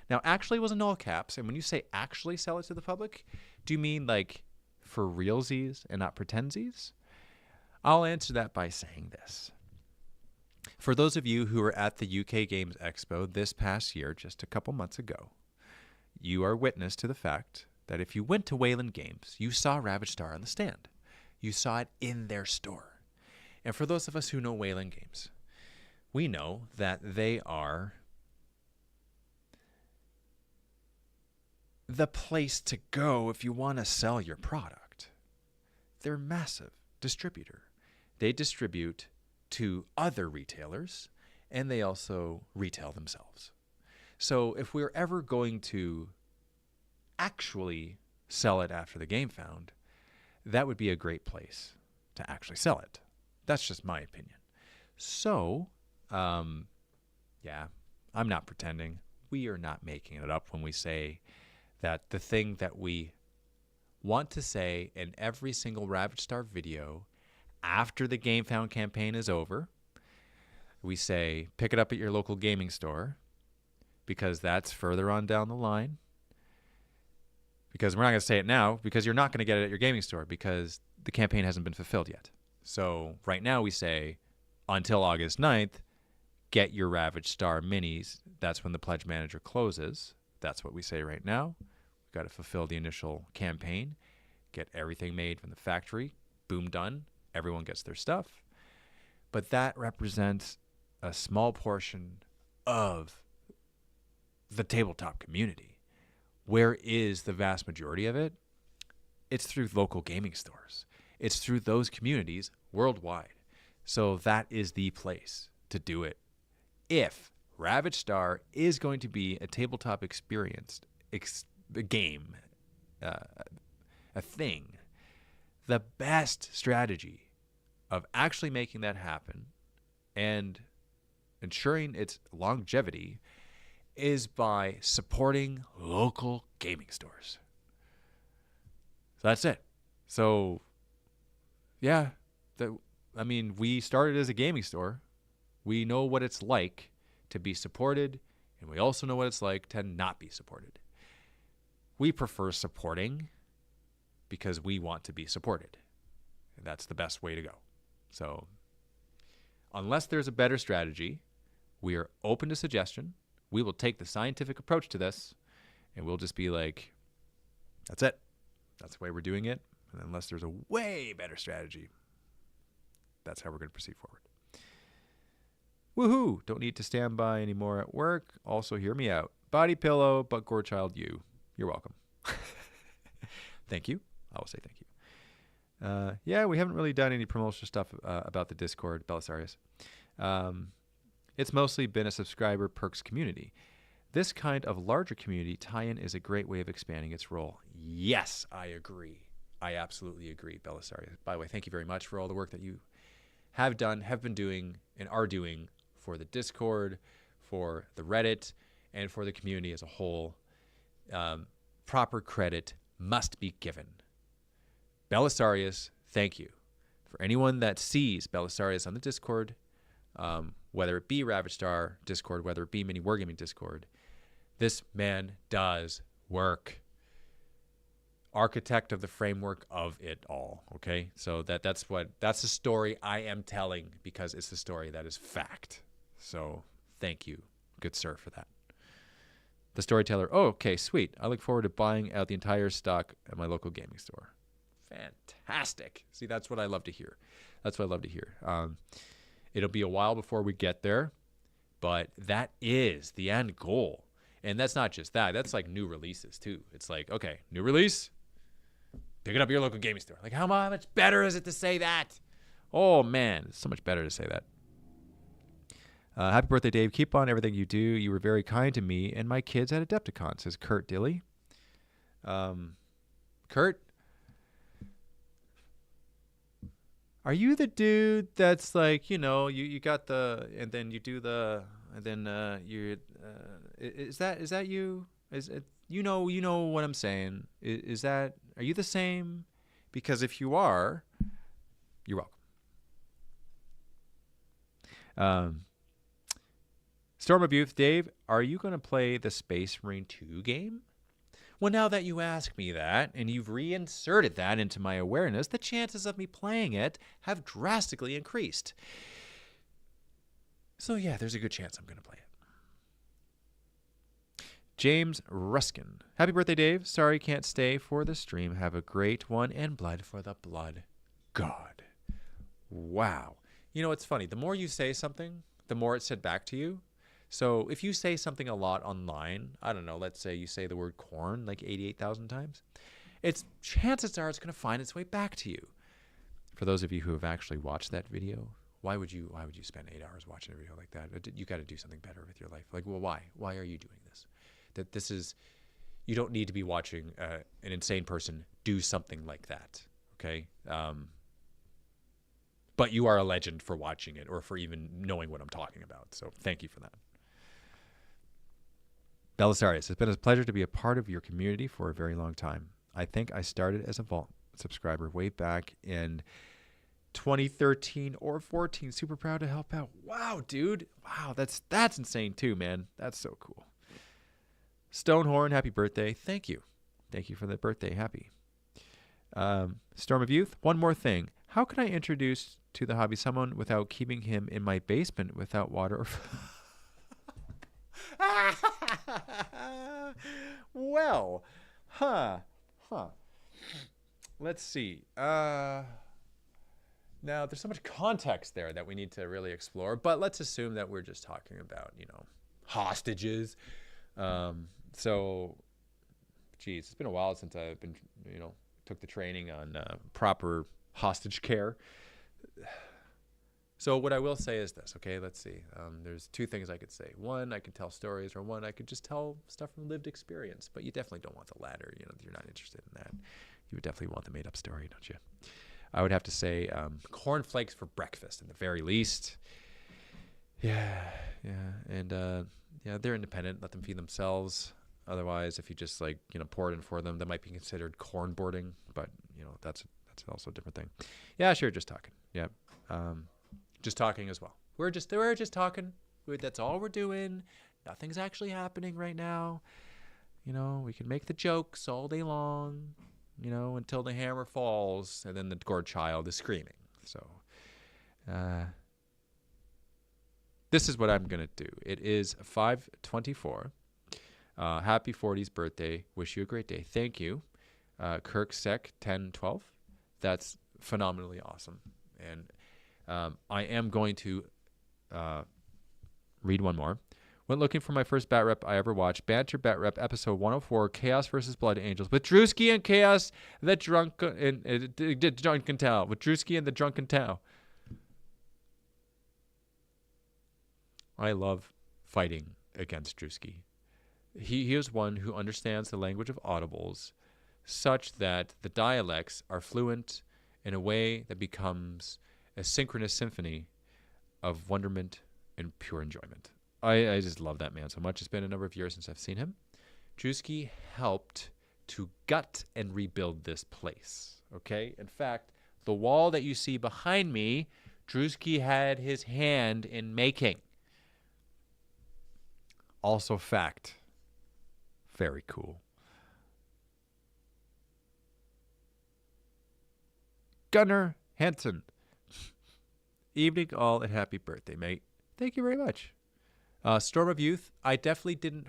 Now, actually was in all caps. And when you say actually sell it to the public, do you mean, like, for realsies and not pretendsies? I'll answer that by saying this. For those of you who were at the UK Games Expo this past year, just a couple months ago, you are witness to the fact that if you went to Wayland Games, you saw Ravage Star on the stand. You saw it in their store. And for those of us who know Wayland Games, we know that they are the place to go if you want to sell your product. They're massive distributor. They distribute to other retailers, and they also retail themselves. So if we're ever going to actually sell it after the game found, that would be a great place to actually sell it. That's just my opinion. So, yeah, I'm not pretending. We are not making it up when we say that the thing that we want to say in every single Ravage Star video after the Game Found campaign is over, we say, pick it up at your local gaming store, because that's further on down the line. Because we're not going to say it now, because you're not going to get it at your gaming store, because the campaign hasn't been fulfilled yet. So right now we say, until August 9th, get your Ravage Star minis. That's when the pledge manager closes. That's what we say right now. We've got to fulfill the initial campaign, get everything made from the factory. Boom, done. Everyone gets their stuff. But that represents a small portion of the tabletop community. Where is the vast majority of it? It's through local gaming stores. It's through those communities worldwide. So that is the place to do it. If Ravage Star is going to be a tabletop experience, a game, a thing, the best strategy of actually making that happen and ensuring its longevity is by supporting local gaming stores. So that's it. So, yeah, we started as a gaming store. We know what it's like to be supported, and we also know what it's like to not be supported. We prefer supporting because we want to be supported. And that's the best way to go. So, unless there's a better strategy, we are open to suggestion. We will take the scientific approach to this, and we'll just be like, that's it. That's the way we're doing it. And unless there's a way better strategy, that's how we're going to proceed forward. Woohoo! Don't need to stand by anymore at work. Also, hear me out. Body pillow, but Gorechild, you're welcome. Thank you. I will say thank you. Yeah, we haven't really done any promotional stuff about the Discord, Belisarius. It's mostly been a subscriber perks community. This kind of larger community tie-in is a great way of expanding its role. Yes, I agree. I absolutely agree, Belisarius. By the way, thank you very much for all the work that you have done, have been doing, and are doing for the Discord, for the Reddit, and for the community as a whole. Proper credit must be given. Belisarius, thank you. For anyone that sees Belisarius on the Discord, whether it be Ravage Star Discord, whether it be MiniWarGaming Discord, this man does work. Architect of the framework of it all. Okay, so that's the story I am telling, because it's the story that is fact. So thank you, good sir, for that. The storyteller. Oh, okay, sweet. I look forward to buying out the entire stock at my local gaming store. Fantastic. See, that's what I love to hear. That's what I love to hear. It'll be a while before we get there, but that is the end goal. And that's not just that. That's like new releases too. It's like, okay, new release, pick it up at your local gaming store. Like, how much better is it to say that? Oh, man, it's so much better to say that. Happy birthday, Dave. Keep on everything you do. You were very kind to me and my kids at Adepticon, says Kurt Dilly. Kurt, are you the dude that's like, you got the, and then you do the, and then is that you? Is it, you know what I'm saying? Are you the same? Because if you are, you're welcome. Storm of Youth, Dave, are you going to play the Space Marine 2 game? Well, now that you ask me that, and you've reinserted that into my awareness, the chances of me playing it have drastically increased. So yeah, there's a good chance I'm going to play it. James Ruskin. Happy birthday, Dave. Sorry can't stay for the stream. Have a great one, and blood for the blood god. Wow. It's funny. The more you say something, the more it's said back to you. So if you say something a lot online, I don't know, let's say you say the word corn like 88,000 times, chances are it's going to find its way back to you. For those of you who have actually watched that video, why would you spend 8 hours watching a video like that? You got to do something better with your life. Like, well, why? Why are you doing this? You don't need to be watching an insane person do something like that, okay? But you are a legend for watching it or for even knowing what I'm talking about. So thank you for that. Belisarius, it's been a pleasure to be a part of your community for a very long time. I think I started as a Vault subscriber way back in 2013 or 14. Super proud to help out. Wow, dude. Wow, that's insane too, man. That's so cool. Stonehorn, happy birthday. Thank you. Thank you for the birthday. Happy. Storm of Youth, one more thing. How can I introduce to the hobby someone without keeping him in my basement without water or well, let's see. Now, there's so much context there that we need to really explore, but let's assume that we're just talking about, hostages. So, geez, it's been a while since I've been, took the training on proper hostage care. So what I will say is this, okay? Let's see. There's two things I could say. One, I could tell stories, or one, I could just tell stuff from lived experience. But you definitely don't want the latter. You're not interested in that. You would definitely want the made-up story, don't you? I would have to say cornflakes for breakfast, at the very least. Yeah. And, they're independent. Let them feed themselves. Otherwise, if you just, pour it in for them, that might be considered corn boarding. But, that's also a different thing. Yeah, sure, just talking. Yeah. Just talking as well. We're just talking. That's all we're doing. Nothing's actually happening right now. We can make the jokes all day long, until the hammer falls and then the gourd child is screaming. So, this is what I'm going to do. It is 5:24. Happy 40th birthday. Wish you a great day. Thank you. Kirk Sec 1012. That's phenomenally awesome. And I am going to read one more. Went looking for my first bat rep I ever watched. Banter bat rep episode 104, Chaos versus Blood Angels. With Drewski and Chaos, the drunken Tau. With Drewski and the drunken Tau. I love fighting against Drewski. He is one who understands the language of audibles such that the dialects are fluent in a way that becomes a synchronous symphony of wonderment and pure enjoyment. I just love that man so much. It's been a number of years since I've seen him. Drewski helped to gut and rebuild this place, okay? In fact, the wall that you see behind me, Drewski had his hand in making. Also fact. Very cool. Gunnar Hansen. Evening all and happy birthday, mate. Thank you very much. Storm of Youth. I definitely didn't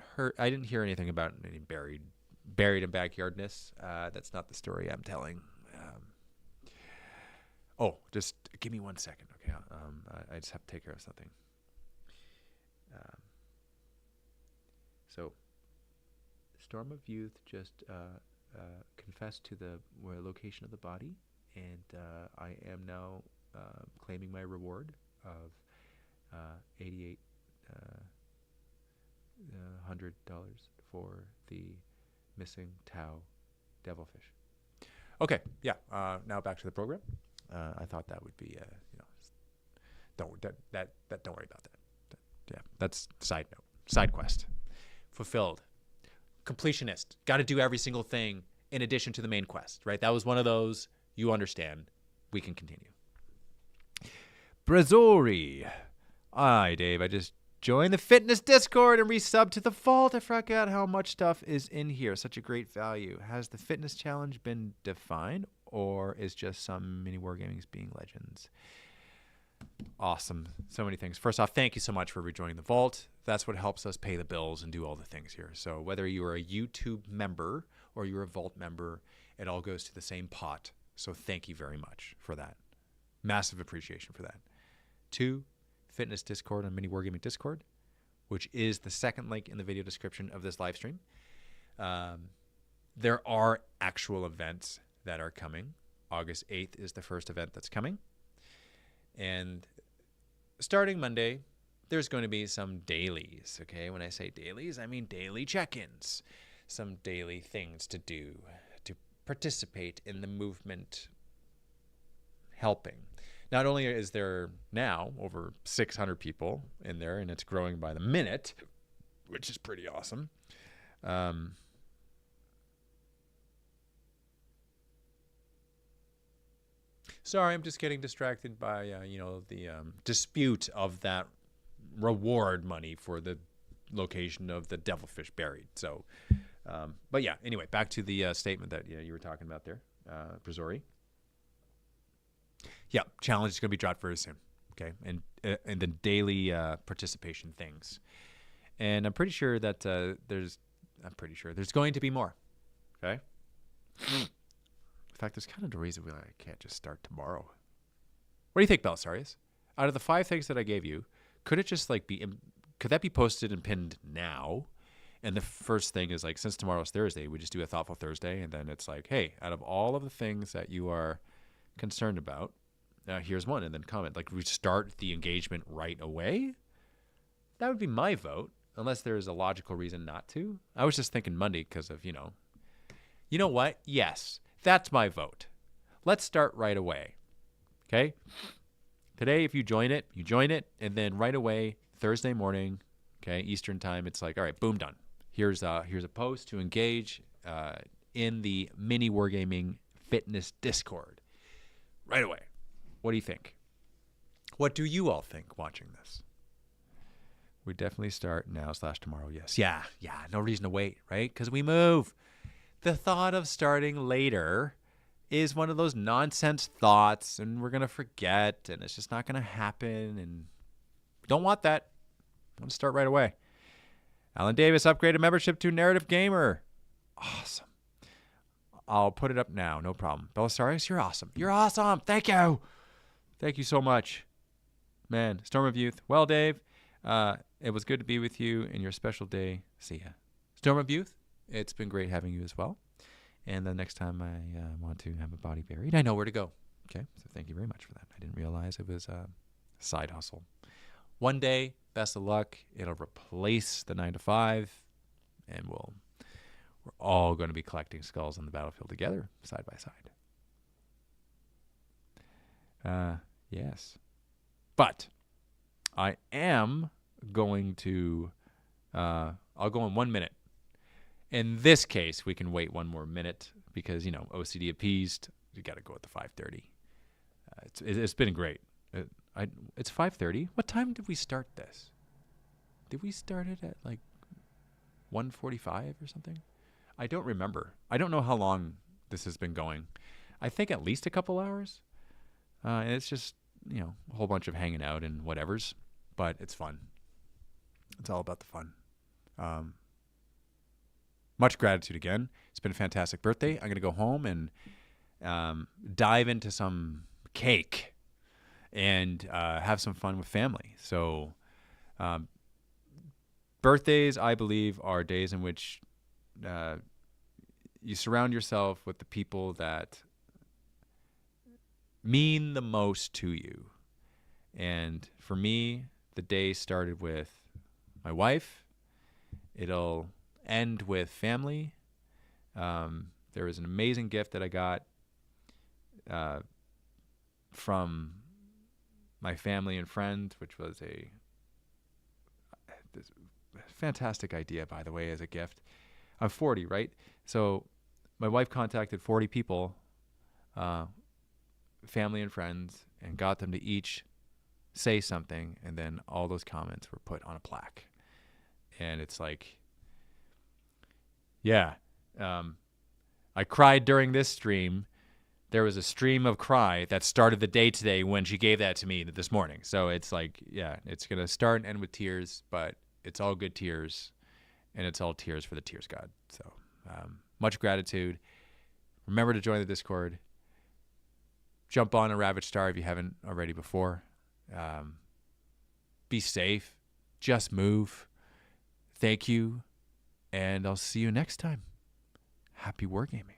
hear anything about any buried in backyardness. That's not the story I'm telling. Just give me 1 second, okay? I just have to take care of something. So, Storm of Youth just confessed to the location of the body, and I am now claiming my reward of $8,800 for the missing Tau devilfish. Okay, yeah. Now back to the program. I thought that would be, don't worry about that. Yeah, that's side note, side quest, fulfilled, completionist. Got to do every single thing in addition to the main quest, right? That was one of those. You understand. We can continue. Brazzori. Hi, Dave. I just joined the fitness Discord and resubbed to the vault. I forgot how much stuff is in here. Such a great value. Has the fitness challenge been defined, or is just some mini wargamings being legends? Awesome. So many things. First off, thank you so much for rejoining the vault. That's what helps us pay the bills and do all the things here. So whether you are a YouTube member or you're a vault member, it all goes to the same pot. So thank you very much for that. Massive appreciation for that. 2, fitness Discord on Mini Wargaming Discord. which is the second link in the video description of this live stream. There are actual events that are coming. August 8th is the first event that's coming. And starting Monday, there's going to be some dailies, okay? When I say dailies, I mean daily check-ins, some daily things to do to participate in the movement helping. Not only is there now over 600 people in there, and it's growing by the minute, which is pretty awesome. Sorry, I'm just getting distracted by, the dispute of that reward money for the location of the devilfish buried. So, but yeah, anyway, back to the statement that you were talking about there, Brazori. Yeah, challenge is going to be dropped very soon. Okay, and the daily participation things, and I'm pretty sure that there's going to be more. Okay. In fact, there's kind of a reason why I can't just start tomorrow. What do you think, Belisarius? Out of the 5 things that I gave you, could it just could that be posted and pinned now? And the first thing is since tomorrow's Thursday, we just do a Thoughtful Thursday, and then it's hey, out of all of the things that you are concerned about, here's one, and then comment. We start the engagement right away? That would be my vote, unless there's a logical reason not to. I was just thinking Monday because of, You know what? Yes. That's my vote. Let's start right away. Okay? Today, if you join it, and then right away, Thursday morning, okay, Eastern time, it's all right, boom, done. Here's a post to engage in the MiniWarGaming Fitness Discord. Right away. What do you think? What do you all think watching this? We definitely start now / tomorrow, yes. Yeah, no reason to wait, right? Because we move. The thought of starting later is one of those nonsense thoughts, and we're going to forget, and it's just not going to happen, and we don't want that. I want to start right away. Alan Davis upgraded membership to Narrative Gamer. Awesome. I'll put it up now, no problem. Belisarius, you're awesome. You're awesome. Thank you. Thank you so much. Man, Storm of Youth. Well, Dave, it was good to be with you in your special day. See ya. Storm of Youth. It's been great having you as well. And the next time I want to have a body buried, I know where to go. Okay, so thank you very much for that. I didn't realize it was a side hustle. One day, best of luck, it'll replace the 9 to 5, and we're all going to be collecting skulls on the battlefield together, side by side. Yes. But I am going to, I'll go in 1 minute. In this case, we can wait 1 more minute because, OCD appeased. We got to go at the 5:30. It's been great. It's 5:30. What time did we start this? Did we start it at 1:45 or something? I don't remember. I don't know how long this has been going. I think at least a couple hours. And it's just, a whole bunch of hanging out and whatevers. But it's fun. It's all about the fun. Much gratitude again. It's been a fantastic birthday. I'm going to go home and dive into some cake and have some fun with family. So birthdays, I believe, are days in which you surround yourself with the people that mean the most to you. And for me, the day started with my wife. It'll end with family. There was an amazing gift that I got from my family and friends, which was this fantastic idea, by the way, as a gift. I'm 40, right? So my wife contacted 40 people, family and friends, and got them to each say something, and then all those comments were put on a plaque. And it's I cried during this stream. There was a stream of cry that started the day today when she gave that to me this morning. So it's it's going to start and end with tears, but it's all good tears, and it's all tears for the Tears God. So much gratitude. Remember to join the Discord. Jump on a Ravage Star if you haven't already before. Be safe. Just move. Thank you, and I'll see you next time. Happy wargaming.